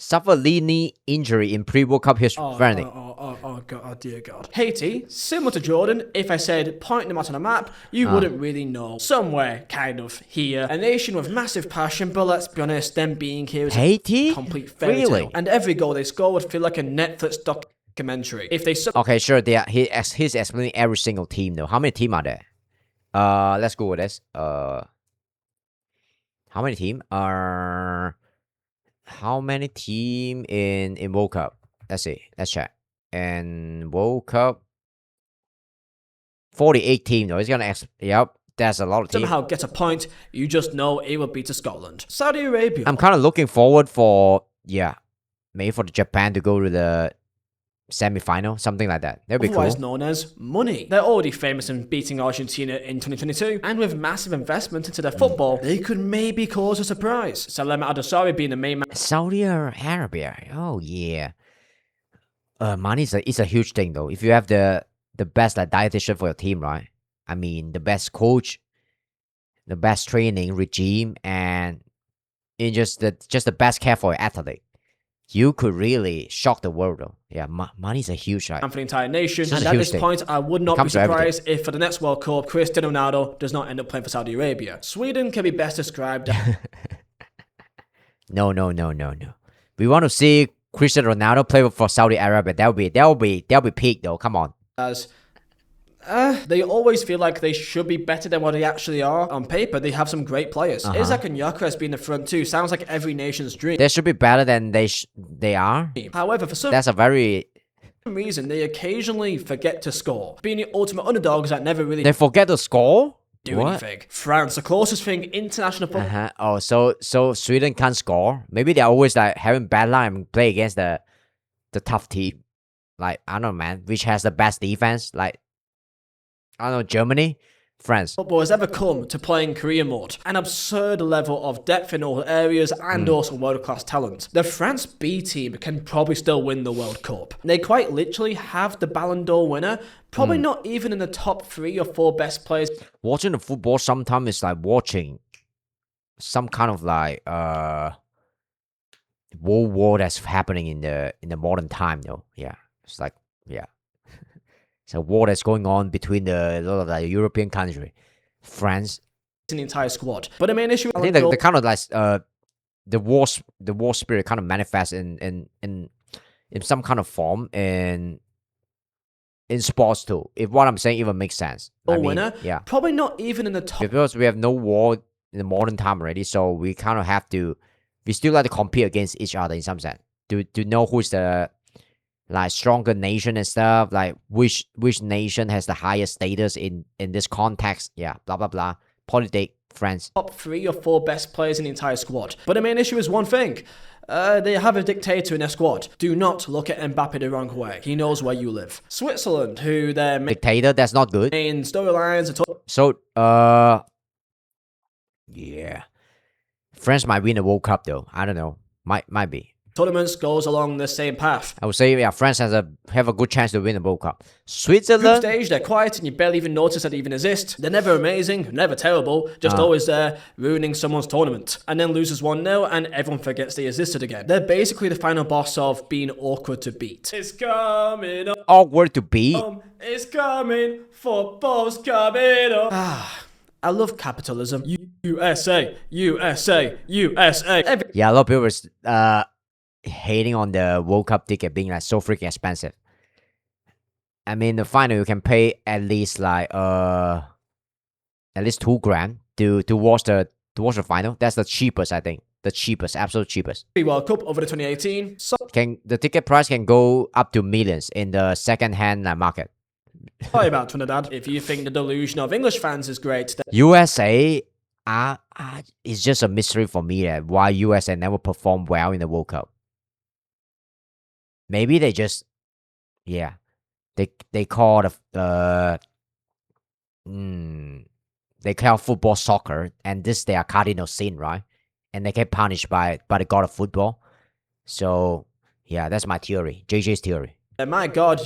Suffered knee injury in pre-World Cup history. Oh God, oh dear God. Haiti, similar to Jordan, if I said point them out on a map, you wouldn't really know. Somewhere, kind of, here. A nation with massive passion, but let's be honest, them being here is Haiti? A complete fairy tale. And every goal they score would feel like a Netflix documentary. If they okay, sure, he's explaining every single team though. How many teams are there? Let's go with this. How many teams are... How many team in World Cup? Let's see. Let's check. And World Cup, 48 team though. It's gonna yep. That's a lot of teams. Somehow get a point. You just know it will beat to Scotland. Saudi Arabia. I'm kind of looking forward for maybe for Japan to go to the semi-final, something like that. That'd be Otherwise cool. known as money. They're already famous in beating Argentina in 2022, and with massive investment into their football, they could maybe cause a surprise. Salem Adosari being the main man. Saudi Arabia. Oh yeah. Money is a huge thing though. If you have the the best like dietitian for your team, right? I mean, the best coach, the best training regime, and in just the best care for your athlete. You could really shock the world, though. Yeah, money's a huge, right? And for the entire nation. It's And a at huge this thing. point, I would not It be comes to everything. surprised if for the next World Cup, Cristiano Ronaldo does not end up playing for Saudi Arabia. Sweden can be best described No. We want to see Cristiano Ronaldo play for Saudi Arabia. That'll be peak, though. Come on. as they always feel like they should be better than what they actually are. On paper, they have some great players. Isaac and Gyökeres being the front two sounds like every nation's dream. They should be better than they are. However, for some That's a very... reason, they occasionally forget to score. Being the ultimate underdogs that never really They forget to score? do anything. France, the closest thing international football. Oh, so Sweden can't score? Maybe they're always like having bad luck and play against the tough team. Like, I don't know, man. Which has the best defense? Like, I don't know, Germany? France. Football has ever come to playing career mode. An absurd level of depth in all areas and also world-class talent. The France B team can probably still win the World Cup. They quite literally have the Ballon d'Or winner, probably not even in the top 3 or 4 best players. Watching the football sometimes is like watching some kind of like world war that's happening in the modern time, though. Yeah. It's like, yeah. It's a war that's going on between a lot of the European country, France, in the entire squad. But the main issue, I think the kind of like the war spirit kind of manifests in some kind of form in sports too. If what I'm saying even makes sense. I mean, winner, yeah, probably not even in the top. Because we have no war in the modern time already, so we kind of have to. We still like to compete against each other in some sense to know who's the like stronger nation and stuff, like which nation has the highest status in this context. Yeah, blah blah blah. Politics, France. Top 3 or 4 best players in the entire squad. But the main issue is one thing. They have a dictator in their squad. Do not look at Mbappe the wrong way. He knows where you live. Switzerland, who their Dictator, that's not good. main storylines are So yeah, France might win the World Cup though. I don't know. Might be. tournaments goes along the same path. I would say, yeah, France have a good chance to win the World Cup. Group Switzerland, stage, they're quiet and you barely even notice that they even exist. They're never amazing, never terrible, just always there, ruining someone's tournament. And then loses 1-0 and everyone forgets they existed again. They're basically the final boss of being awkward to beat. It's coming up. awkward to beat. It's coming, football's coming up. I love capitalism. USA, USA, USA. Yeah, a lot of people was hating on the World Cup ticket being like so freaking expensive. I mean, the final you can pay at least like at least $2,000 to watch the final. That's the cheapest, I think. The cheapest, absolute cheapest. World Cup over the 2018. The ticket price can go up to millions in the second-hand market. Sorry about Trinidad. If you think the delusion of English fans is great, then USA, it's just a mystery for me that why USA never performed well in the World Cup. Maybe they just, yeah, they call they call football soccer, and this their cardinal sin, right? And they get punished by the god of football. So yeah, that's my theory, JJ's theory. my God,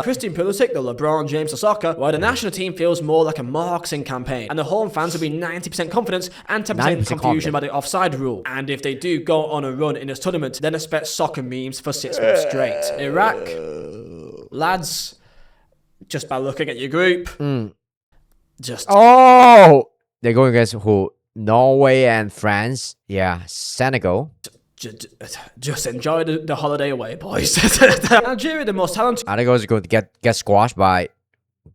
Christian Pulisic, the LeBron James of soccer, while the national team feels more like a marketing campaign, and the home fans will be 90% confidence and 10% confusion about the offside rule. And if they do go on a run in this tournament, then expect soccer memes for 6 months straight. Iraq, lads, just by looking at your group, just... Oh! They're going against who? Norway and France. Yeah, Senegal. Just enjoy the holiday away, boys. Algeria, the most talented. Senegal is going to get squashed by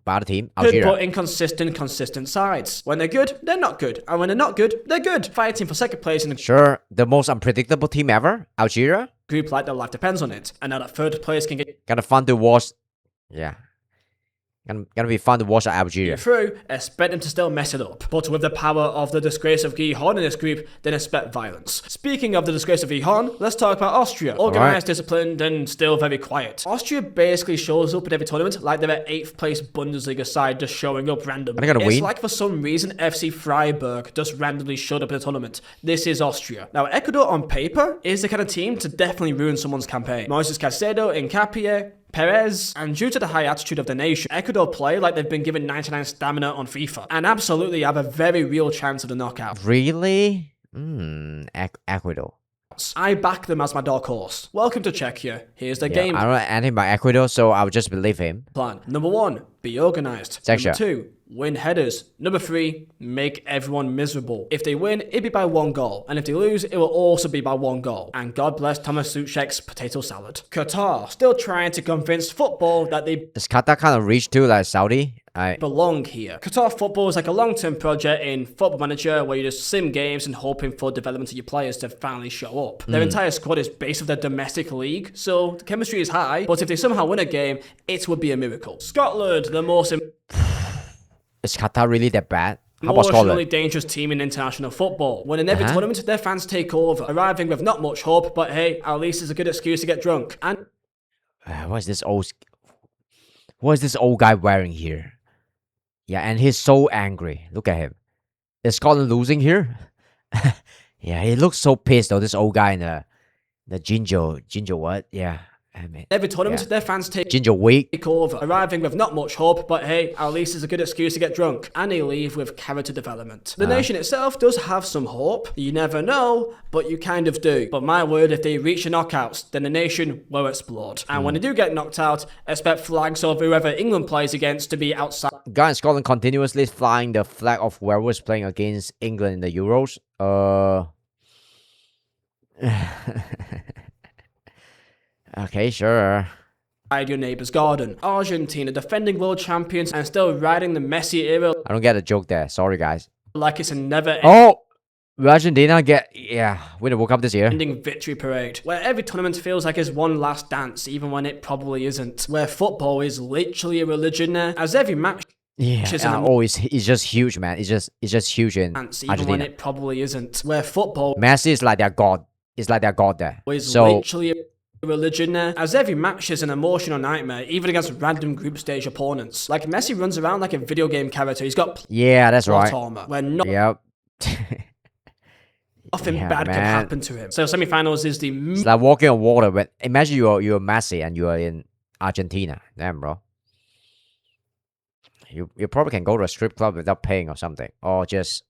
the team. Algeria. But inconsistent sides. When they're good, they're not good. And when they're not good, they're good. Fighting for second place in the... Sure, the most unpredictable team ever, Algeria. Group like their life depends on it. And now that third place can get... Kind of fun to watch. Yeah. Gonna be fun to watch Algeria. Through, expect them to still mess it up. But with the power of the disgrace of Guy Horn in this group, then expect violence. Speaking of the disgrace of Guy Horn, let's talk about Austria. Organised, disciplined, and still very quiet. Austria basically shows up in every tournament like they're an 8th place Bundesliga side just showing up randomly. It's like for some reason FC Freiburg just randomly showed up in the tournament. This is Austria. Now Ecuador on paper is the kind of team to definitely ruin someone's campaign. Moises Caicedo, Nkapie, Perez, and due to the high attitude of the nation, Ecuador play like they've been given 99 stamina on FIFA, and absolutely have a very real chance of the knockout. Really? Ecuador. I back them as my dark horse. Welcome to Czechia. Here's the game. I don't know anything about Ecuador, so I'll just believe him. Plan. Number 1, be organized. Czechia. Number 2, win headers. Number 3, make everyone miserable. If they win, it'll be by 1 goal. And if they lose, it will also be by 1 goal. And God bless Thomas Suchek's potato salad. Qatar, still trying to convince football that they Does Qatar kind of reach to like Saudi? belong here. Qatar football is like a long-term project in Football Manager where you just sim games and hoping for development of your players to finally show up. Their entire squad is based off their domestic league, so the chemistry is high, but if they somehow win a game, it would be a miracle. Scotland, the most Is Qatar really that bad? How about emotionally Scotland? dangerous team in international football. When in every tournament, their fans take over, arriving with not much hope, but hey, at least it's a good excuse to get drunk. And What is this old guy wearing here? Yeah, and he's so angry. Look at him. Is Scotland losing here? Yeah, he looks so pissed though. This old guy in the ginger what? Yeah. I mean, every tournament, their fans take ginger week. over, arriving with not much hope, but hey, at least it's a good excuse to get drunk. And they leave with character development. The nation itself does have some hope. You never know, but you kind of do. But my word, if they reach the knockouts, then the nation will explode. And when they do get knocked out, expect flags of whoever England plays against to be outside. Guy in Scotland continuously flying the flag of whoever's playing against England in the Euros. Okay, sure. Your neighbor's garden. Argentina, defending world champions and still riding the Messi era. I don't get a joke there. Sorry, guys. Like it's a never Oh! Will Argentina win the World Cup this year? ending victory parade, where every tournament feels like it's one last dance, even when it probably isn't. Where football is literally a religion there, as every match it's just huge, man. It's just huge in dance, even Argentina. when it probably isn't. Where football Messi is like their god. It's like their god there. is So literally a religion there, as every match is an emotional nightmare, even against random group stage opponents. Like Messi runs around like a video game character. He's got yeah, that's plot right. armor, where nothing Yep. bad can happen to him. So semi-finals is the It's like walking on water. But imagine you're Messi and you are in Argentina. Damn, bro. You probably can go to a strip club without paying or something, or just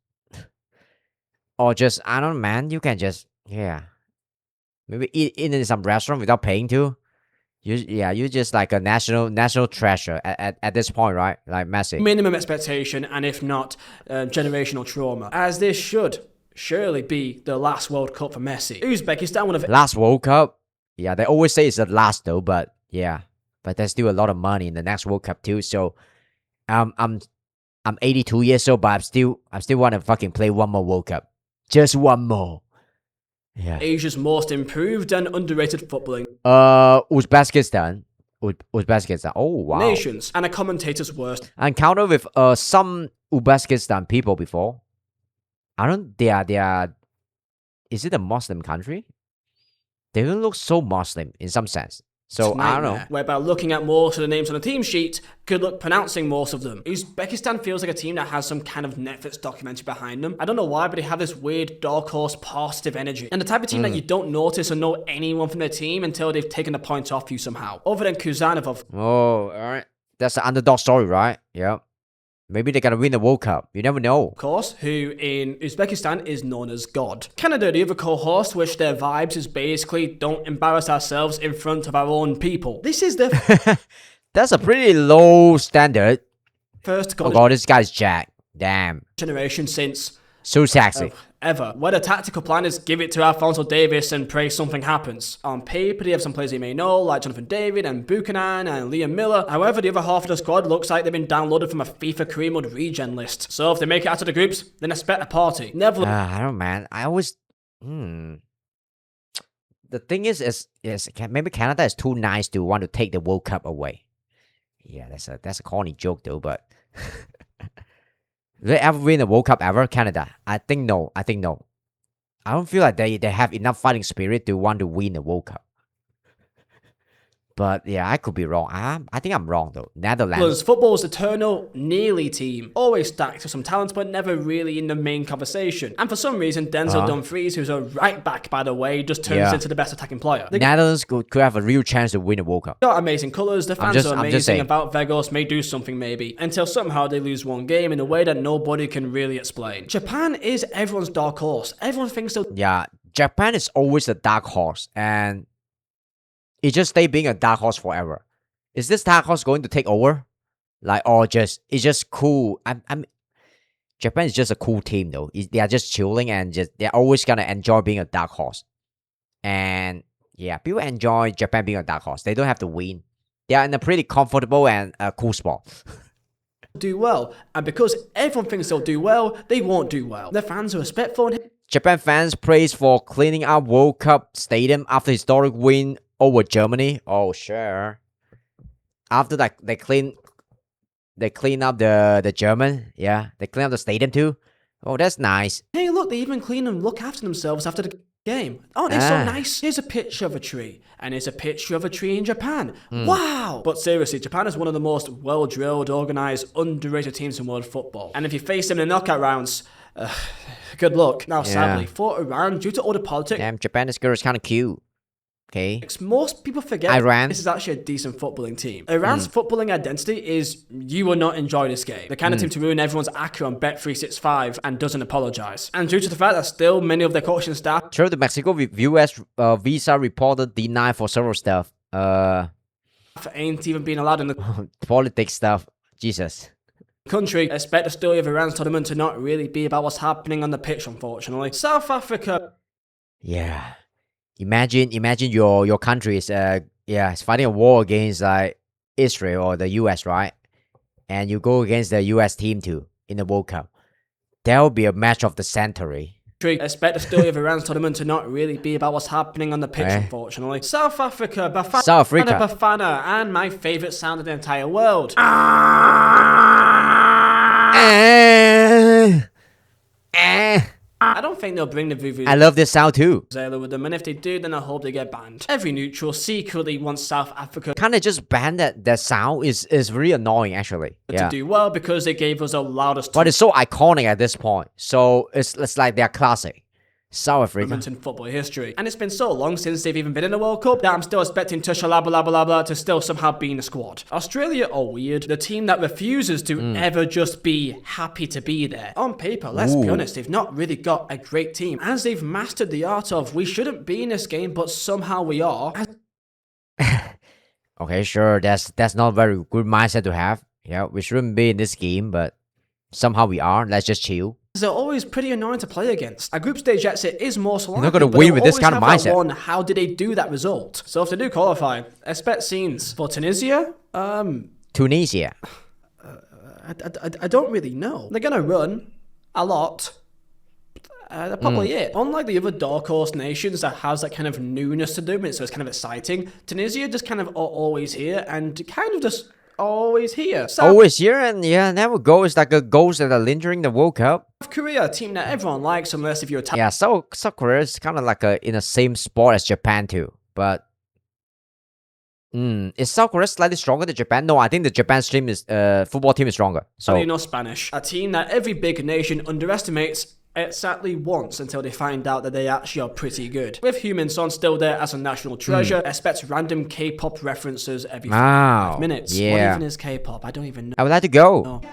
I don't know, man. You can just maybe eat in some restaurant without paying to. You're just like a national treasure at this point, right? Like Messi. minimum expectation, and if not, generational trauma. As this should surely be the last World Cup for Messi. Uzbekistan, one of Last World Cup. Yeah, they always say it's the last though, but there's still a lot of money in the next World Cup too. So, I'm 82 years old, but I still want to fucking play one more World Cup, just one more. Yeah. Asia's most improved and underrated footballing Uzbekistan. Uzbekistan. Oh wow. nations, and a commentator's worst. I encountered with some Uzbekistan people before. They are. Is it a Muslim country? They don't look so Muslim in some sense. So I don't know. Whereby looking at most of the names on the team sheet, good luck pronouncing most of them. Uzbekistan feels like a team that has some kind of Netflix documentary behind them. I don't know why, but they have this weird dark horse positive energy. And the type of team that you don't notice or know anyone from their team until they've taken the point off you somehow. Other than Kuzanov. Oh, alright. That's the underdog story, right? Yep. Maybe they're gonna win the World Cup. You never know. Of course, who in Uzbekistan is known as God. Canada, the other co-host, which their vibes is basically don't embarrass ourselves in front of our own people. This is the That's a pretty low standard. first Oh god, this guy's jacked. Damn. generation since So sexy. ever. Where the tactical plan is give it to Alphonso Davies and pray something happens. On paper, they have some players you may know, like Jonathan David and Buchanan and Liam Miller. However, the other half of the squad looks like they've been downloaded from a FIFA career mode regen list. So if they make it out of the groups, then expect a party. Never. I don't know, man. I always. The thing is maybe Canada is too nice to want to take the World Cup away. Yeah, that's a corny joke though, but. Will they ever win a World Cup ever, Canada? I think no. I don't feel like they have enough fighting spirit to want to win the World Cup. But yeah, I could be wrong. I think I'm wrong though. Netherlands. Plus, football's eternal nearly team. Always stacked with some talent, but never really in the main conversation. And for some reason, Denzel Dumfries, who's a right back, by the way, just turns into the best attacking player. They Netherlands could have a real chance to win the World Cup. got amazing colours, the fans are amazing, about Vegas may do something maybe, until somehow they lose one game in a way that nobody can really explain. Japan is everyone's dark horse. Everyone thinks they'll... Yeah, Japan is always a dark horse, and it just stay being a dark horse forever. Is this dark horse going to take over? Like, or it's just cool? Japan is just a cool team though. They are just chilling and they're always gonna enjoy being a dark horse. And yeah, people enjoy Japan being a dark horse. They don't have to win. They are in a pretty comfortable and cool spot. do well, and because everyone thinks they'll do well, they won't do well. The fans are respectful. Japan fans praised for cleaning up World Cup stadium after historic win over Germany. Oh sure. After that, they clean up the German. Yeah, they clean up the stadium too. Oh, that's nice. Hey, look, they even clean and look after themselves after the game. Aren't they so nice? Here's a picture of a tree, and here's a picture of a tree in Japan. Wow! But seriously, Japan is one of the most well-drilled, organised, underrated teams in world football. And if you face them in the knockout rounds, good luck. Now, sadly, for Iran, due to all the politics... Damn, Japan, this girl is kind of cute. Okay. Most people forget Iran. This is actually a decent footballing team. Iran's footballing identity is you will not enjoy this game. The kind of team to ruin everyone's acca on Bet365 and doesn't apologise. And due to the fact that still many of their coaching staff... Sure, the Mexico US visa reported denied for several stuff. Ain't even being allowed in the... politics stuff. Jesus. Country. Expect the story of Iran's tournament to not really be about what's happening on the pitch, unfortunately. South Africa... Yeah. Imagine your country is is fighting a war against like Israel or the US, right? And you go against the US team too in the World Cup. That will be a match of the century. Expect the story of Iran's tournament to not really be about what's happening on the pitch, unfortunately. South Africa, Bafana, and my favourite sound in the entire world. I don't think they'll bring the VODs. I love this sound too. With them, and if they do, then I hope they get banned. Every neutral secretly wants South Africa. Kind of just ban that sound is really annoying actually. To do well because they gave us the loudest. But it's so iconic at this point. So it's like they're classic. South Africa. In football history. And it's been so long since they've even been in a World Cup that I'm still expecting Tusha to still somehow be in the squad. Australia are weird. The team that refuses to ever just be happy to be there. On paper, let's be honest, they've not really got a great team. As they've mastered the art of, we shouldn't be in this game, but somehow we are. Okay, sure, that's not a very good mindset to have. Yeah, we shouldn't be in this game, but somehow we are. Let's just chill. They're always pretty annoying to play against. A group stage exit is more likely. You're not going to win with this kind of mindset. How did they do that result? So if they do qualify, expect scenes. For Tunisia? Tunisia. I don't really know. They're going to run a lot. They're probably it. Unlike the other dark horse nations that has that kind of newness to them, so it's kind of exciting, Tunisia just kind of are always here and kind of just... always here. Always here, and never go. It's like a ghost that are lingering the World Cup. South Korea, a team that everyone likes unless if you're a South Korea is kind of like in the same spot as Japan too. But is South Korea slightly stronger than Japan? No, I think the Japan's team is football team is stronger. So you know Spanish, a team that every big nation underestimates exactly once until they find out that they actually are pretty good. With Human Son still there as a national treasure, expect random K-pop references every 5 minutes. What even is K-pop? I don't even know. I would like to go.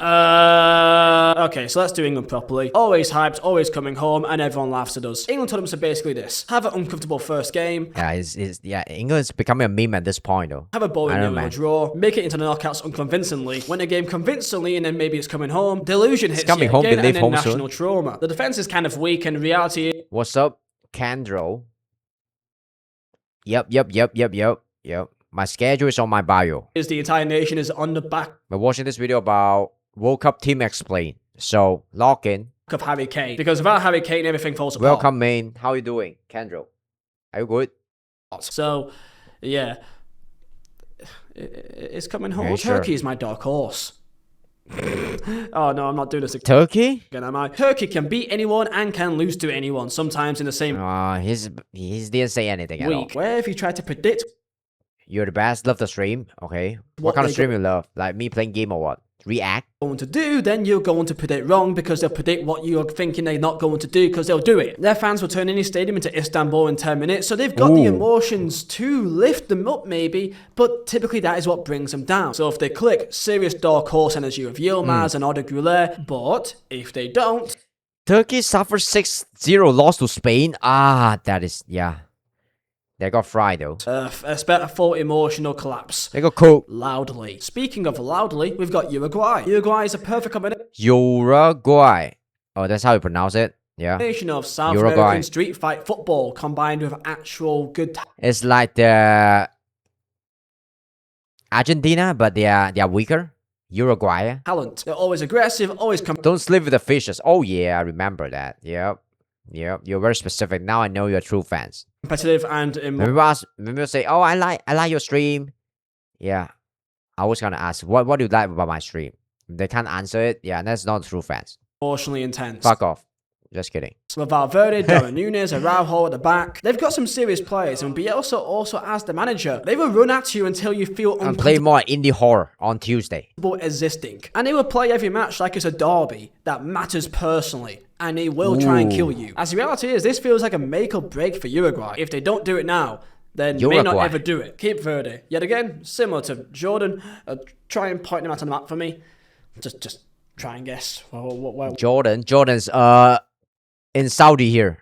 Okay, so let's do England properly. Always hyped, always coming home, and everyone laughs at us. England tournaments are basically this. Have an uncomfortable first game. England's becoming a meme at this point though. Have a bowling draw. Make it into the knockouts unconvincingly. Win a game convincingly, and then maybe it's coming home. Delusion hits coming home, again, and then home national soon. trauma. The defense is kind of weak, and reality... What's up, Candro? Yep. My schedule is on my bio. Is the entire nation is on the back. We're watching this video about World Cup Team Explain. So, log in. Of Harry Kane. Because without Harry Kane, everything falls apart. Welcome, main. How are you doing? Kendro? Are you good? So, yeah. It's coming home. Yeah, Turkey is my dark horse. Oh no, I'm not doing this again. Turkey? Am I? Turkey can beat anyone and can lose to anyone, sometimes in the same He didn't say anything at all. week. Where if you try to predict You're the best, love the stream. Okay. What kind of stream you love? Like me playing game or what? React? going to do, then you're going to predict wrong because they'll predict what you're thinking they're not going to do because they'll do it. Their fans will turn any stadium into Istanbul in 10 minutes, so they've got the emotions to lift them up maybe, but typically that is what brings them down. So if they click, serious dark horse energy of Yilmaz and Hoarder, but if they don't... Turkey suffered 6-0 loss to Spain. That is, They got fried though. A full emotional collapse. They got cooked. Loudly. Speaking of loudly, we've got Uruguay. Uruguay is a perfect combination. Uruguay. Oh, that's how you pronounce it? Yeah. Combination of South American street fight football combined with actual good... It's like the Argentina, but they are weaker. Uruguay. Talent. They're always aggressive, always come... Don't sleep with the fishes. Oh yeah, I remember that. Yep. You're very specific. Now I know you're true fans. Competitive and maybe say, oh, I like your stream. Yeah, I was gonna ask, what do you like about my stream? If they can't answer it, that's not true fans. Emotionally intense. Fuck off. Just kidding. So Valverde, Darwin Núñez, Araujo at the back. They've got some serious players, and Bielsa also as the manager. They will run at you until you feel uncomfortable. And play more indie horror on Tuesday. Existing. And they will play every match like it's a derby that matters personally. And they will try and kill you. As the reality is, this feels like a make or break for Uruguay. If they don't do it now, then they may not ever do it. Cape Verde, yet again, similar to Jordan. Try and point them out on the map for me. Just try and guess. Where? Jordan's in Saudi here,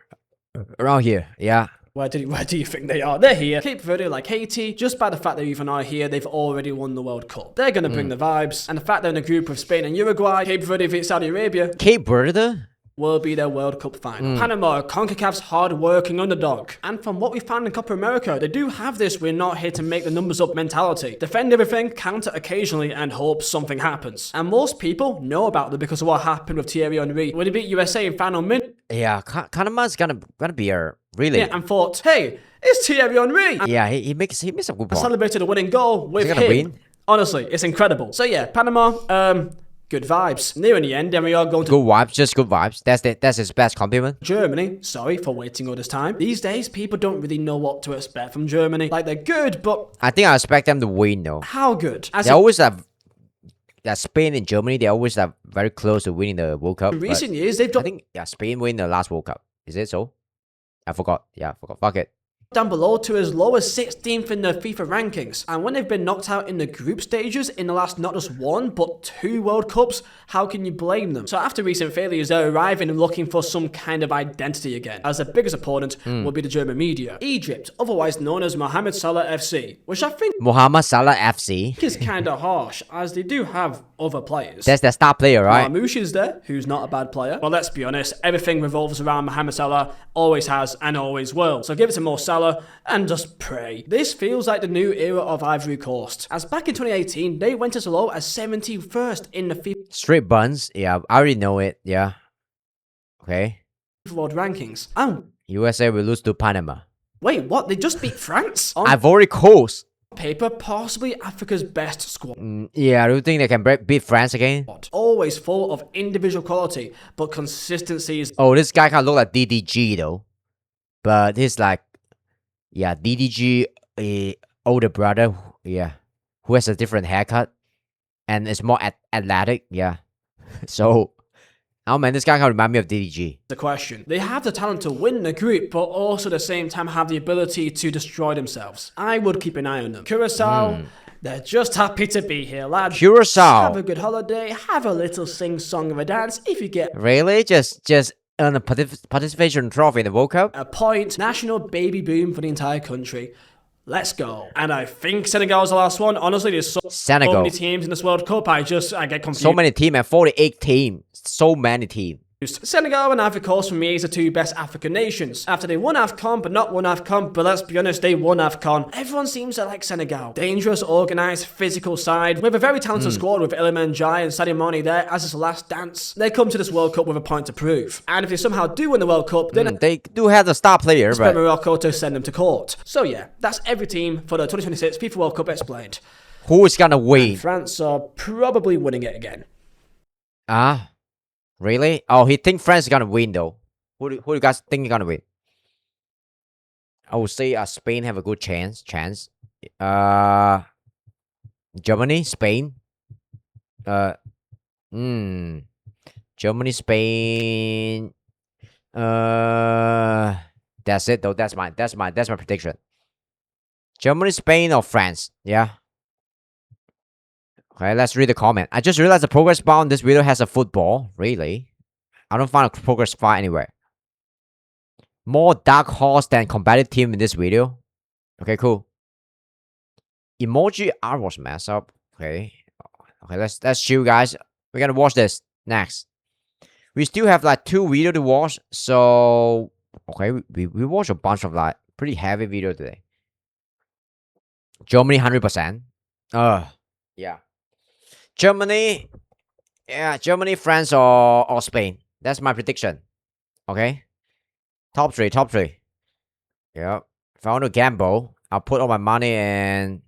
around here. Yeah. Where do you think they are? They're here. Cape Verde, like Haiti, just by the fact they even are here, they've already won the World Cup. They're gonna bring the vibes, and the fact they're in a group with Spain and Uruguay, Cape Verde beat Saudi Arabia. Cape Verde will be their World Cup final. Panama, CONCACAF's hard-working underdog. And from what we found in Copa America, they do have this we're not here to make the numbers up mentality. Defend everything, counter occasionally, and hope something happens. And most people know about them because of what happened with Thierry Henry when he beat USA in final minute. Yeah, Panama's gonna be a really... Yeah, and thought, hey, it's Thierry Henry! Yeah, he makes a good point. Celebrated a winning goal with him. Win? Honestly, it's incredible. So yeah, Panama, good vibes. Near in the end, then we are going to... Good vibes, just good vibes. That's his best compliment. Germany, sorry for waiting all this time. These days, people don't really know what to expect from Germany. Like, they're good, but... I think I expect them to win, though. How good? They always have... Spain and Germany, they always are very close to winning the World Cup. In recent years, they've... I think, Spain win the last World Cup. Is it so? I forgot. Yeah, I forgot. Fuck it. Down below to as low as 16th in the FIFA rankings. And when they've been knocked out in the group stages in the last not just one, but 2 World Cups, how can you blame them? So after recent failures, they're arriving and looking for some kind of identity again, as their biggest opponent will be the German media. Egypt, otherwise known as Mohamed Salah FC, which I think Mohamed Salah FC is kind of harsh, as they do have other players. That's their star player, right? Marmoush is there, who's not a bad player. Well, let's be honest, everything revolves around Mohamed Salah, always has and always will. So give it to Mo Salah and just pray. This feels like the new era of Ivory Coast, as back in 2018, they went as low as 71st in the FIFA Straight buns, yeah, I already know it, yeah. Okay. World rankings. And USA will lose to Panama. Wait, what? They just beat France? Ivory Coast. Paper, possibly Africa's best squad. Yeah, I don't think they can beat France again. Always full of individual quality, but consistency is... Oh, this guy kind of look like DDG though. But he's like, yeah, DDG, older brother, yeah, who has a different haircut and is more athletic, yeah. So, oh man, this guy can remind me of DDG. The question. They have the talent to win the group, but also at the same time have the ability to destroy themselves. I would keep an eye on them. Curacao, they're just happy to be here, lads. Curacao. Have a good holiday, have a little sing-song of a dance if you get... Really? Just earn a participation trophy in the World Cup? A point. National baby boom for the entire country. Let's go. And I think Senegal's the last one. Honestly, there's so many teams in this World Cup. I get confused. So many teams and 48 teams. So many teams. Senegal and Ivory Coast for me is the 2 best African nations. After they won AFCON, but not won AFCON, but let's be honest, they won AFCON. Everyone seems to like Senegal. Dangerous, organised, physical side. We have a very talented squad with Iliman Ndiaye and Sadio Mane there as his last dance. They come to this World Cup with a point to prove. And if they somehow do win the World Cup, then they do have the star player, but Morocco to send them to court. So yeah, that's every team for the 2026 FIFA World Cup explained. Who is gonna win? And France are probably winning it again. Ah, really? Oh, he think France is gonna win though. Who do you guys think is gonna win? I would say Spain have a good chance. Germany, Spain. Germany, Spain. That's it though. That's my prediction. Germany, Spain, or France? Yeah. Okay, let's read the comment. I just realized the progress bar on this video has a football. Really? I don't find a progress bar anywhere. More dark horse than competitive team in this video. Okay, cool. Emoji art was messed up. Okay, let's chill, guys. We're gonna watch this next. We still have like 2 videos to watch, so okay, we watch a bunch of like pretty heavy video today. Germany 100%. Yeah. Germany, France, or Spain. That's my prediction. Okay. Top 3. Yeah. If I want to gamble, I'll put all my money in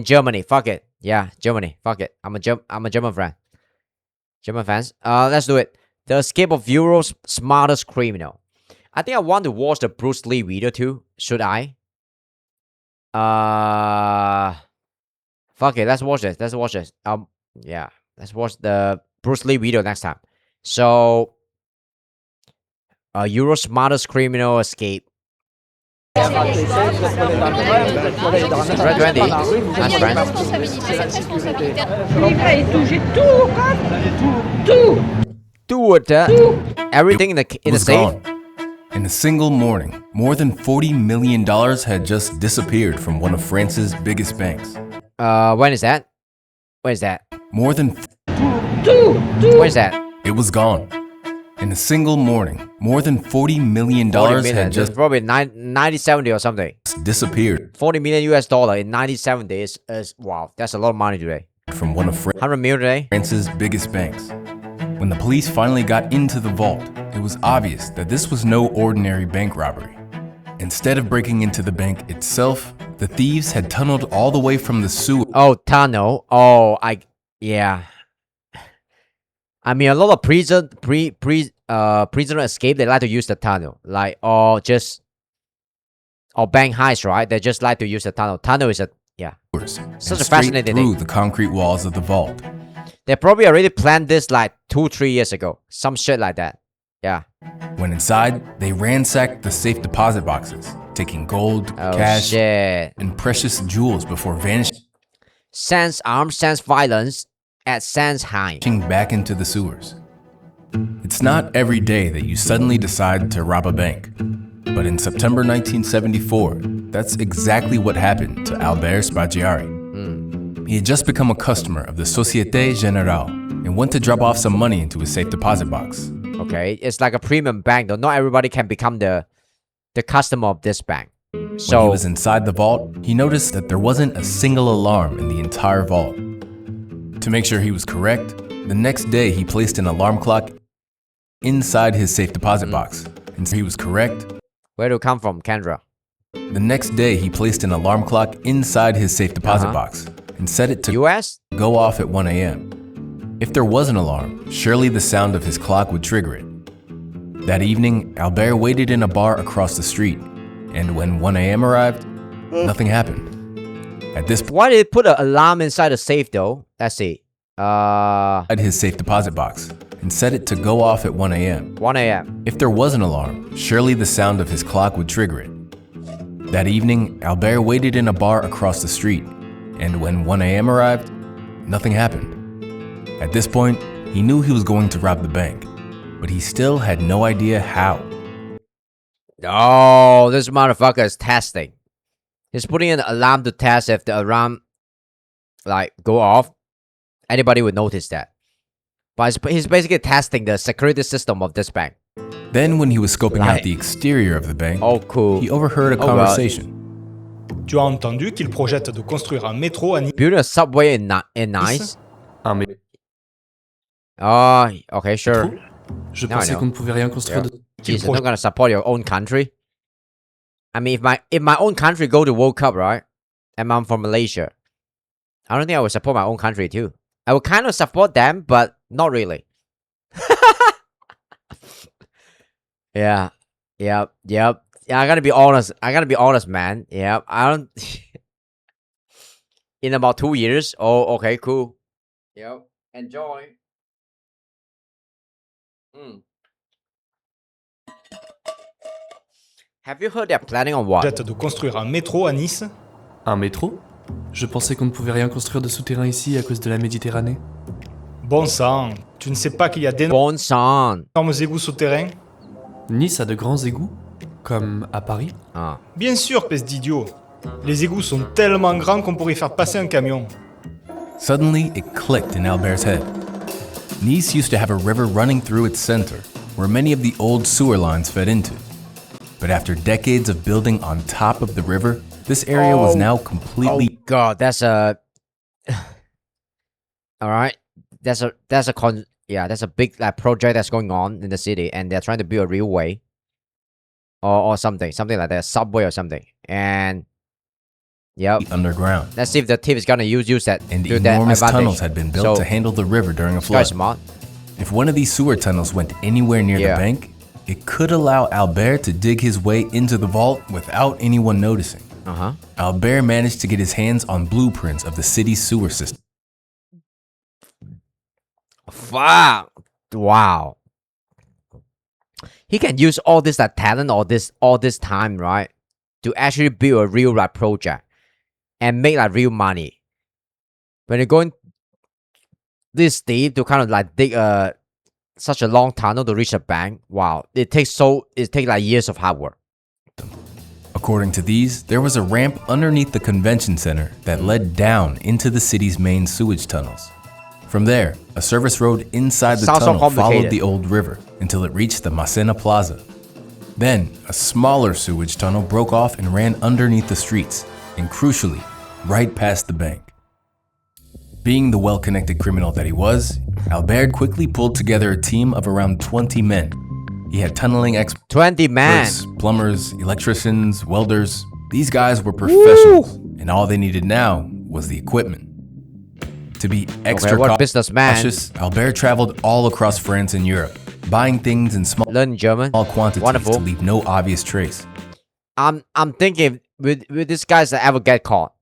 Germany. Fuck it. Yeah, Germany. Fuck it. I'm a German fan. German fans. Let's do it. The Escape of Europe's Smartest Criminal. I think I want to watch the Bruce Lee video too. Should I? Fuck it. Let's watch this. Yeah. Let's watch the Bruce Lee video next time. So, Europe's Smartest Criminal Escape. Red 20. Nice friend. Everything in the safe. Gone. In a single morning, more than $40 million had just disappeared from one of France's biggest banks. When is that? More than When is that? It was gone. In a single morning, more than $40 million had just probably 1970 or something disappeared. $40 million US in 1970 is wow. That's a lot of money today. From one of 100 million today. France's biggest banks. When the police finally got into the vault, it was obvious that this was no ordinary bank robbery. Instead of breaking into the bank itself, the thieves had tunneled all the way from the sewer. Oh, tunnel. Oh, yeah. I mean, a lot of prisoner escape. They like to use the tunnel, like or bank heist, right? They just like to use the tunnel. Tunnel is such a fascinating through thing. The concrete walls of the vault. They probably already planned this like 2-3 years ago, some shit like that. Yeah. When inside, they ransacked the safe deposit boxes, taking gold, cash, and precious jewels before vanishing. Sans arms, sans violence, at sans high. Back into the sewers. It's not every day that you suddenly decide to rob a bank. But in September 1974, that's exactly what happened to Albert Spaggiari. He had just become a customer of the Société Générale and went to drop off some money into his safe deposit box. Okay, it's like a premium bank though. Not everybody can become the customer of this bank. So when he was inside the vault, he noticed that there wasn't a single alarm in the entire vault. To make sure he was correct, the next day he placed an alarm clock inside his safe deposit box. And he was correct. Where do it come from, Kendra? The next day he placed an alarm clock inside his safe deposit box and set it to go off at 1 a.m. If there was an alarm, surely the sound of his clock would trigger it. That evening, Albert waited in a bar across the street, and when 1 a.m. arrived, nothing happened. At this point, why did he put an alarm inside the safe though? Let's see. At his safe deposit box and set it to go off at 1 a.m. 1 a.m. If there was an alarm, surely the sound of his clock would trigger it. That evening, Albert waited in a bar across the street, and when 1 a.m. arrived, nothing happened. At this point, he knew he was going to rob the bank, but he still had no idea how. Oh, this motherfucker is testing. He's putting an alarm to test if the alarm go off. Anybody would notice that. But he's basically testing the security system of this bank. Then when he was scoping out the exterior of the bank, he overheard a conversation. Tu as entendu qu'il projette de construire un métro à building a subway in Nice? Oh, okay, sure. Je pensais qu'on ne pouvait rien construire de... Jesus, you're not gonna support your own country? I mean, if my own country go to World Cup, right? And I'm from Malaysia, I don't think I would support my own country too. I would kind of support them, but Not really. Yeah. Yep. Yeah, I gotta be honest. Man. Yeah, I don't. In about 2 years. Oh, okay, cool. Yep. Enjoy. Have you heard they're planning on what? De construire un métro à Nice. Un métro? Je pensais qu'on ne pouvait rien construire de souterrain ici à cause de la Méditerranée. Bon sang, tu ne sais pas qu'il y a d'énormes égouts souterrains? Nice a de grands égouts? Comme à Paris? Bien sûr, espèce d'idiot. Les égouts sont tellement grands qu'on pourrait faire passer un camion. Suddenly, it clicked in Albert's head. Nice used to have a river running through its center, where many of the old sewer lines fed into. But after decades of building on top of the river, this area was now completely... Oh God, that's a... Alright, that's a big project that's going on in the city, and they're trying to build a railway. Or something like that, subway or something. And... Yep. Underground. Let's see if the team is gonna use that. And enormous tunnels had been built to handle the river during a flood. Smart. If one of these sewer tunnels went anywhere near the bank, it could allow Albert to dig his way into the vault without anyone noticing. Albert managed to get his hands on blueprints of the city's sewer system. Fuck! Wow. He can use all this talent all this time, right? To actually build a real project and make real money. When you're going this deep to kind of dig such a long tunnel to reach a bank, wow, it takes years of hard work. According to these, there was a ramp underneath the convention center that led down into the city's main sewage tunnels. From there, a service road inside the tunnel followed the old river until it reached the Macena Plaza. Then, a smaller sewage tunnel broke off and ran underneath the streets, and crucially, right past the bank. Being the well-connected criminal that he was, Albert quickly pulled together a team of around 20 men. He had tunneling experts, 20 men, plumbers, electricians, welders. These guys were professionals, and all they needed now was the equipment. To be extra cautious, Albert traveled all across France and Europe, buying things in small quantities to leave no obvious trace. I'm thinking with this guys that ever get caught,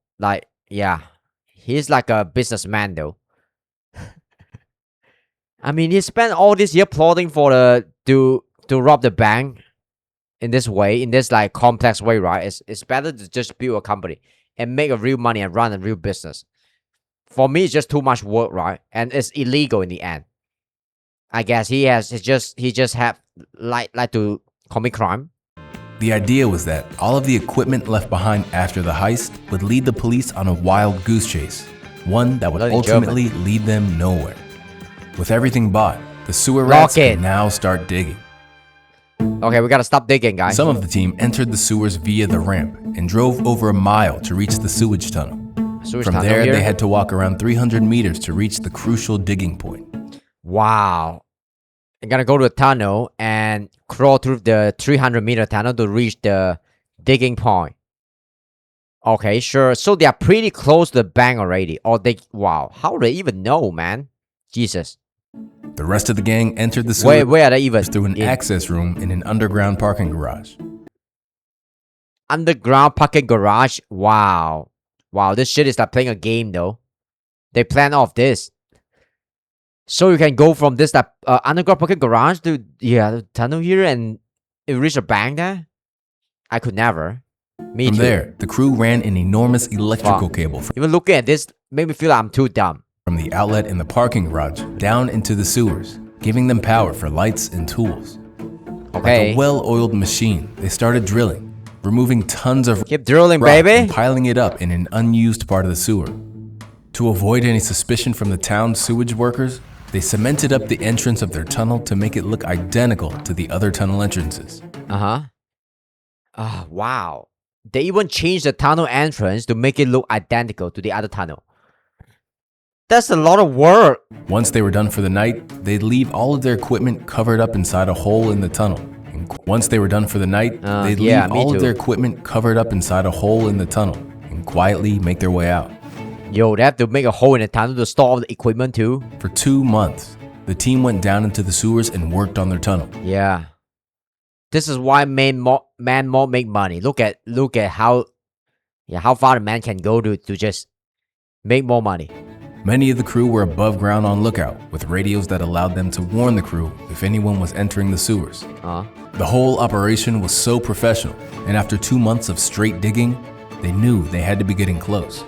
he's like a businessman though. I mean, he spent all this year plotting for to rob the bank in this way, in this complex way, right? It's better to just build a company and make a real money and run a real business. For me, it's just too much work, right? And it's illegal in the end. I guess he just have like to commit crime. The idea was that all of the equipment left behind after the heist would lead the police on a wild goose chase, one that would ultimately lead them nowhere. With everything bought, the sewer rats can now start digging. Okay, we gotta stop digging, guys. Some of the team entered the sewers via the ramp and drove over a mile to reach the sewage tunnel. From there, they had to walk around 300 meters to reach the crucial digging point. Wow. I'm gonna go to a tunnel and crawl through the 300-meter tunnel to reach the digging point. Okay, sure. So they are pretty close to the bank already. Wow, how do they even know, man? Jesus. The rest of the gang entered the sewer where are they even? Through an access room in an underground parking garage. Underground parking garage? Wow. Wow, this shit is like playing a game though. They plan off this. So you can go from this underground parking garage to the tunnel here and it reach a bank there? I could never. Me From too. there, the crew ran an enormous electrical cable even looking at this made me feel like I'm too dumb. From the outlet in the parking garage down into the sewers, giving them power for lights and tools. Okay. Like a well-oiled machine, they started drilling, removing tons of Keep drilling, rock baby. and piling it up in an unused part of the sewer. To avoid any suspicion from the town's sewage workers, they cemented up the entrance of their tunnel to make it look identical to the other tunnel entrances. Wow. They even changed the tunnel entrance to make it look identical to the other tunnel. That's a lot of work. Once they were done for the night, they'd leave all of their equipment covered up inside a hole in the tunnel. Once they were done for the night, they'd leave all of their equipment covered up inside a hole in the tunnel and quietly make their way out. Yo, they have to make a hole in the tunnel to store all the equipment too? For 2 months, the team went down into the sewers and worked on their tunnel. Yeah. This is why man more make money. Look at how far a man can go to just make more money. Many of the crew were above ground on lookout, with radios that allowed them to warn the crew if anyone was entering the sewers. The whole operation was so professional, and after 2 months of straight digging, they knew they had to be getting close.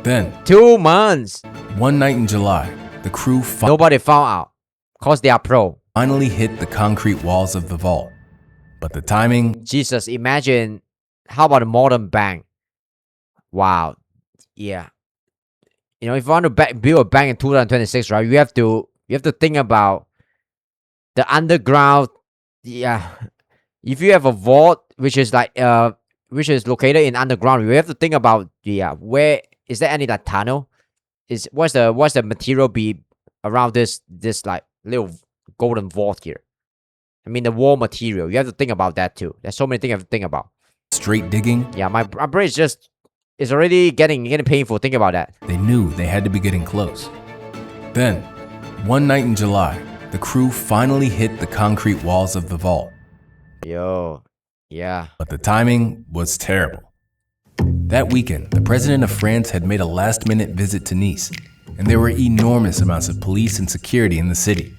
Then, 2 months. One night in July, the crew nobody found out, cause they are pro. Finally hit the concrete walls of the vault. But the timing... Jesus, imagine, how about a modern bank? Wow. Yeah. You know, if you want to build a bank in 2026, right, you have to think about the underground. Yeah. If you have a vault, which is located in underground, you have to think about, where is there any like tunnel? What's the material be around this like little golden vault here? I mean, the wall material. You have to think about that too. There's so many things you have to think about. Straight digging? Yeah, my brain is already getting painful. Think about that. They knew they had to be getting close. Then, one night in July, the crew finally hit the concrete walls of the vault. Yo, yeah. But the timing was terrible. That weekend, the president of France had made a last-minute visit to Nice, and there were enormous amounts of police and security in the city.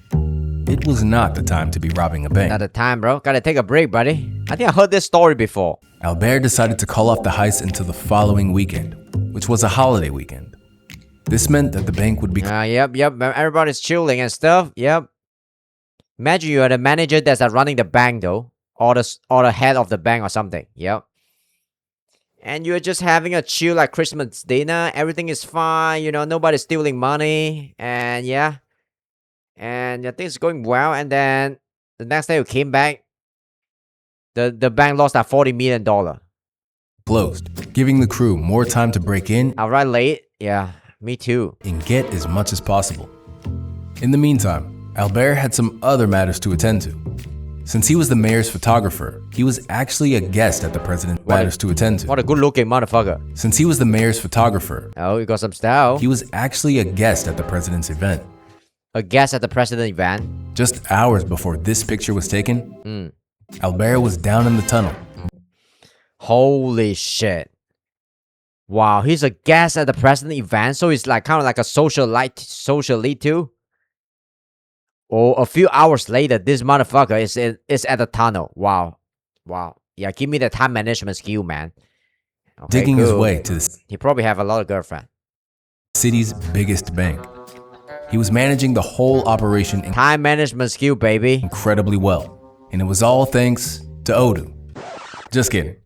It was not the time to be robbing a bank. Not the time, bro. Gotta take a break, buddy. I think I heard this story before. Albert decided to call off the heist until the following weekend, which was a holiday weekend. This meant that the bank would be... Yep. Everybody's chilling and stuff. Yep. Imagine you are the manager that's running the bank, though. Or the head of the bank or something. Yep. And you're just having a chill like Christmas dinner. Everything is fine. You know, nobody's stealing money. And yeah. And things going well. And then the next day you came back. The bank lost that $40 million. Closed, giving the crew more time to break in. Alright, late. Yeah, me too. And get as much as possible. In the meantime, Albert had some other matters to attend to. Since he was the mayor's photographer, he was actually a guest at the president's matters to attend to. What a good-looking motherfucker. Since he was the mayor's photographer. Oh, you got some style. He was actually a guest at the president's event. A guest at the president's event? Just hours before this picture was taken, Albert was down in the tunnel. Holy shit. Wow, he's a guest at the president event, so he's like kind of like a social lead too. Or a few hours later, this motherfucker is at the tunnel. Wow. Yeah, give me the time management skill, man. Okay, digging his way to the... He probably have a lot of girlfriend. City's biggest bank. He was managing the whole operation... Time management skill, baby. Incredibly well. And it was all thanks to Odoo. Just kidding.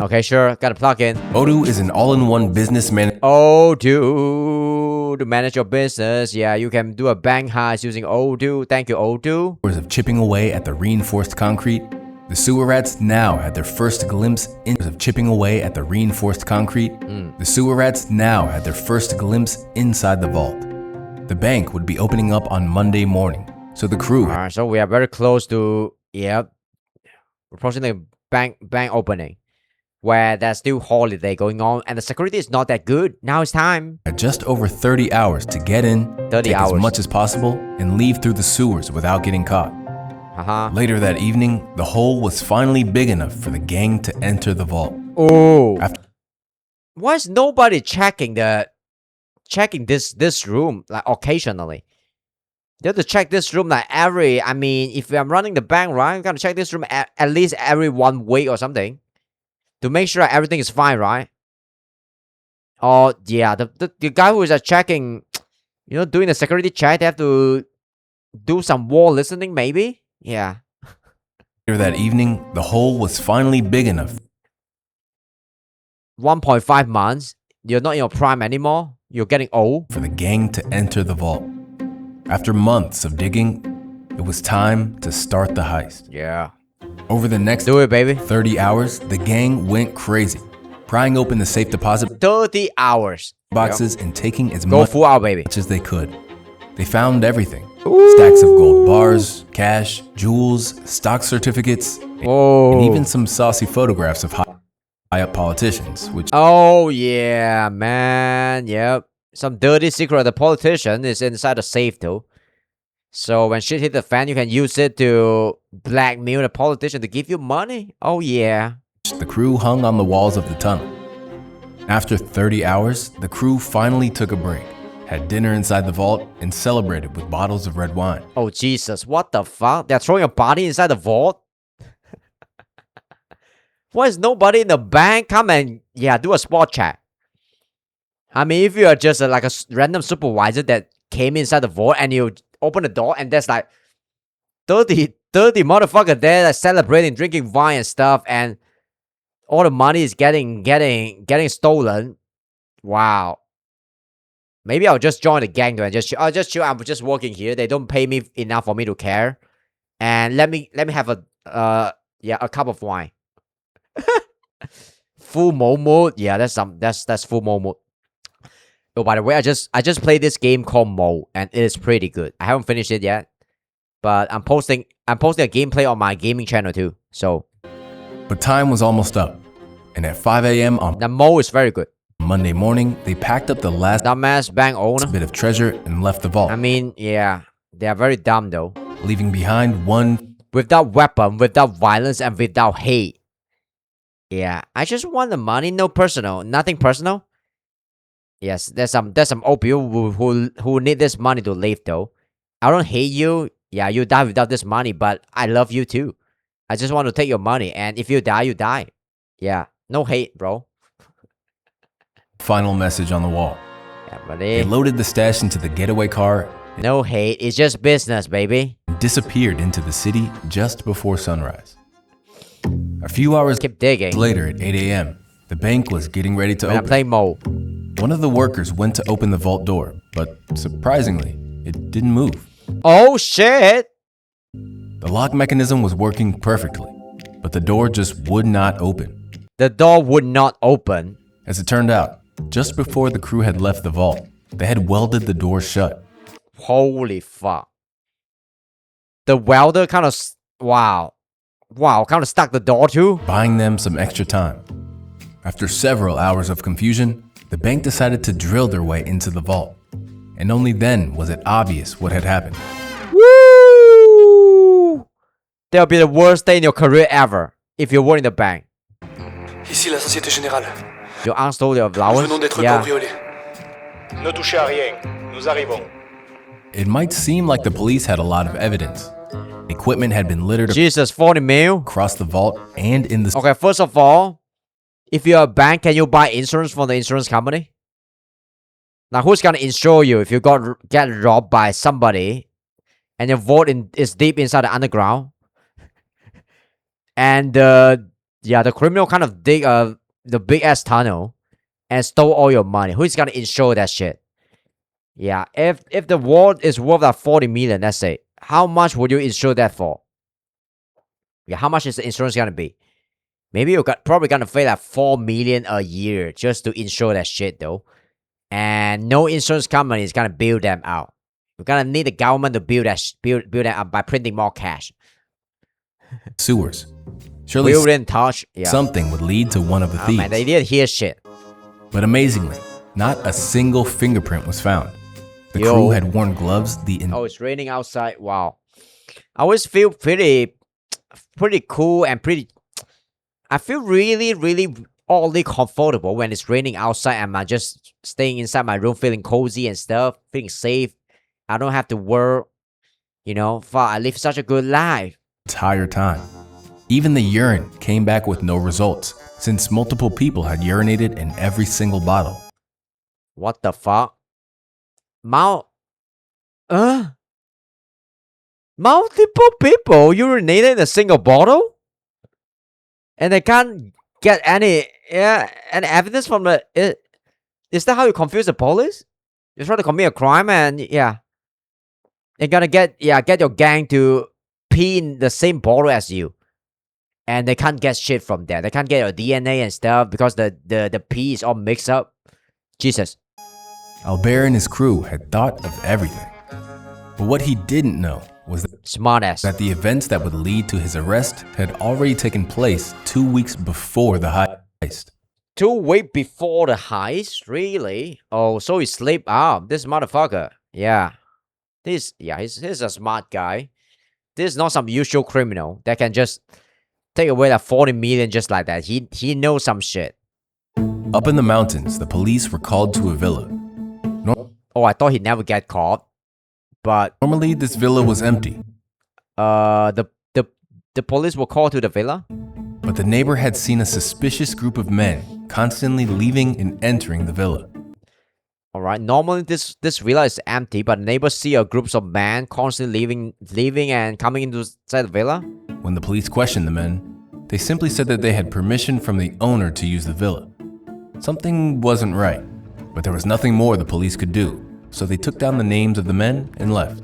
Okay, sure. Gotta plug in. Odoo is an all-in-one business manager. Odoo to manage your business. Yeah, you can do a bank heist using Odoo. Thank you, Odoo. Of chipping away at the reinforced concrete, the sewer rats now had their first glimpse of chipping away at the reinforced concrete. The sewer rats now had their first glimpse inside the vault. The bank would be opening up on Monday morning, so the crew... Alright, so we are very close to... Yep. We're approaching the bank opening, where there's still holiday going on, and the security is not that good. Now it's time. Just over 30 hours to get in, take as much as possible, and leave through the sewers without getting caught. Later that evening, the hole was finally big enough for the gang to enter the vault. Oh. Why is nobody checking this room like occasionally? You have to check this room like if I'm running the bank, right, I'm gonna check this room at least every 1 week or something to make sure everything is fine, right? Oh, yeah, the guy who is checking, doing the security check, they have to do some wall listening, maybe? Yeah. Later that evening, the hole was finally big enough. 1.5 months, you're not in your prime anymore, you're getting old. For the gang to enter the vault. After months of digging, it was time to start the heist. Yeah. Over the next 30 hours, the gang went crazy, prying open the safe deposit 30 hours boxes and taking as much as they could. They found everything. Stacks of gold bars, cash, jewels, stock certificates, and even some saucy photographs of high-up politicians, which... Oh, yeah, man. Yep. Some dirty secret of the politician is inside the safe, though. So when shit hit the fan, you can use it to blackmail the politician to give you money. Oh yeah. The crew hung on the walls of the tunnel. After 30 hours, the crew finally took a break, had dinner inside the vault, and celebrated with bottles of red wine. Oh Jesus, what the fuck? They're throwing a body inside the vault? Why is nobody in the bank? Come and, do a spot check. I mean, if you are just like a random supervisor that came inside the vault and you open the door and there's like 30 motherfuckers there like, celebrating, drinking wine and stuff, and all the money is getting stolen. Wow. Maybe I'll just join the gang though and I'll just chill. I'm just working here. They don't pay me enough for me to care. And let me have a cup of wine. Full mode. Yeah, that's full mode. Oh, by the way, I just played this game called Mo, and it is pretty good. I haven't finished it yet, but I'm posting a gameplay on my gaming channel too. So, but time was almost up, and at 5 a.m. on the Mo is very good. Monday morning, they packed up the last dumbass bank owner bit of treasure and left the vault. I mean, yeah, they are very dumb though, leaving behind one without weapon, without violence, and without hate. Yeah, I just want the money, nothing personal. Yes, there's some old people who need this money to live though. I don't hate you. Yeah, you die without this money, but I love you too. I just want to take your money, and if you die, you die. Yeah, no hate, bro. Final message on the wall. Yeah, buddy. They loaded the stash into the getaway car. No hate, it's just business, baby. And disappeared into the city just before sunrise. A few hours later at 8 a.m., the bank was getting ready to open. I play Mo. One of the workers went to open the vault door, but surprisingly, it didn't move. Oh shit! The lock mechanism was working perfectly, but the door just would not open. The door would not open? As it turned out, just before the crew had left the vault, they had welded the door shut. Holy fuck. The welder kind of... Wow, kind of stuck the door too? Buying them some extra time. After several hours of confusion, the bank decided to drill their way into the vault. And only then was it obvious what had happened. Woo! That'll be the worst day in your career ever if you work in the bank. Ici la Société Générale. Your aunt stole your flowers? Nous venons d'être cambriolés. Ne touchez à rien. Nous arrivons. It might seem like the police had a lot of evidence. Equipment had been littered Jesus, 40 mil? Across the vault and in the... Okay, first of all, if you're a bank, can you buy insurance from the insurance company? Now, who's gonna insure you if you get robbed by somebody and your vault is deep inside the underground? And the criminal kind of dig the big ass tunnel and stole all your money. Who's gonna insure that shit? Yeah, if the vault is worth like 40 million, let's say, how much would you insure that for? Yeah, how much is the insurance gonna be? Maybe you're probably gonna pay like 4 million a year just to insure that shit though. And no insurance company is gonna bail them out. You're gonna need the government to build that up by printing more cash. Sewers. Surely something would lead to one of the thieves. Man, they did hear shit. But amazingly, not a single fingerprint was found. The crew had worn gloves Oh, it's raining outside. Wow. I always feel pretty cool and I feel really, really oddly comfortable when it's raining outside and I'm just staying inside my room feeling cozy and stuff, feeling safe. I don't have to work, I live such a good life. Entire time. Even the urine came back with no results, since multiple people had urinated in every single bottle. What the fuck? Multiple people urinated in a single bottle? And they can't get any evidence from the... Is that how you confuse the police? You try to commit a crime and, you're gonna get your gang to pee in the same bottle as you. And they can't get shit from there. They can't get your DNA and stuff because the pee is all mixed up. Jesus. Albert and his crew had thought of everything. But what he didn't know was that the events that would lead to his arrest had already taken place 2 weeks before the heist. 2 weeks before the heist? Really? Oh, so he slipped up. This motherfucker. Yeah. he's a smart guy. This is not some usual criminal that can just take away like 40 million just like that. He knows some shit. Up in the mountains, the police were called to a villa. Oh, I thought he'd never get caught. But normally this villa was empty. The police were called to the villa. But the neighbor had seen a suspicious group of men constantly leaving and entering the villa. Alright, normally this villa is empty, but neighbors see a group of men constantly leaving and coming inside the villa. When the police questioned the men, they simply said that they had permission from the owner to use the villa. Something wasn't right, but there was nothing more the police could do, so they took down the names of the men and left.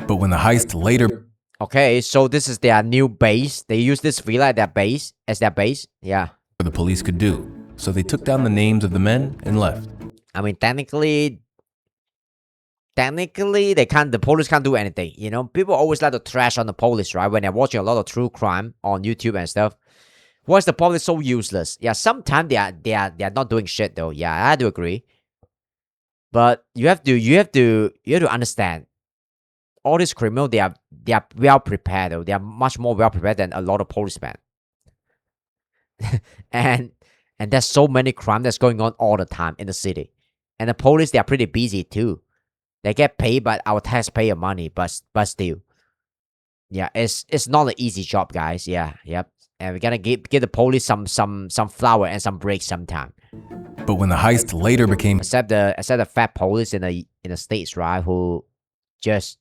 But when the heist later... Okay, so this is their new base. They use this villa as their base. Yeah. The police could do, so they took down the names of the men and left. I mean, technically, the police can't do anything. You know, people always like to trash on the police, right? When they're watching a lot of true crime on YouTube and stuff. Why is the police so useless? Yeah, sometimes they are not doing shit though. Yeah, I do agree. But you have to understand, all these criminals, they are well prepared though. They are much more well prepared than a lot of policemen. and there's so many crime that's going on all the time in the city. And the police, they are pretty busy too. They get paid by our taxpayer money, but still. Yeah, it's not an easy job, guys. Yeah, yep. And we gotta give the police some flour and some breaks sometime. But when the heist later became... Except the fat police in the States, right? Who just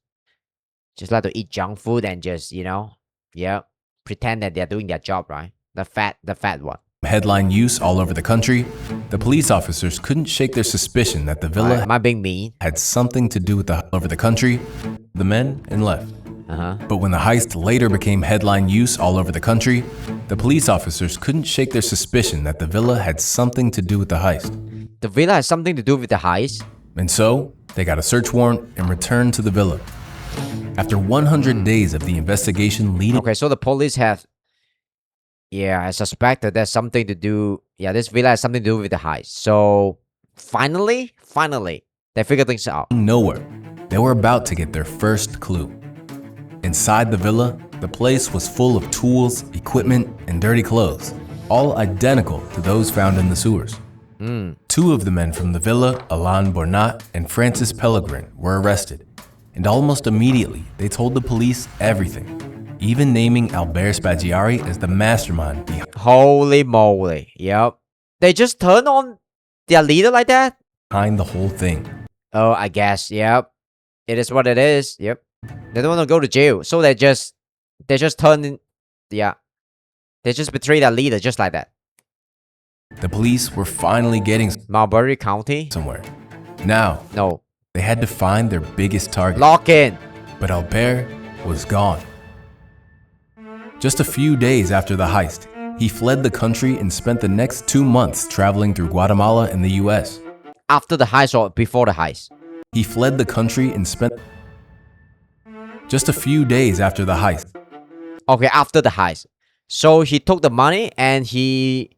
like to eat junk food and just, you know, yeah, pretend that they're doing their job, right? The fat one. Headline use all over the country, the police officers couldn't shake their suspicion that the villa am I being mean? Had something to do with the over the country, the men, and left. But when the heist later became headline use all over the country, the police officers couldn't shake their suspicion that the villa had something to do with the heist. The villa has something to do with the heist? And so, they got a search warrant and returned to the villa. After 100 days of the investigation leading... Okay, so the police have... Yeah, I suspect that there's something to do... Yeah, this villa has something to do with the heist. So, finally, they figured things out. Nowhere. They were about to get their first clue. Inside the villa, the place was full of tools, equipment, and dirty clothes, all identical to those found in the sewers. Two of the men from the villa, Alain Bornat and Francis Pellegrin, were arrested. And almost immediately, they told the police everything, even naming Albert Spaggiari as the mastermind behind... Holy moly, yep. They just turned on their leader like that? Behind the whole thing. Oh, I guess, yep. It is what it is, yep. They don't want to go to jail, so they just turn in... Yeah. They just betray their leader just like that. The police were finally getting... Marbury County? Somewhere. Now... No. They had to find their biggest target. Lock in. But Albert was gone. Just a few days after the heist, he fled the country and spent the next 2 months traveling through Guatemala and the US. After the heist or before the heist? He fled the country and spent... Just a few days after the heist. Okay, after the heist. So he took the money and he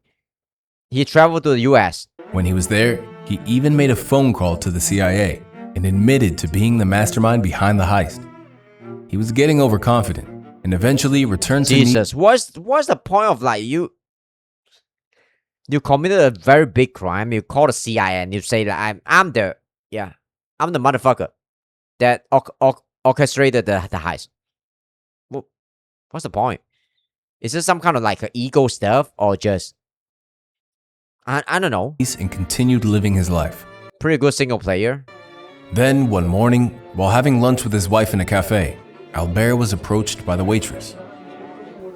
traveled to the US. When he was there, he even made a phone call to the CIA and admitted to being the mastermind behind the heist. He was getting overconfident and eventually returned to... Jesus, what's the point of like you committed a very big crime, you call the CIA and you say that I'm the motherfucker that orchestrated the heist. Well, what's the point? Is this some kind of like a ego stuff or just... I don't know. And continued living his life. Pretty good single player. Then, one morning, while having lunch with his wife in a cafe, Albert was approached by the waitress.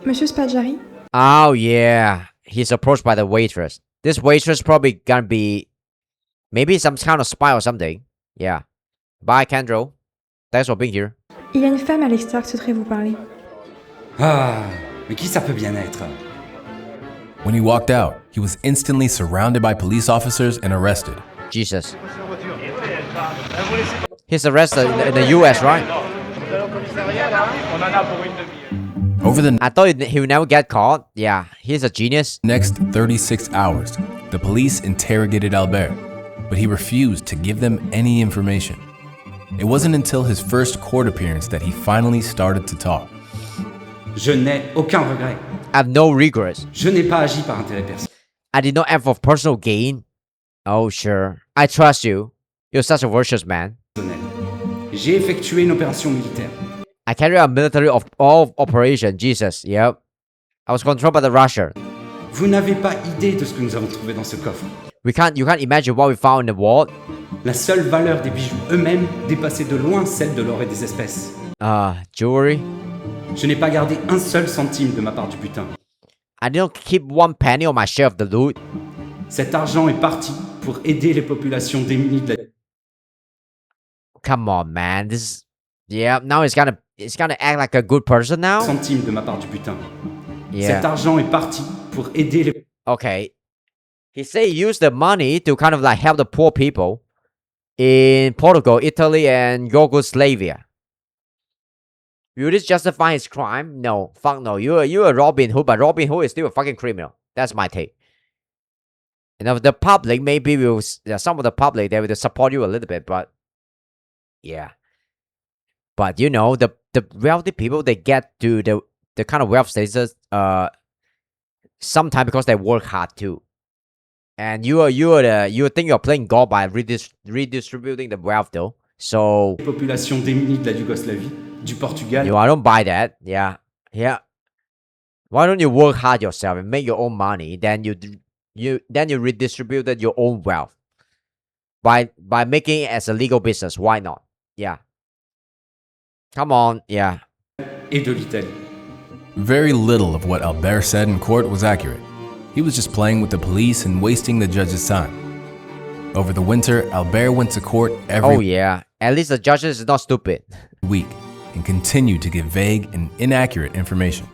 Monsieur Spaggiari? Oh, yeah. He's approached by the waitress. This waitress probably gonna be... Maybe some kind of spy or something. Yeah. Bye, Kendro. Thanks for being here. Il y a une femme à l'extérieur qui souhaiterait vous parler. Ah, mais qui ça peut bien être? When he walked out, he was instantly surrounded by police officers and arrested. Jesus. He's arrested in the US, right? I thought he would never get caught. Yeah, he's a genius. Next 36 hours, the police interrogated Albert, but he refused to give them any information. It wasn't until his first court appearance that he finally started to talk. Je n'ai aucun regret. I have no regrets. Je n'ai pas agi par intérêt personnel. I did not act for personal gain. Oh, sure. I trust you. You're such a virtuous man. J'ai effectué une opération militaire. I carried out a military operation. Jesus, yep. I was controlled by the Russia. Vous n'avez pas idée de ce que nous avons trouvé dans ce coffre. You can't imagine what we found in the vault. La seule valeur des bijoux eux-mêmes dépassait de loin celle de l'or et des espèces. Jewelry. Je n'ai pas gardé un seul centime de ma part du butin. I didn't keep one penny on my share of the loot. Cet argent est parti pour aider les populations démunies de la... Come on, man. Now it's gonna act like a good person now. Centime de ma part du butin. Yeah. Cet argent est parti pour aider les... Okay. He said he used the money to kind of like help the poor people in Portugal, Italy, and Yugoslavia. Will this justify his crime? No. Fuck no. You're a Robin Hood, but Robin Hood is still a fucking criminal. That's my take. You know, the public maybe will... some of the public, they will support you a little bit, but... Yeah. But, you know, the wealthy people, they get to the kind of wealth status sometimes because they work hard too. And you think you're playing God by redistributing the wealth though. So... Population démunie de la Yougoslavie, du Portugal... I don't buy that. Yeah. Yeah. Why don't you work hard yourself and make your own money? Then you redistributed your own wealth. By making it as a legal business. Why not? Yeah. Come on. Yeah. Et de l'Italie. Very little of what Albert said in court was accurate. He was just playing with the police and wasting the judge's time. Over the winter, Albert went to court every... Oh yeah. At least the judges is not stupid. ...week and continued to give vague and inaccurate information.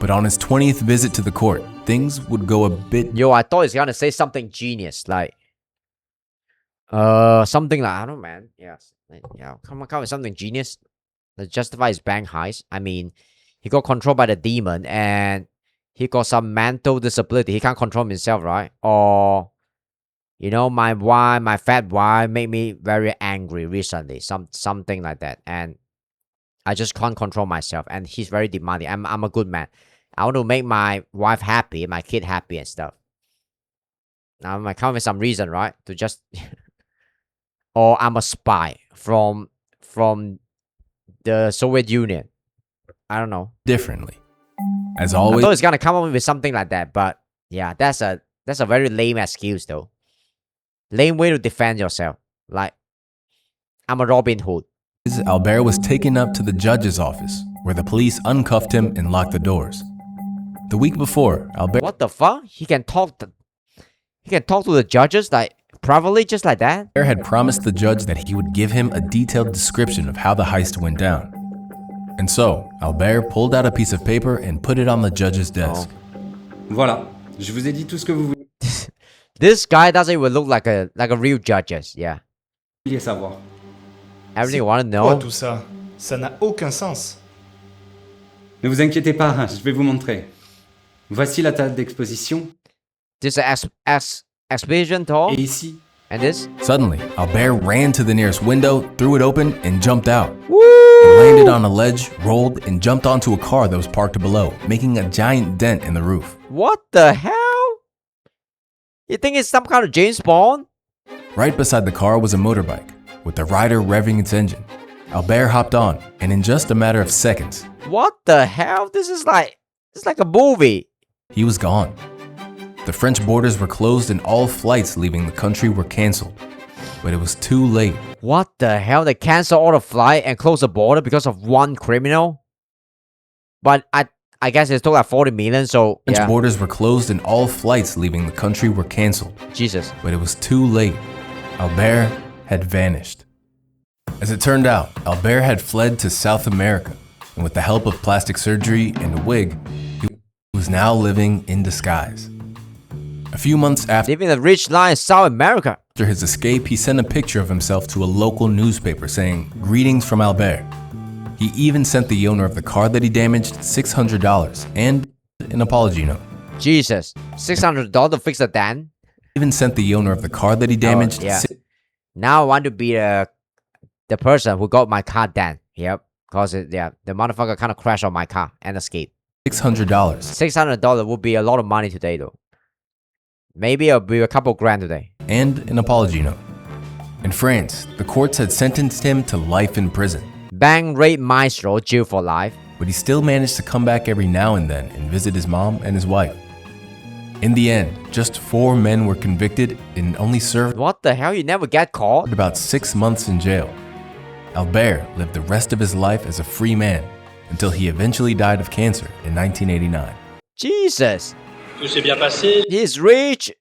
But on his 20th visit to the court, things would go a bit... Yo, I thought he was gonna say something genius, like... something like... I don't know, man. Yes. Yeah, come on with something genius that justifies his bank heist. I mean, he got controlled by the demon and he got some mental disability. He can't control himself, right? Or, you know, my fat wife made me very angry recently. Something like that. And I just can't control myself. And he's very demanding. I'm a good man. I want to make my wife happy, my kid happy and stuff. Now I might come with some reason, right? To just... or I'm a spy from the Soviet Union. I don't know. Differently. As always... I thought it's gonna come up with something like that, but yeah, that's a very lame excuse though. Lame way to defend yourself. Like, I'm a Robin Hood. Albert was taken up to the judge's office, where the police uncuffed him and locked the doors. The week before, Albert... What the fuck? He can talk to the judges like privately, just like that? Albert had promised the judge that he would give him a detailed description of how the heist went down. And so, Albert pulled out a piece of paper and put it on the judge's desk. Voilà, je vous ai dit tout ce que vous voulez. This guy doesn't even look like a real judge, yeah. Savoir. Everything you want to know. Quoi tout ça? Ça n'a aucun sens. Ne vous inquiétez pas, je vais vous montrer. Voici la table d'exposition. This is exposition talk. Et ici. And this? Suddenly, Albert ran to the nearest window, threw it open, and jumped out. Woo! He landed on a ledge, rolled, and jumped onto a car that was parked below, making a giant dent in the roof. What the hell? You think it's some kind of James Bond? Right beside the car was a motorbike, with the rider revving its engine. Albert hopped on, and in just a matter of seconds... What the hell? This is like a movie. He was gone. The French borders were closed and all flights leaving the country were cancelled. But it was too late. What the hell? They canceled all the flight and closed the border because of one criminal? But I guess it took like 40 million, so French borders were closed and all flights leaving the country were cancelled. Jesus. But it was too late. Albert had vanished. As it turned out, Albert had fled to South America, and with the help of plastic surgery and a wig, he was now living in disguise. A few months after living a rich life in South America. After his escape, he sent a picture of himself to a local newspaper saying, "Greetings from Albert." He even sent the owner of the car that he damaged $600 and an apology note. Jesus, $600 to fix a dent? Even sent the owner of the car that he damaged. Now I want to be a the person who got my car then. Yep. Cause the motherfucker kind of crashed on my car and escaped. $600. $600 would be a lot of money today though. Maybe it'll be a couple grand today. And an apology note. In France, the courts had sentenced him to life in prison. Bang rape maestro, jail for life. But he still managed to come back every now and then and visit his mom and his wife. In the end, just 4 men were convicted and only served what the hell? You never get caught? About 6 months in jail. Albert lived the rest of his life as a free man until he eventually died of cancer in 1989. Jesus! Tout s'est bien passé. He's rich!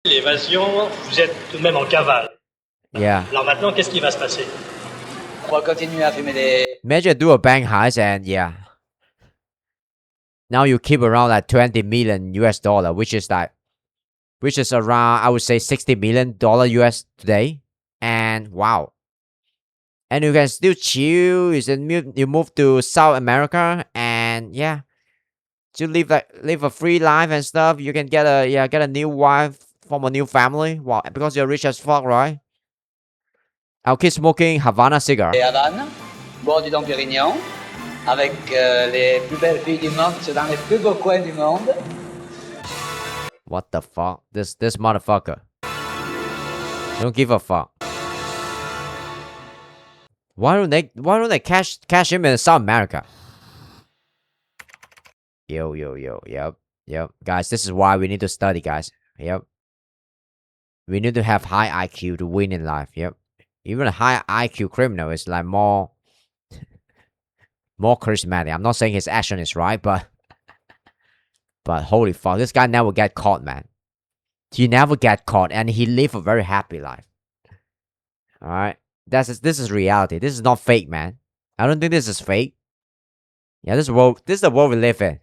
L'évasion, vous êtes tout de même en cavale. Yeah. Alors maintenant, qu'est-ce qui va se passer? On va continuer à fumer des... Imagine do a bank heist and yeah. Now you keep around like 20 million US dollar, which is around, I would say $60 million US today. And wow. And you can still chill. You move to South America and yeah. To live a free life and stuff. You can get a new wife, form a new family. Wow, because you're rich as fuck, right? I'll keep smoking Havana cigar. Et Havane, boire du Dom Pérignon, avec les plus belles filles du monde, dans les plus beaux coins du monde. What the fuck? This motherfucker. Don't give a fuck. Why don't they cash him in South America? Yo, yep. Guys, this is why we need to study, guys. Yep. We need to have high IQ to win in life. Yep. Even a high IQ criminal is like more charismatic. I'm not saying his action is right, but holy fuck, this guy never get caught, man. He never get caught, and he live a very happy life. All right, this is reality. This is not fake, man. I don't think this is fake. Yeah, this is the world we live in.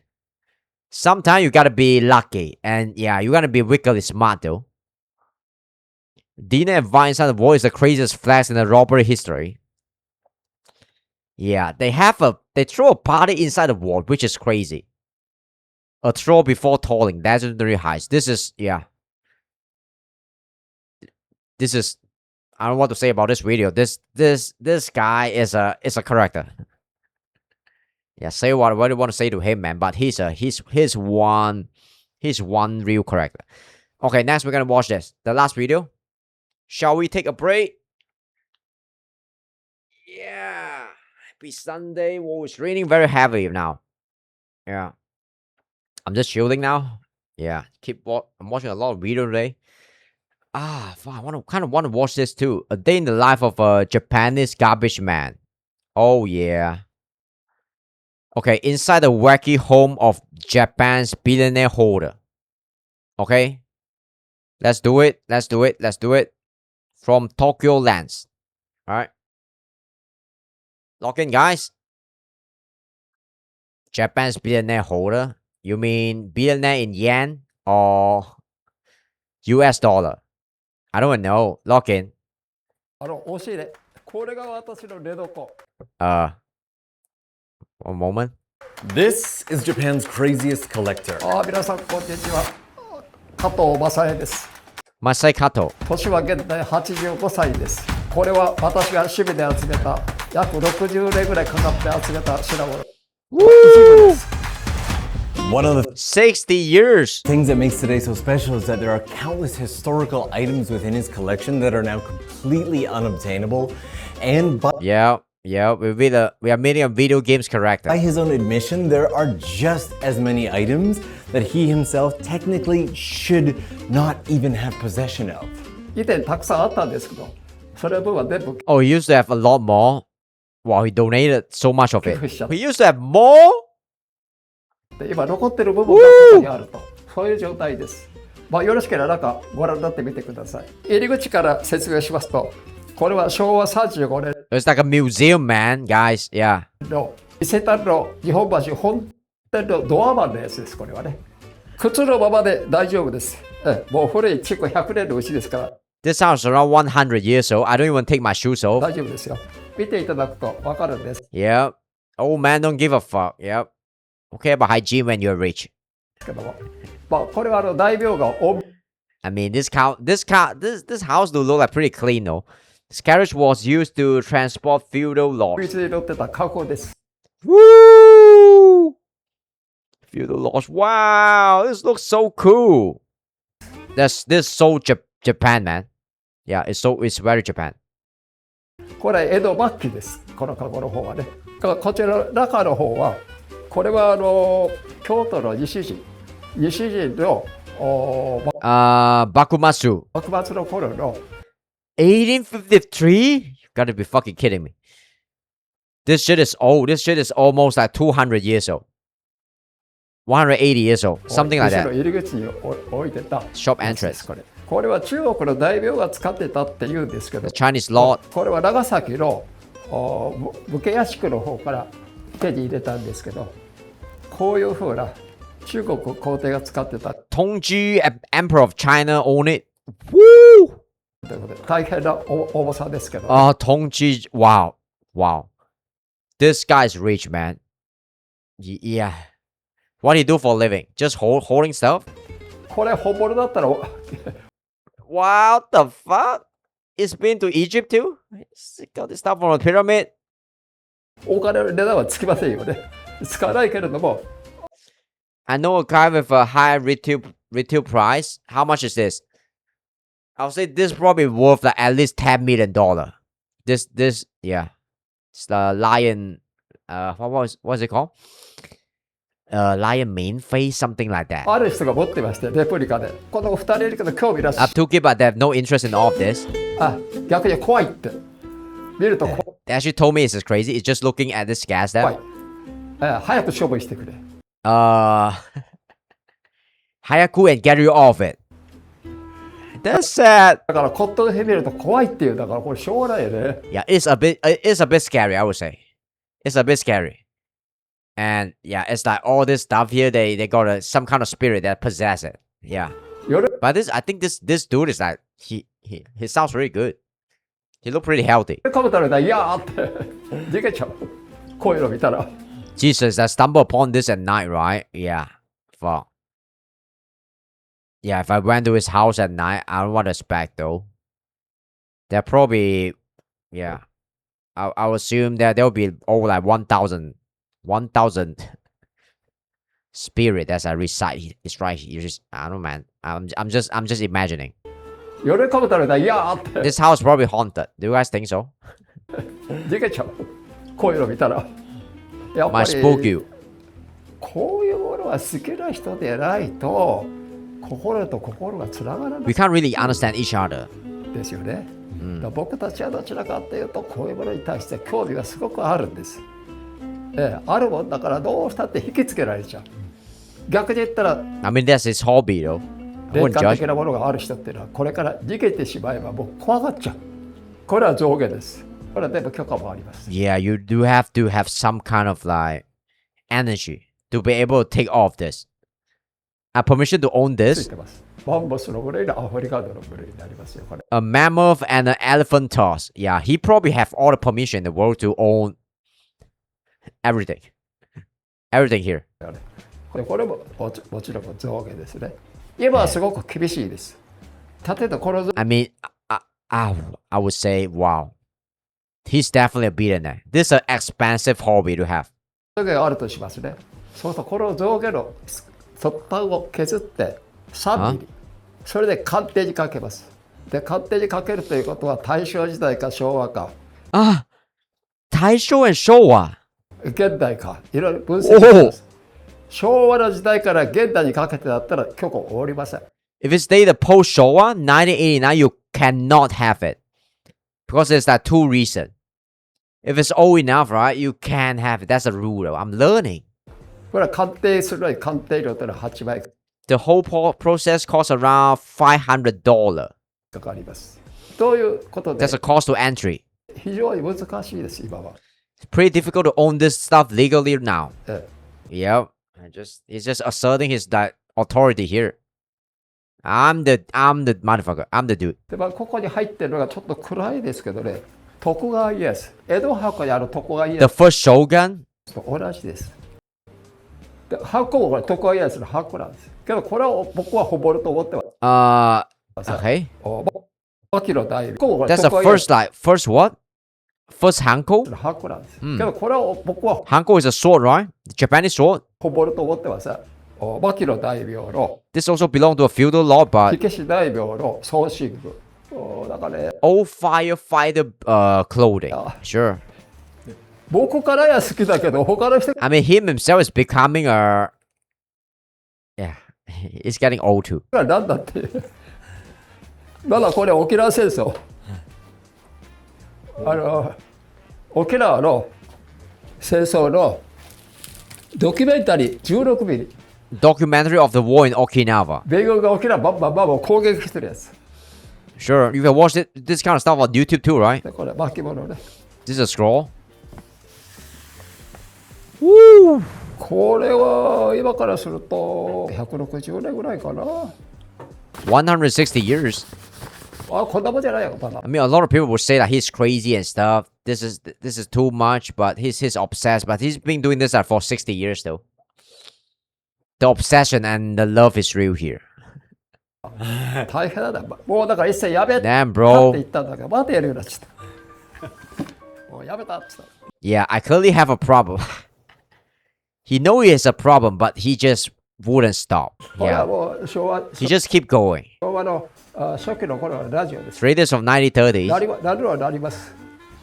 Sometimes you gotta be lucky, and yeah, you gotta be wickedly smart though. Dina and Vi inside the wall is the craziest flex in the robbery history. Yeah, they throw a party inside the wall, which is crazy. A throw before tolling, legendary heist. This is I don't know what to say about this video. This guy is a character. Yeah, say what you want to say to him, man. But he's one real character. Okay, next we're gonna watch this. The last video. Shall we take a break? Yeah. Happy Sunday. Whoa, it's raining very heavily now. Yeah. I'm just chilling now. Yeah. I'm watching a lot of video today. Fuck, I kind of want to watch this too. A day in the life of a Japanese garbage man. Oh yeah. Okay, inside the wacky home of Japan's billionaire Hoarder. Okay? Let's do it. From Tokyo Lands. Alright. Lock in, guys. Japan's billionaire Hoarder. You mean billionaire in yen or US dollar? I don't know. Lock in. One moment. This is Japan's craziest collector. 皆さんこんにちは。加藤正恵です。Masai Kato. 年は現在85歳です。これは私が趣味で集めた約60年ぐらいかかって集めた品物。Woo! One of the 60 years. things that makes today so special is that there are countless historical items within his collection that are now completely unobtainable. And Yeah, we are meeting a video games character. By his own admission, there are just as many items that he himself technically should not even have possession of. 以前たくさんあったんですけど、それ分は全部 Oh, he used to have a lot more. Wow, he donated so much of it. He used to have more? 今残ってる部分がここにあると。そういう状態です。よろしければ中ご覧になってみてください。入り口から説明しますと、これは昭和35年。It's like a museum, man, guys. Yeah. の伊勢丹の日本橋本店のドアマンのやつです、これはね。靴のままで大丈夫です。もう古い築100年の牛ですから。This house is around 100 years old. I don't even take my shoes off. 大丈夫ですよ。見ていただくとわかるんです。Yep. Old man don't give a fuck. Yep. Okay about hygiene when you're rich. けども、これは大名が I mean, this house do look like pretty clean though. This carriage was used to transport feudal lords. に乗ってた過去です。 Woo! Feudal lords. Wow, this looks so cool. This so Japan, man. Yeah, it's very Japan. これ江戸末期です。この過去の方はね。こちら中の方はこれは京都の西陣の幕末の頃の 1853? You gotta be fucking kidding me. This shit is old. This shit is almost like 200 years old. 180 years old. Something like that. 入り口に置いてた Shop entrance. これは中国の大名が使ってたって言うんですけど The Chinese lord. これは長崎の武家屋敷の方から手に入れたんですけどこういう風な中国皇帝が使ってた Tongji Emperor of China own it. Woo! ということで大変な重さですけど、Tongji. Wow. This guy's rich, man. Yeah. What do you do for a living? Just holding stuff? これ本物だったら What the fuck? It's been to Egypt too? It's got this stuff from a pyramid? お金の値段はつきませんよね。つかないけれども I know a guy with a high retail price. How much is this? I'll say this probably worth like at least $10 million. This, yeah. It's the lion, what's it called? Lion main face, something like that. ある人が持ってまして、レプリカで。この2人いるけど興味なし。Up to keep, but they have no interest in all of this. 逆に怖いって。見ると They actually told me it's just crazy. It's just looking at this gas there. 早く処分してくれ。Hayaku and get you off it. That's sad. だから骨董品見ると怖いっていうだからこれしょうがないよね。Yeah, it's a bit scary, I would say. It's a bit scary. And yeah, it's like all this stuff here, they got some kind of spirit that possess it. Yeah. But I think this dude is like he sounds really good. He look pretty healthy. かぶったらいやーって逃げちゃう。こういうの見たら。Jesus, I stumbled upon this at night, right? Yeah. Fuck. Yeah, if I went to his house at night, I don't want to expect though. They're probably, yeah. I'll assume that there'll be over like 1,000 spirit as I recite. It's right here. I don't know, man. I'm just imagining. This house is probably haunted. Do you guys think so? 逃げちゃう。こういうの見たら。やっぱ Might spook you. こういうものは好きな人でないと心と心がつながらない。We can't really understand each other. ですよね。僕たちはどちらかというとこういうものに対して興味がすごくあるんです。あるもんだからどうしたって引きつけられちゃう。逆に言ったら、I mean, that's his hobby, though. 霊感的なものがある人っていうのはこれから逃げてしまえばもう怖がっちゃう。これは上下です。これは全部許可もあります。Yeah, you do have to have some kind of like energy to be able to take off this. Permission to own this? ついてます。マンモスの部類のアフリカンドの部類になりますよ。これ。A mammoth and an elephant tusk. Yeah, he probably have all the permission in the world to own everything. Everything here. これももちろん上下ですね。今はすごく厳しいです。例えばこの I mean, I would say, wow. He's definitely a billionaire. This is an expensive hobby to have. 上下があるとしますね。そうするとこの上下の突端を削って3ミリ。それで鑑定にかけます。で、鑑定にかけるということは大正時代か昭和か。大正 and 昭和。現代か。いろいろ分析します。昭和の時代から現代にかけてだったら許可を下りません。If it's dated post Showa, 1989, you cannot have it. Because there's that two reasons. If it's old enough, right, you can have it. That's a rule, though. I'm learning. これは鑑定するのに鑑定料というのは8倍。The whole process costs around $500. かかります。ということで。That's a cost to entry. 非常に難しいです、今は。It's pretty difficult to own this stuff legally now. Yep. He's just asserting his authority here. I'm the motherfucker. I'm the dude. で、ここに入ってるのがちょっと暗いですけどね。徳川家康。江戸箱にある徳川家 The 康。first shogun? と同じです。で、箱もこれ徳川家康の箱なんです。けどこれを僕は本物と思ってます。Okay. That's the first what? First hanko? Hanko is a sword, right? Japanese sword. This also belongs to a feudal lord, but old firefighter clothing. Sure. I mean, him himself is becoming a... Yeah, he's getting old too. だからこれ沖縄戦争沖縄の戦争のドキュメンタリー16ミリ Documentary of the war in Okinawa. 米軍が沖縄バンバンバンバン攻撃してるやつ Sure, you can watch this kind of stuff on YouTube too, right? これ巻物ね This is a scroll. Woo! これは今からすると160年ぐらいかな160 years. あこんなもんじゃないよ I mean, a lot of people will say that he's crazy and stuff. This is too much, but he's obsessed. But he's been doing this for 60 years though. The obsession and the love is real here. 大変だもうだから一切やめ Damn, bro. って言ったんだけどまたやるようになっちゃったもうやめたって言った Yeah, I clearly have a problem. He knows he has a problem, but he just wouldn't stop. Yeah. He just keep going. 昭和の初期の頃はラジオです Traders of 1930s. なるはなります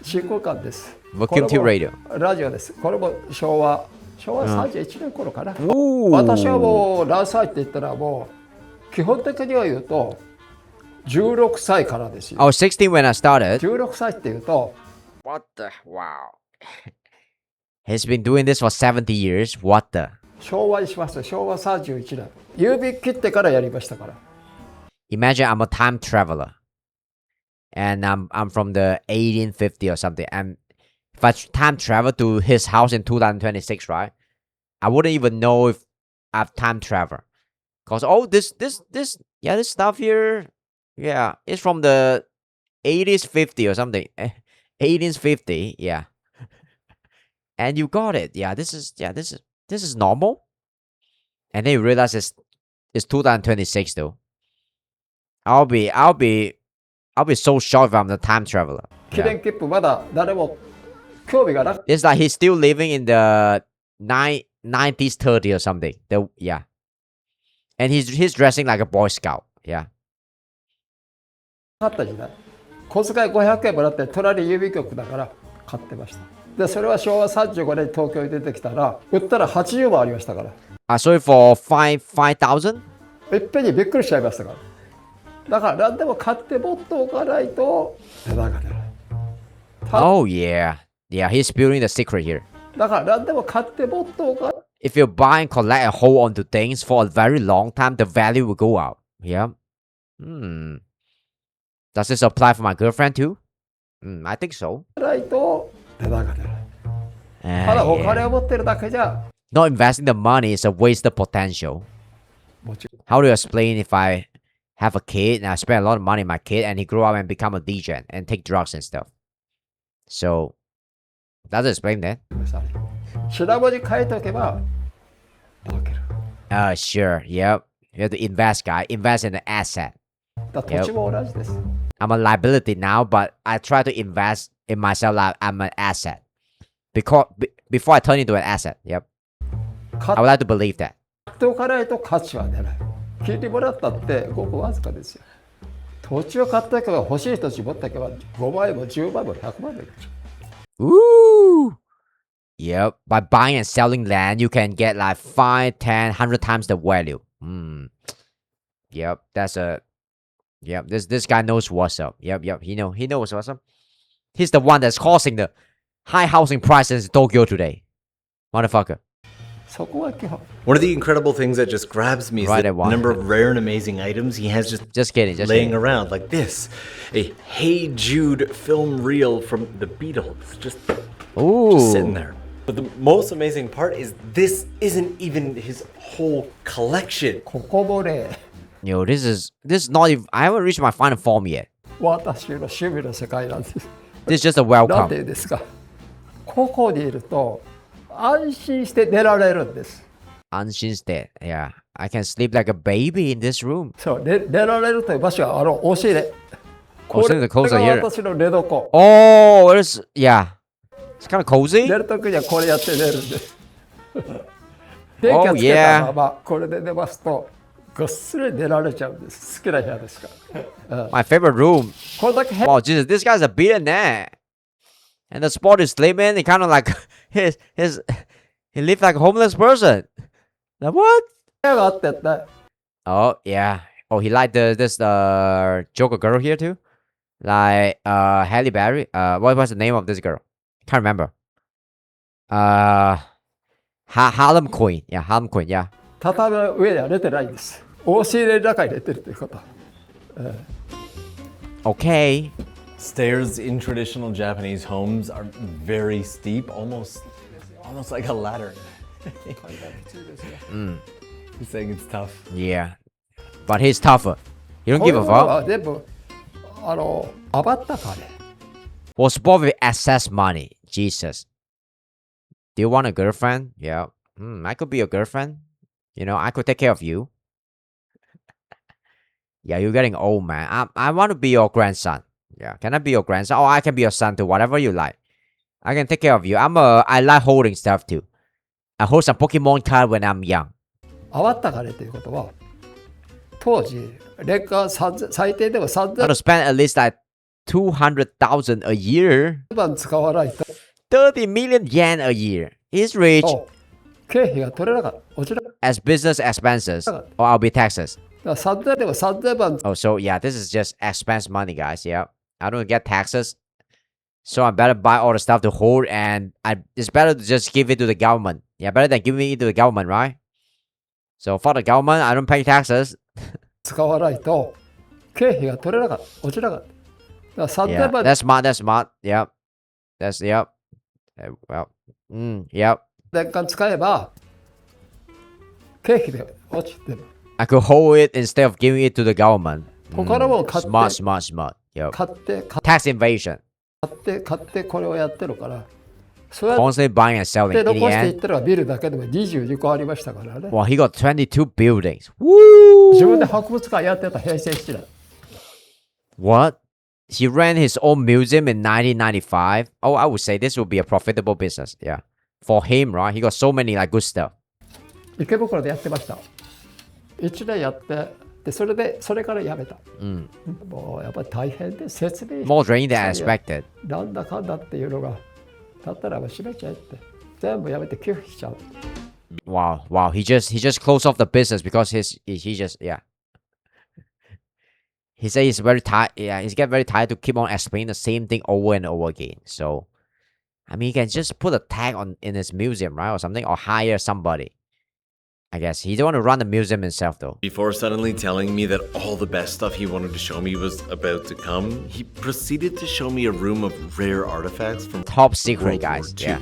進行感です Vacuum tube radio. ラジオですこれも昭和31年頃かな私はもう何歳って言ったらもう基本的には言うと16歳からですよ I was 16 when I started. 16歳って言うと What the? Wow. He's been doing this for 70 years. What the? 昭和にします昭和31年郵便切ってからやりましたから Imagine I'm a time traveler. And I'm from the 1850 or something. And if I time travel to his house in 2026, right? I wouldn't even know if I've time travel. Cause this stuff here, yeah, it's from the 80s 50 or something. 18s 50, yeah. And you got it. Yeah, this is normal. And then you realize it's 2026 though. I'll be so shocked if I'm the time traveler. Yeah. It's like he's still living in the 90s 30 or something. Yeah. And he's dressing like a Boy Scout. Yeah. 買った時代小遣い500円もらって隣郵便局だから買ってましたでそれは昭和35年に東京に出てきたら売ったら80万ありましたから I saw it for 5,000? いっぺんにびっくりしちゃいましたからだから何でも買って持っておかないと値段が出ない Oh yeah. Yeah, he's spilling the secret here. だから何でも買って持っておかない If you buy and collect and hold on to things for a very long time, the value will go up. Yeah. Does this apply for my girlfriend too? I think so. ないと値段が出ないただお金を持ってるだけじゃ Not investing the money is a wasted potential. How do you explain if I have a kid and I spend a lot of money on my kid and he grow up and become a DJ and take drugs and stuff? So, does it explain that? 品文字変えておけば Sure, yep. You have to invest, guy. Invest in an asset. 土地も同じです I'm a liability now, but I try to invest in myself like I'm an asset. Because before I turn into an asset, yep. I would like to believe that. 買っておかないと価値は出ない金利もらったってごくわずかですよ土地を買っておけば欲しい土地持っておけば5万円も10万円も100万円もいく Ooh! Yep. By buying and selling land, you can get like 5, 10, 100 times the value. Yep. Yep. This guy knows what's up. Yep. He knows what's up. He's the one that's causing the high housing prices in Tokyo today. Motherfucker. One of the incredible things that just grabs me is the number of rare and amazing items he has just laying around like this. A Hey Jude film reel from the Beatles. Just sitting there. But the most amazing part is this isn't even his whole collection. Yo, this is not even, I haven't reached my final form yet. 私の趣味の世界なんです This is just a welcome. なんて言うんですかここにいると安心して寝られるんです安心して Yeah, I can sleep like a baby in this room. そう、寝られるという場所は押し入れ Oh, send the closer これが here. 私の寝床。 Oh, it's yeah. It's kind of cozy. 寝るときにはこれやって寝るんです。電気 Oh がつけたま yeah. まこれで寝ますとぐっすり寝られちゃうんです。好きな部屋ですから。My favorite room. これだけ Wow, Jesus, this guy's a billionaire. And the spot is sleeping. He kind of like he lived like a homeless person. Like what? 部屋があってね。 Oh yeah. Oh, he liked this Joker girl here too. Like Halle Berry. What was the name of this girl? Can't remember. Harlem Queen. Yeah, Harlem Queen. Yeah. 畳の上では寝てないんです。押し入れの中に寝てるということ。Okay. Stairs in traditional Japanese homes are very steep, almost like a ladder. He's saying it's tough. Yeah. But he's tougher. You don't give a こういうものは fuck. 全部余った金。 Was bought with excess money. Jesus. Do you want a girlfriend? Yeah. I could be your girlfriend. You know, I could take care of you. Yeah, you're getting old, man. I want to be your grandson. Yeah, can I be your grandson? Or I can be your son too, whatever you like. I can take care of you. I like holding stuff too. I hold some Pokemon card when I'm young. 余った金ということは当時年間最低でも I 3000 to spend at least like 200,000 a year. 万使わないと30 million yen a year. He's rich. 経費が取れなかった。落ちなかっ As business expenses. Or I'll be taxes. た。3000でも3000万 Oh, so yeah, this is just expense money, guys. Yeah. I don't get taxes. So I better buy all the stuff to hold and it's better to just give it to the government. Yeah, better than giving it to the government, right? So for the government, I don't pay taxes. 使わないと経費が取れなかった。落ちなかった。だから Yeah, 3000万 that's smart. That's smart. Yep. Yep. Well, yep. 年間使えば経費で落ちても I could hold it instead of giving it to the government. 他のものを買って Smart. Yep. 買って Tax invasion. 買ってこれをやってるからそうやっ Constantly buying and て selling. In the 残してい end, ったらビルだけでも22個ありましたからね。 well, he got 22 buildings. 自分で博物館やってた平成7年。 What? He ran his own museum in 1995. Oh, I would say this would be a profitable business. Yeah. For him, right? He got so many like good stuff. 池袋でやってました。1年やってでそれからやめた。もうやっぱり大変で説明 More draining than I expected. なんだかんだっていうのがだったらもう閉めちゃえって全部やめて寄付しちゃう。 Wow. He just closed off the business because he just yeah. He said he's very tired. Yeah, he's getting very tired to keep on explaining the same thing over and over again. So, I mean, he can just put a tag in his museum, right, or something, or hire somebody. I guess he don't want to run the museum himself, though. Before suddenly telling me that all the best stuff he wanted to show me was about to come, he proceeded to show me a room of rare artifacts from Top secret, World guys. War II. Yeah.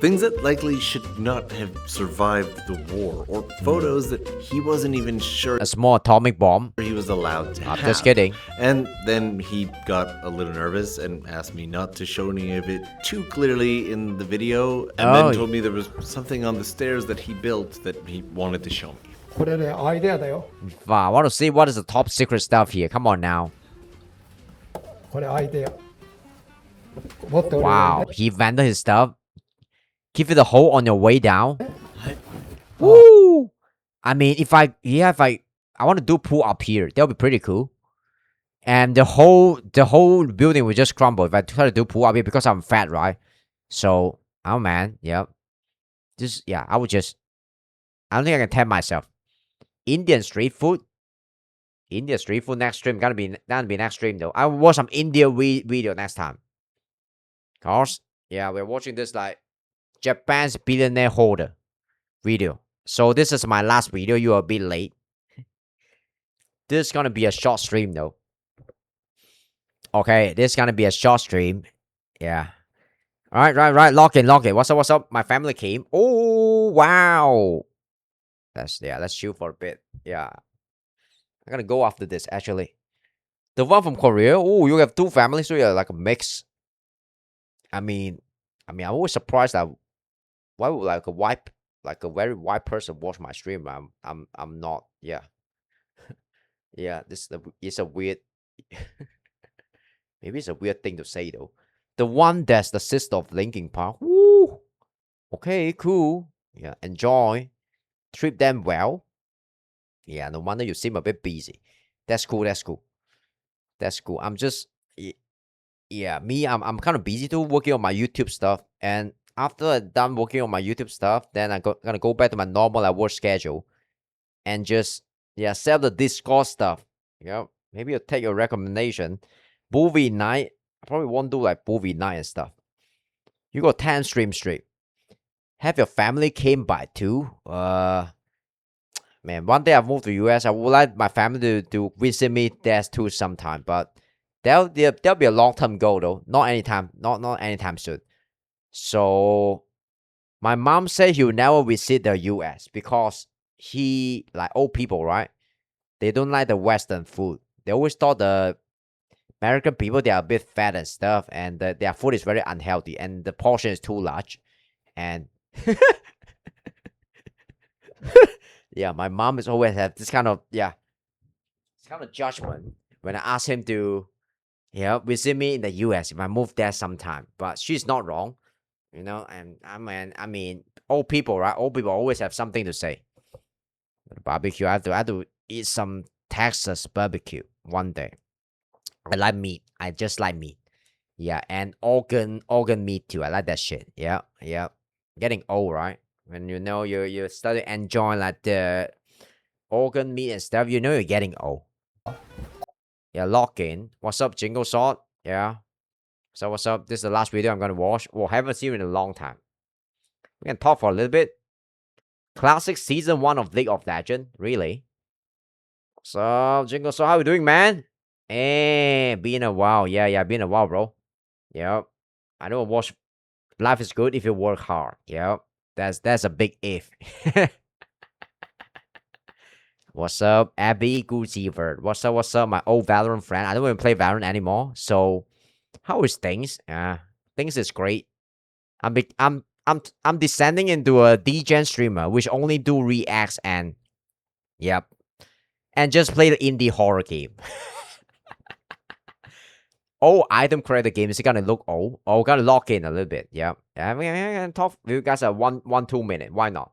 Things that likely should not have survived the war, or photos that he wasn't even sure A small atomic bomb. he was allowed to have. Just kidding. And then he got a little nervous and asked me not to show any of it too clearly in the video, and then told me there was something on the stairs that he built that he wanted to show me. これねアイデアだよ。 Wow, I want to see what is the top secret stuff here. Come on now. これアイデア。もっと俺 Wow, he vended his stuff. Give it a hole on your way down. Woo! I mean, if I want to do pool up here, that'll be pretty cool. And the whole building will just crumble if I try to do pool up here because I'm fat, right? So, oh man, yeah. I don't think I can tell myself. Indian street food next stream. That'll be next stream though. I will watch some India video next time. Cause yeah, we're watching this like Japan's Billionaire Hoarder video. So this is my last video. You are a bit late. This is gonna be a short stream though. Okay, this is gonna be a short stream. Yeah. Right. Lock in. What's up? My family came. Oh wow. Let's shoot for a bit. Yeah. I'm gonna go after this actually. The one from Korea. Oh, you have two families, so you're like a mix. I mean, I'm always surprised that why would like a very white person watch my stream? I'm not. Yeah. Yeah. It's a weird. Maybe it's a weird thing to say though. The one that's the sister of Linkin Park. Woo! Okay, cool. Yeah, enjoy. Treat them well. Yeah, no wonder you seem a bit busy. That's cool. That's cool. That's cool. I'm just, yeah, me. I'm kind of busy too, working on my YouTube stuff. And after I'm done working on my YouTube stuff, then I'm gonna go back to my normal work schedule, and just set up the Discord stuff. Yeah, maybe I'll take your recommendation. Movie night. I probably won't do like movie night and stuff. You got 10 stream straight. Have your family came by too? Man, one day I move to US, I would like my family to visit me there too sometime. But that'll be a long-term goal though. Not anytime soon. So my mom said he'll never visit the US because he, like old people, right? They don't like the Western food. They always thought the American people, they are a bit fat and stuff, and their food is very unhealthy, and the portion is too large. And yeah, my mom is always have this kind of judgment when I ask him to visit me in the US if I move there sometime. But she's not wrong, and I mean old people, right? Old people always have something to say. The barbecue, I have to eat some Texas barbecue one day. I like meat. I just like meat. Yeah, and organ meat too. I like that shit. Yeah. Getting old, right? When you start to enjoy like the organ meat and stuff, you're getting old. Yeah, lock in. What's up, Jingle Sword? Yeah. So what's up? This is the last video I'm gonna watch. Well, haven't seen it in a long time. We can talk for a little bit. Classic season 1 of League of Legends. Really? So Jingle Sword, how you doing, man? Been a while. Yeah, been a while, bro. Yep. I know watch. Life is good if you work hard. Yep. That's a big if. What's up, Abby Gucci-Vert? What's up, my old Valorant friend? I don't even play Valorant anymore. So, how is things? Things is great. I'm descending into a degen streamer, which only do reacts and just play the indie horror game. Old item creator game is gonna look old. Oh, gotta lock in a little bit. Yeah. I mean, I can talk with you guys at 2 minutes. Why not?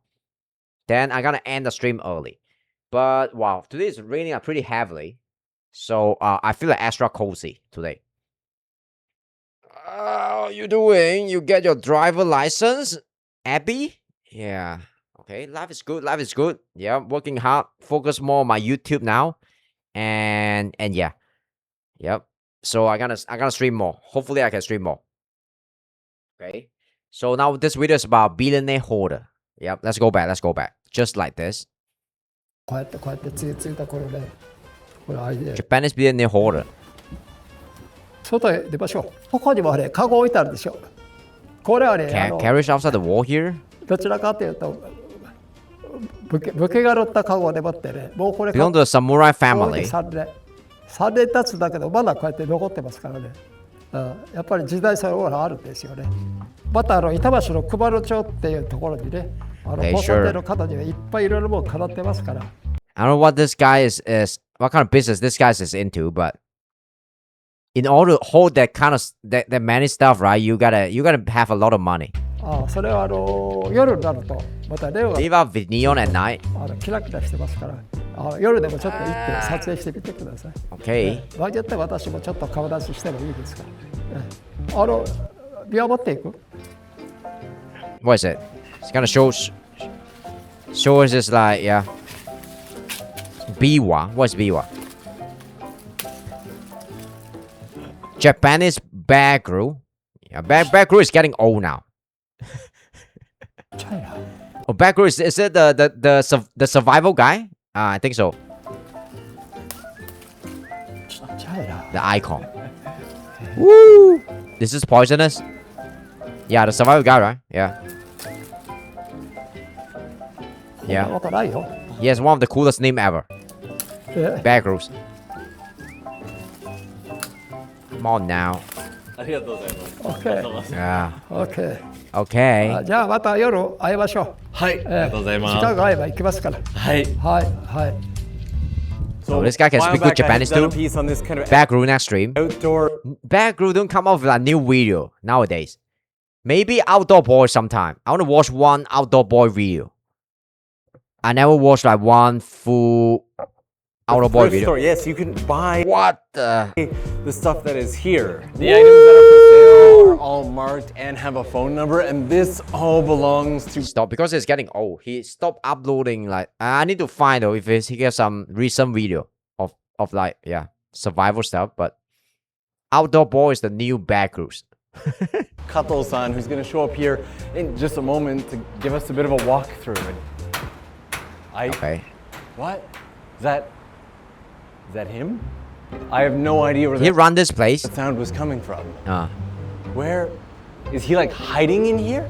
Then I'm gonna end the stream early. But wow, today is raining pretty heavily, so I feel like extra cozy today. How you doing? You get your driver license, Abby? Yeah. Okay. Life is good. Life is good. Yeah. Working hard. Focus more on my YouTube now, and yeah. Yep. So I'm gonna stream more. Hopefully I can stream more. Okay. So now this video is about Billionaire Hoarder. Yep. Let's go back. Just like this. Japanese Billionaire Hoarder. 外へ出ましょう。ここにもね、カゴ置いてあるでしょ。これはね、carriage outside the wall here? どちらかというと、武家が乗ったカゴでもってね、もうこれ belong to the samurai family. 3年経つんだけど、まだこうやって残ってますからね。やっぱり時代差があるんですよね。また板橋の熊野町っていうところにね、交差点の方にはいっぱいいろいろもの飾ってますから。I don't know what this guy is what kind of business this guy is into, but in order to hold that kind of that many stuff, right? You gotta have a lot of money. それは夜になるとまたレオが leave out with neon at night. キラキラしてますから。夜でもちょっと行って撮影してみてください。Okay. 場合によって私もちょっと顔出ししてもいいですから。ビア持っていく What is it? It's gonna show us this like Biwa. What's Biwa? Japanese bear crew. Yeah, bear crew is getting old now. China. Oh, bear crew is it the survival guy? I think so. China. The icon. Woo! This is poisonous. Yeah, the survival guy, right? Yeah. He has one of the coolest name ever. Bear Grylls. Come on now. Okay. Yeah. Okay. Okay. じゃあまた夜会いましょう。はい、ありがとうございます。時間が合えば行きますから。はい。はいはい。So this guy can speak good Japanese too. Backroom next stream. Backroom don't come up with a new video nowadays. Maybe Outdoor Boy sometime. I want to watch one Outdoor Boy video. I never watched like one full Outdoor Boy video. Store, yes, you can buy what the stuff that is here. The items that are for sale are all marked and have a phone number, and this all belongs to... Stop, because it's getting old. He stopped uploading, like, I need to find out if he gets some recent video of like, yeah, survival stuff, but Outdoor Boy is the new Backrooms. Kato-san, who's going to show up here in just a moment to give us a bit of a walkthrough. Okay. What? Is that him? I have no idea where he run this place. The sound was coming from. Where is he, like hiding in here?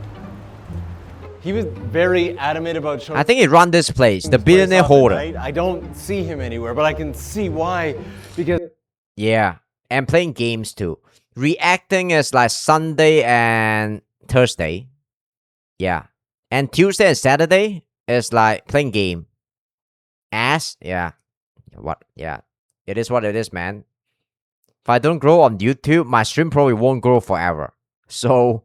He was very adamant about showing. I think he run this place, the Billionaire Hoarder. I don't see him anywhere, but I can see why. Because yeah, and playing games too. Reacting is like Sunday and Thursday. Yeah, and Tuesday and Saturday is like playing game. Yeah. What? Yeah. It is what it is, man. If I don't grow on YouTube, my stream probably won't grow forever. So,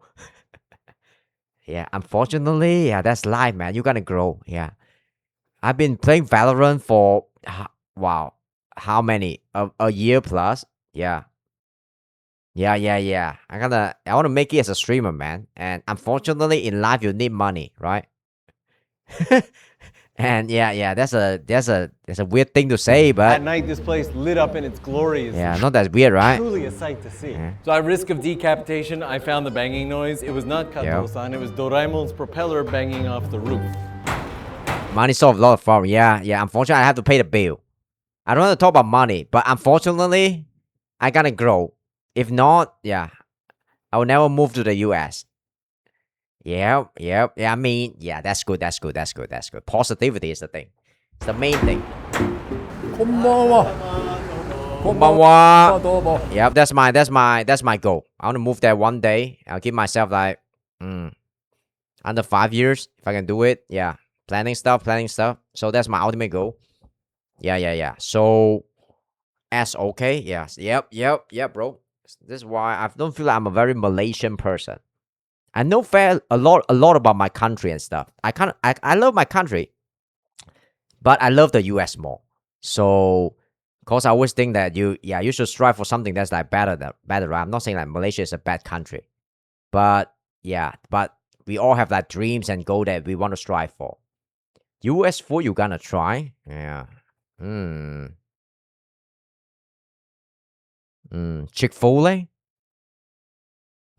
yeah, unfortunately, yeah, that's life, man. You gotta grow. Yeah. I've been playing Valorant for, wow, how many? A year plus? Yeah. Yeah. I want to make it as a streamer, man. And unfortunately, in life, you need money, right? And yeah, that's a weird thing to say, but at night this place lit up in its glory is not that weird, right? Truly a sight to see. Yeah. So at risk of decapitation, I found the banging noise. It was not Kato-san, it was Doraemon's propeller banging off the roof. Money solves a lot of problems. Yeah. Unfortunately, I have to pay the bill. I don't want to talk about money, but unfortunately, I gotta grow. If not, yeah, I will never move to the US. Yeah, I mean, yeah, that's good. Positivity is the thing. It's the main thing. Konbanwa. Yep, that's my goal. I want to move there one day. I'll give myself like under 5 years if I can do it. Yeah, planning stuff. So that's my ultimate goal. Yeah. So as okay, yes, yep, bro. This is why I don't feel like I'm a very Malaysian person. I know a lot about my country and stuff. I love my country, but I love the US more. So, cause I always think that you should strive for something that's like better, right? I'm not saying like Malaysia is a bad country, but we all have like dreams and goals that we want to strive for. US food, you gonna try? Yeah. Chick-fil-A?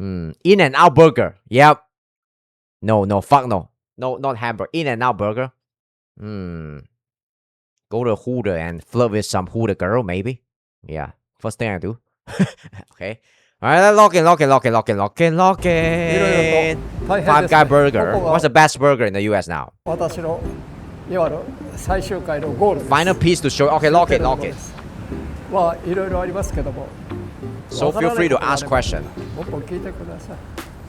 In-N-Out Burger. Yep. No, fuck no. No, not hamburger. In-N-Out Burger. Go to Hoarder and flirt with some Hoarder girl, maybe. Yeah. First thing I do. Okay. Alright, lock in. Five Guy Burger. What's the best burger in the US now? Final piece to show. Okay, lock it. So feel free to ask questions.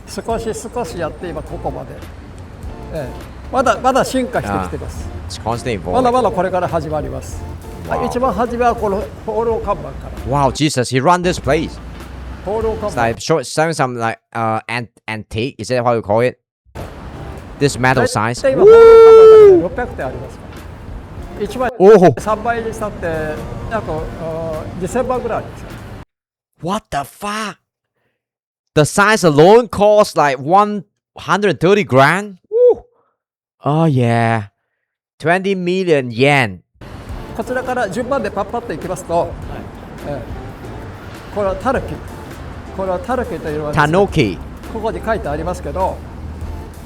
少しやって今ここまで、まだ進化してきてます。まだこれから始まります。一番初めはこのホール看板から。Wow, Jesus, he run this place. It's like showing some like antique. Is that how you call it? This metal size. 今ホール看板600点ありますから。一番3倍にしたって約2000万ぐらいあります。What the fuck? The size alone costs like 130 grand? Woo. Oh yeah. 20 million yen. こちらから順番でパッといきますと、これはタヌキ。これはタヌキというのは、タヌキ。ここに書いてありますけど、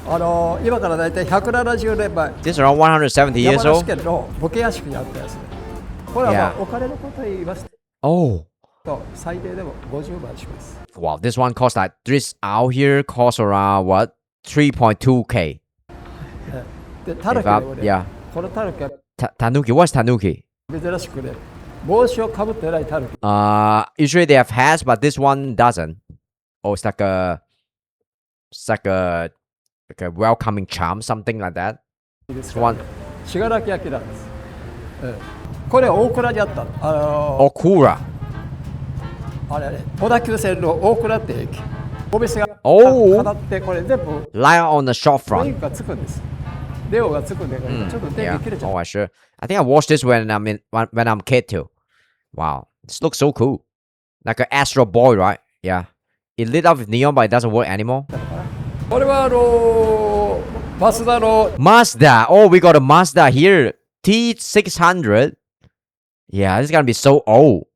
今からだいたい170年前。This is around 170 years old. 山梨県の武家屋敷にあったやつで。これはまあお金のことを言います。Oh. 最低でも50万します。Wow, this one costs like this out here costs around what 3.2k. でタヌキはね、このタヌキはTanuki, what's Tanuki? 珍しくね、帽子をかぶってないタヌキ。Usually they have hats, but this one doesn't. Oh, it's like a welcoming charm, something like that. This one. 信楽焼なんです。これ大倉にあったOkura. あれ小田急線の大倉って駅お店が飾ってこれ全部 Lie on the shop レオ front. がつくんですレオがつくんでこれちょっと電気切れちゃ Oh, I sure. I think I watched this when I'm a kid too. Wow, this looks so cool. Like an Astro Boy, right? Yeah. It lit up with neon, but it doesn't work anymore. これはマツダの Mazda. Oh, we got a Mazda here. T600. Yeah, this is gonna be so old.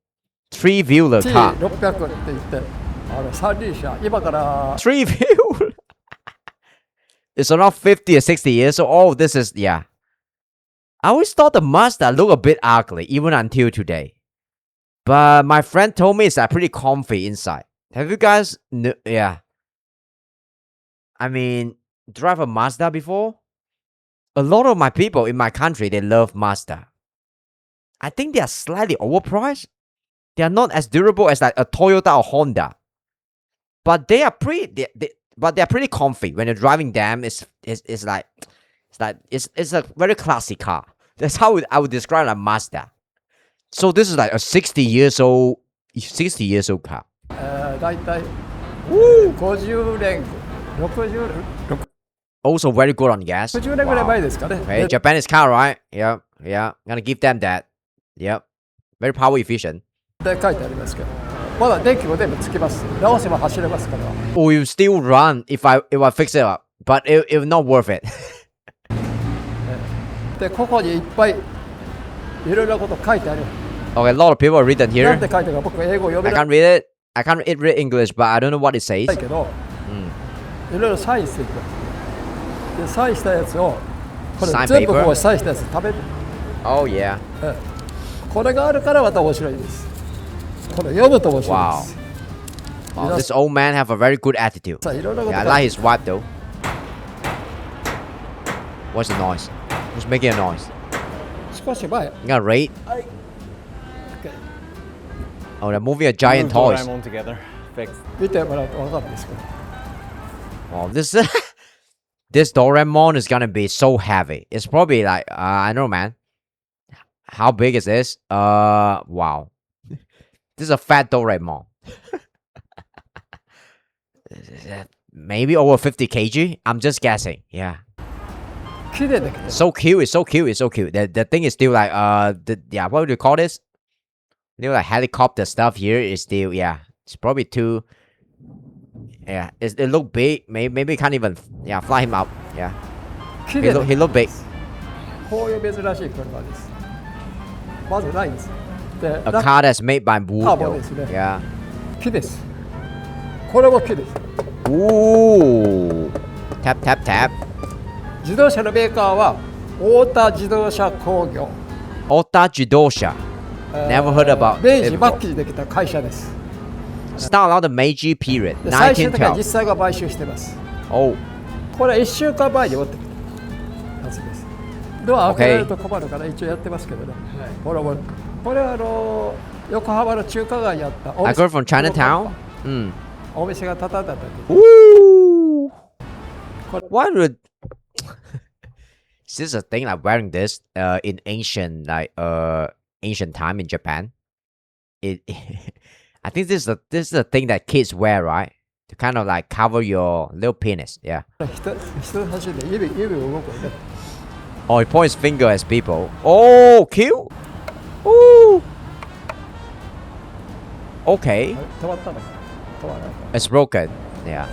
Three-wheeler car. T600 って言って三輪車今から Three-wheeler. It's around 50 or 60 years. So, oh, this is, yeah. I always thought the Mazda looked a bit ugly, even until today. But my friend told me it's pretty comfy inside. Have you guys, yeah. I mean, drive a Mazda before? A lot of my people in my country, they love Mazda. I think they are slightly overpriced. They are not as durable as like a Toyota or Honda. But they are pretty, but they're pretty comfy. When you're driving them, it's a very classy car. That's how I would describe a Mazda. So this is like a 60 years old car. だいたい50年60年 Also very good on gas. 60年ぐらい前ですかね Okay, Japanese car, right? Yeah. Gonna give them that. Yep. Very power efficient. で書いてありますけどまだ電気も全部つきます直せば走れますから Oh, you still run if I fix it up, but it will not worth it. でここにいっぱいいろいろなこと書いてある Okay, a lot of people are written な here. んて書いてあるか僕英語読 I めない can't read it. I can't read English, but I don't know what it says. けどいろいろサインしていくでサインしたやつをこれ Sign 全部 paper? こうサインしたやつ食べる Oh yeah. これがあるからまた面白いですこれ読むと面白い Wow. です Wow, this old man have a very good attitude. さあいろいろなこ Yeah, I と like his wife though. What's the noise? Who's making a noise? 少し前 You got raid? はい Oh, they're moving a giant Move toys. Doraemon together. Fixed. 見てもらうと分かるんですけど Oh, this Doraemon is gonna be so heavy. It's probably like I don't know, man. How big is this? Wow. This is a fat Doraemon. Maybe over 50 kg. I'm just guessing. Yeah. 綺麗だけど So cute. It's so cute. It's so cute. The thing is still like yeah. What would you call this? You know, like helicopter stuff here is still It's probably too. Yeah, it look big. Maybe can't even fly him up. Yeah. 綺麗だ He look big. こういう珍しい車ですまずないんですで A car that's made by wood. カーボ though. ンですね Yeah. 木ですこれも木です Ooh. Tap tap tap. 自動車のメーカーは太田自動車工業 Ota Jidosha. Never heard about 明 it 治 before. 末期にできた会社です Start out the Meiji period. で最終的には実1912. 際が買収してます Oh. これは1週間前に持ってきたやつですドア開けられると困るから一応やってますけどね、これは横浜の中華街にあったお I 店 got it from Chinatown. お店が畳んだ時 Ooh. Why would is this a thing like wearing this in ancient time in Japan? I think this is a thing that kids wear, right? To kind of like cover your little penis. Yeah. 人差し指で指を動くんで Oh, he points finger at people. Oh, cute. Ooh. Okay. 止まったのか止まらない It's broken. Yeah.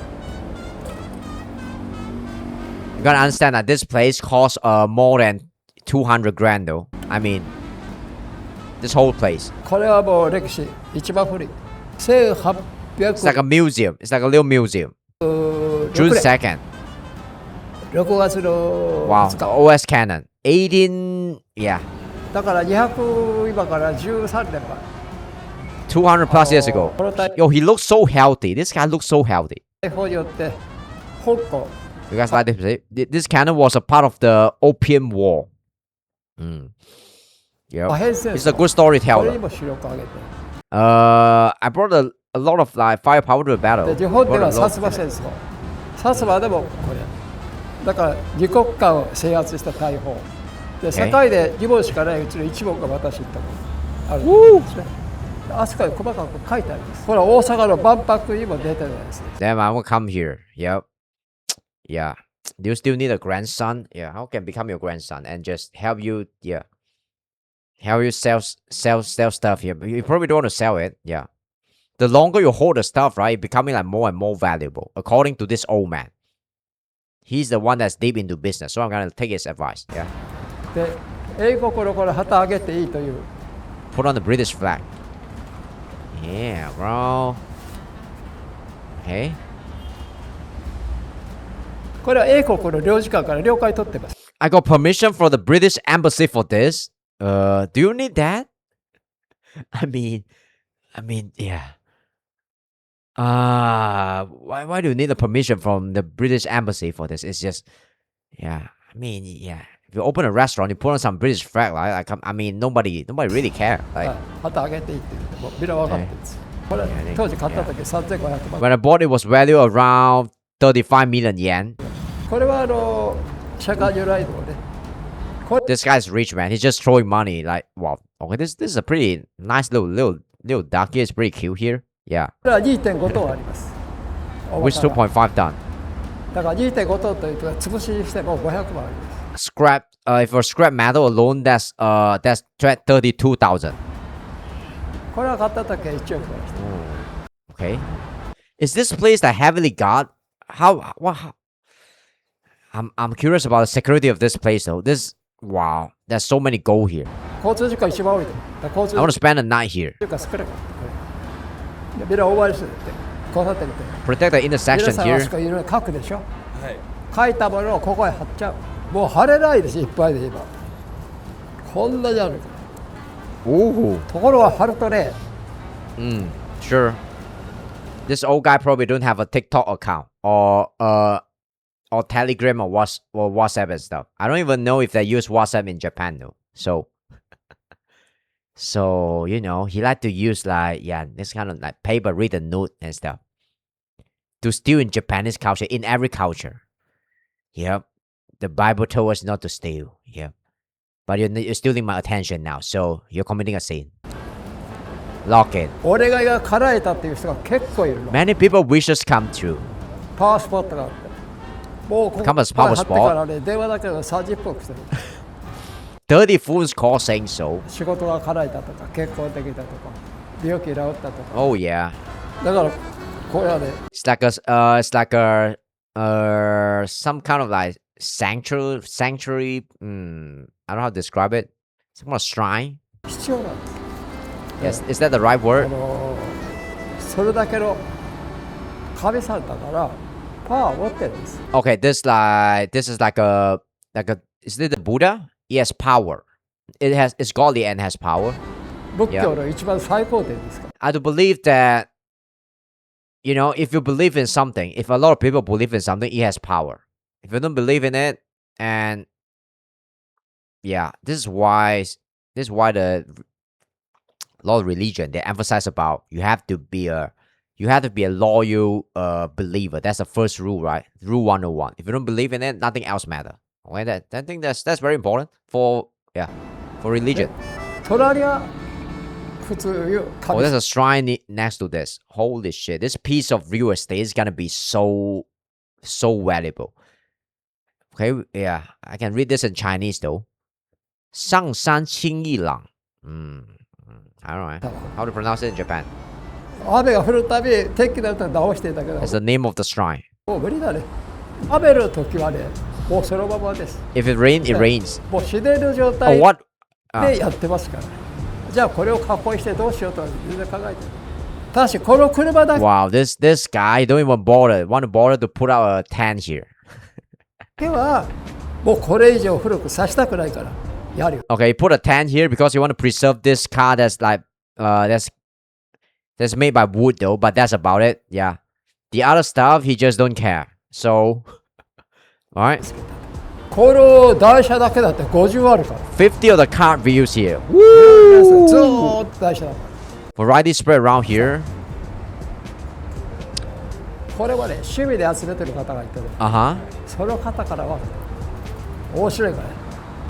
You gotta understand that this place costs more than 200 grand though. I mean, this whole place. これはもう歴史一番古い It's like a museum. It's like a little museum. June 2nd. 6月の Wow. 2日 OS Canon. 18. Yeah. だから200今から13年前200 plus years ago. Yo, he looks so healthy. This guy looks so healthy. 台風によって香港 You guys like this? This cannon was a part of the Opium War. Yeah. He's a good これ storyteller. にも主力を挙げて I brought a lot of like firepower to the battle. で日本で Brought は a 薩 lot- 摩戦争薩摩でもこれだから二国間を制圧した大砲で堺で2本しかないうちの1本が私行ったことあるんですね。あそこに細かく書いてあります。これは大阪の万博にも出てるんですね。Damn, I will come here. Yep. Yeah. Do you still need a grandson? Yeah. How can become your grandson and just help you? Yeah. Help you sell stuff here. You probably don't want to sell it. Yeah. The longer you hold the stuff, right, it's becoming like more and more valuable. According to this old man, he's the one that's deep into business. So I'm gonna take his advice. Yeah. で、英国のこれ旗上げていいという。Put on the British flag. Yeah, bro. Hey. これは英国の領事館から了解取ってます。I got permission from the British embassy for this. Do you need that? I mean, yeah. Why do you need a permission from the British embassy for this? It's just, yeah. I mean, yeah. If you open a restaurant, you put on some British flag, right? Like, I mean, nobody really care. Like, 旗上げていいって言ってもみんな分かってるんです。これ当時買った時3500万。When I bought it, was valued around 35 million yen. これは社会由来のね。This guy's rich, man. He's just throwing money. Like, wow. Okay, this is a pretty nice little duck here. It's pretty cute here. Yeah. これは 2.5 トンあります。Which 2.5 ton? だから 2.5 トンというと潰しにしても500万あります。Scrap. If for scrap metal alone, that's 32,000. これは買った時は1億円でした。Okay. Is this place that heavily guard? How? I'm curious about the security of this place though. Wow, there's so many gold here. I 交通事故一番多い。交通 want to spend a night here. 少なかった。みんな大回りするって。交差点って。Protect the intersection 皆さんあそこいろいろ書くでしょ。はい。書いたものをここへ貼っちゃう。もう貼れないですいっぱいで今。こんなにあるから。ところが貼るとね。Sure. This old guy probably don't have a TikTok account or Telegram or WhatsApp and stuff. I don't even know if they use WhatsApp in Japan though. So you know, he like to use like this kind of like paper written note and stuff to steal in Japanese culture, in every culture. Yep. The Bible told us not to steal. Yep. But you're stealing my attention now, so you're committing a sin. Lock it. お願いが叶えたっていう人が結構いるの。 Many people wishes come true. パワースポットがあって。もうここ貼ってからね、電話だけで30分してる。30 phones call saying so. 仕事が叶えたとか、結婚できたとか、病気治ったとか。Oh yeah. だからこれはね。It's like some kind of like sanctuary. I don't know how to describe it. It's more shrine. 必要なんです。Yes, is that the right word? それだけの神様だからパワーを持ってるんです。Okay, this is like a is it the Buddha? Yes, power. It's godly and has power. 仏教の一番最高点ですか。I do believe that, you know, if you believe in something, if a lot of people believe in something, it has power. If you don't believe in it, and yeah, this is why the lot of religion they emphasize about you have to be a loyal believer. That's the first rule, right? Rule 101. If you don't believe in it, nothing else matters. Okay, I think that's very important for religion. Oh, there's a shrine next to this. Holy shit! This piece of real estate is gonna be so valuable. Okay, yeah, I can read this in Chinese though. 上山清一郎. I don't know how to pronounce it in Japan. 雨が降るたび天気になると直してんだけど。It's the name of the shrine. もう無理だね。雨の時はね、もうそのままです。If it rains, it rains. もう自然の状態でやってますから。じゃあこれを加工してどうしようとは全然考えてる。ただしこの車だけ。Wow, this guy don't even want to bother to put out a tent here. ではもうこれ以上古くさせたくないから。Okay, put a tent here because you want to preserve this car that's like that's made by wood though, but that's about it. Yeah. The other stuff he just don't care. So alright. この台車だけだって50あるから。50 of the car views here. Woo! ずーっと台車だから。Variety spread around here. これはね、趣味で集めてる方がいてる。その方からは面白いからね。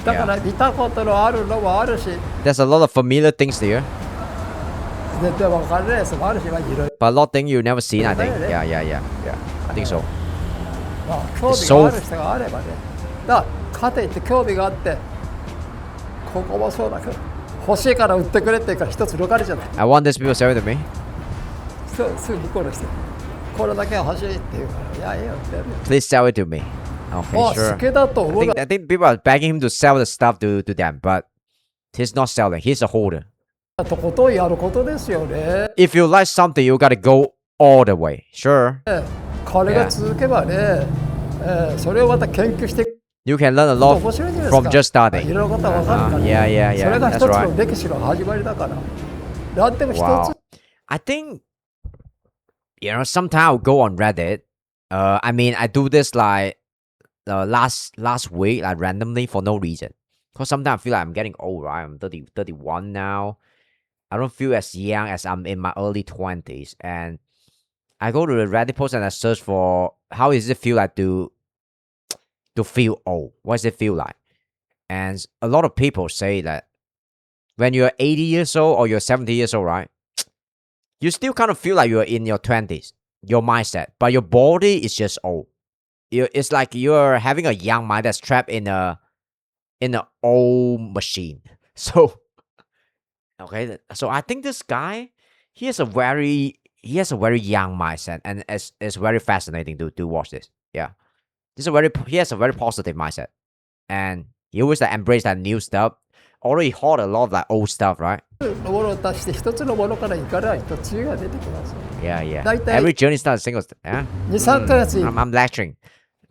Yeah. There's a lot of familiar things there. But a lot of things you've never seen, I think. Yeah. I think so. It's so... I want these people to sell it to me. Please sell it to me. Okay, sure. I think people are begging him to sell the stuff to them, but he's not selling. He's a hoarder. If you like something, you gotta go all the way. Sure. Yeah. You can learn a lot from just starting. Yeah. That's right. Wow. I think, sometimes I'll go on Reddit. I mean, I do this like last week, like randomly for no reason. Because sometimes I feel like I'm getting old, right? I'm 31 now. I don't feel as young as I'm in my early 20s. And I go to the Reddit post and I search for how does it feel like to feel old? What does it feel like? And a lot of people say that when you're 80 years old or you're 70 years old, right? You still kind of feel like you're in your 20s, your mindset, but your body is just old. It's like you're having a young mind that's trapped in an old machine. So, okay, so I think this guy, he has a very young mindset, and it's very fascinating to watch this. Yeah, he has a very positive mindset, and he always like embrace that new stuff. Although he hoard a lot of like old stuff, right? Yeah. Every journey starts single. Yeah. I'm lecturing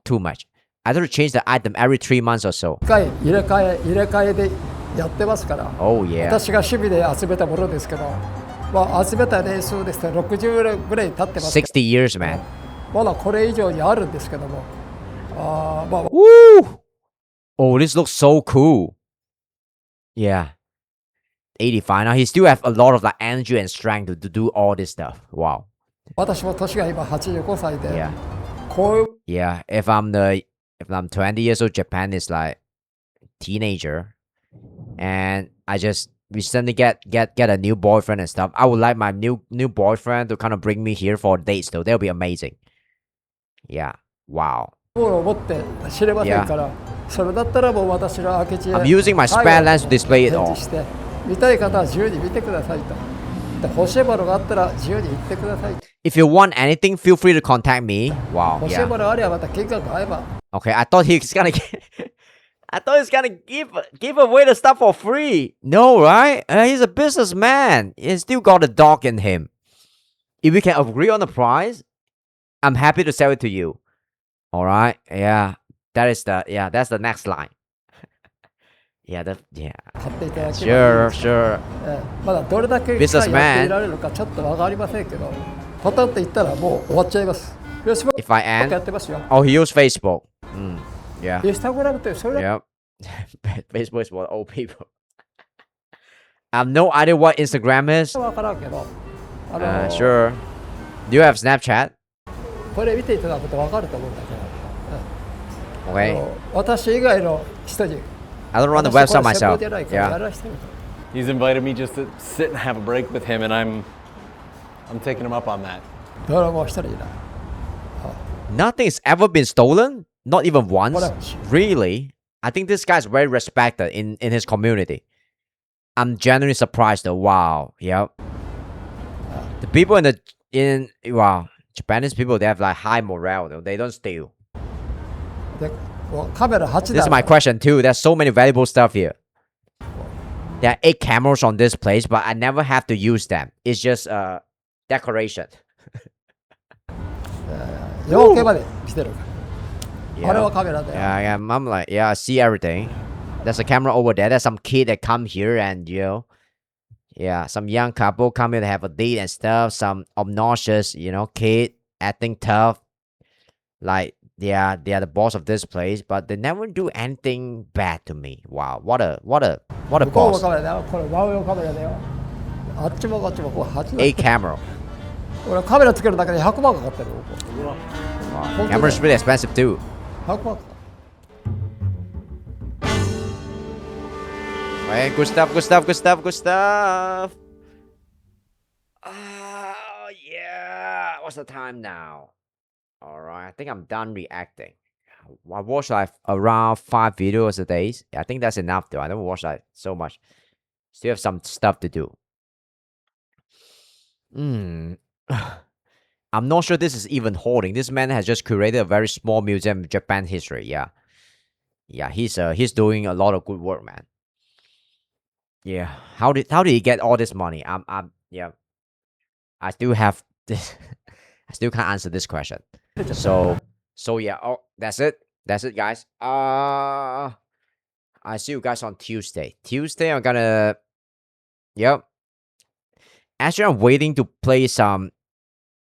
too much. I have to change the item every 3 months or so. Oh yeah. 60 years, man. Woo! Oh, this looks so cool. Yeah. 85 now. He still have a lot of like energy and strength to do all this stuff. Wow. Yeah. Yeah. If I'm 20 years old, Japan is like teenager, and I just recently get a new boyfriend and stuff. I would like my new boyfriend to kind of bring me here for dates though. That'll be amazing. Yeah. Wow. Yeah. I'm using my spare lens to display it all. If you want anything, feel free to contact me. Wow. Yeah. Okay, I thought he's gonna give away the stuff for free. No, right? He's a businessman. He's still got a dog in him. If we can agree on the price, I'm happy to sell it to you. All right. Yeah. That's the next line. Yeah. Sure. Businessman. If I end, he used Facebook. Yeah. Yep. Facebook is for old people. I have no idea what Instagram is. Sure. Do you have Snapchat? Okay. I don't run the website myself. Yeah. He's invited me just to sit and have a break with him, and I'm taking him up on that. Nothing's ever been stolen? Not even once? Really? I think this guy's very respected in his community. I'm genuinely surprised though. Wow. Yep. The people Japanese people, they have like high morale though. They don't steal. This is my question too. There's so many valuable stuff here. There are 8 cameras on this place, but I never have to use them. It's just decoration. I'm like, I see everything. There's a camera over there. There's some kid that come here and some young couple come here to have a date and stuff. Some obnoxious, kid acting tough. Like they are the boss of this place, but they never do anything bad to me. Wow, what a boss. 8 camera. Wow. Camera's really expensive too. Right, good stuff, good stuff, good stuff, good stuff. Oh, yeah. What's the time now? All right, I think I'm done reacting. I watch like around 5 videos a day. I think that's enough though. I don't watch like so much. Still have some stuff to do. I'm not sure this is even holding. This man has just created a very small museum of Japan history. Yeah. Yeah, he's doing a lot of good work, man. Yeah. How did he get all this money? Yeah. I still have this. I still can't answer this question. So yeah. Oh, that's it. That's it, guys. I see you guys on Tuesday. Tuesday, I'm gonna. Yep. Actually, I'm waiting to play some.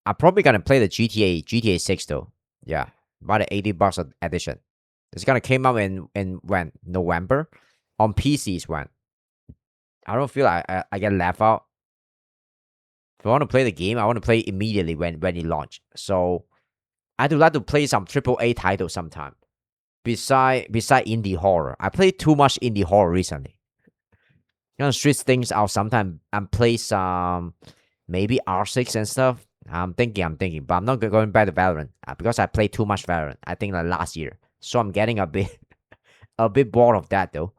I'm probably gonna play the GTA 6 though. Yeah, about the $80 edition. It's gonna came out in when November on PCs when. I don't feel like I get left out. If I want to play the game, I want to play immediately when it launch. So I do like to play some AAA title sometime. Beside indie horror, I play too much indie horror recently. Switch things out sometime and play some maybe R6 and stuff. I'm thinking, but I'm not going back to Valorant because I played too much Valorant. I think like last year, so I'm getting a bit bored of that though.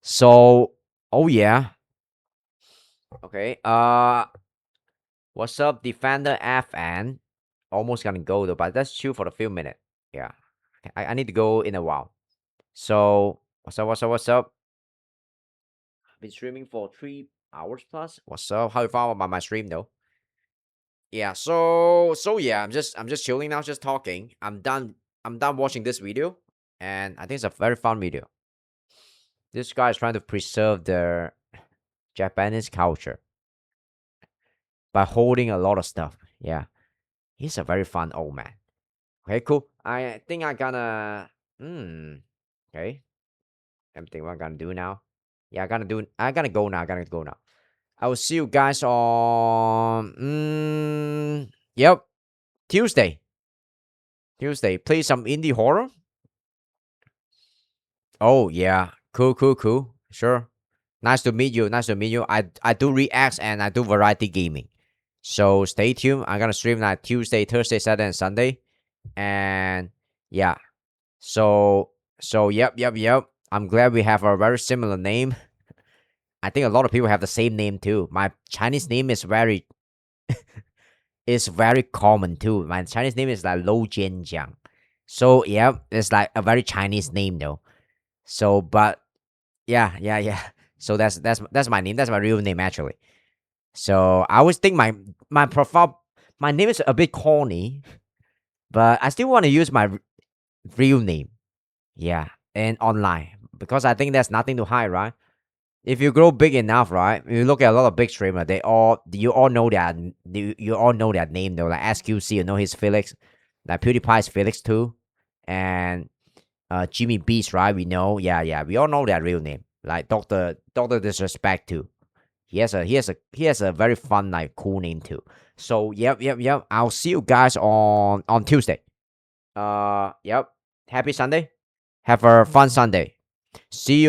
So, oh yeah. Okay. What's up, Defender FN? Almost gonna go though, but let's chill for a few minutes. Yeah, I need to go in a while. So what's up? Been streaming for 3 hours plus. What's up? How you found about my stream though? Yeah, so yeah, I'm just chilling now, just talking. I'm done watching this video, and I think it's a very fun video. This guy is trying to preserve the Japanese culture by holding a lot of stuff. Yeah, he's a very fun old man. Okay, cool. I think I'm gonna okay. I'm thinking what I'm gonna do now. Yeah, I gotta go now. I will see you guys on yep, Tuesday. Play some indie horror. Oh yeah, cool. Sure. Nice to meet you. I do reacts and I do variety gaming. So stay tuned. I'm gonna stream like Tuesday, Thursday, Saturday, and Sunday. And yeah. So yep. I'm glad we have a very similar name. I think a lot of people have the same name too. My Chinese name is very common too. My Chinese name is like Lou Jianjiang. So yeah, it's like a very Chinese name though. So but yeah. So that's my name. That's my real name actually. So I always think my profile, my name is a bit corny, but I still want to use my real name. Yeah, and online because I think there's nothing to hide, right? If you grow big enough, right? You look at a lot of big streamers. You all know that name though. Like SQC, you know his Felix. Like PewDiePie's Felix too, and Jimmy Beast, right? We know, yeah. We all know that real name. Like Doctor Disrespect too. He has a very fun, like cool name too. So yep. I'll see you guys on Tuesday. Yep. Happy Sunday. Have a fun Sunday. See you.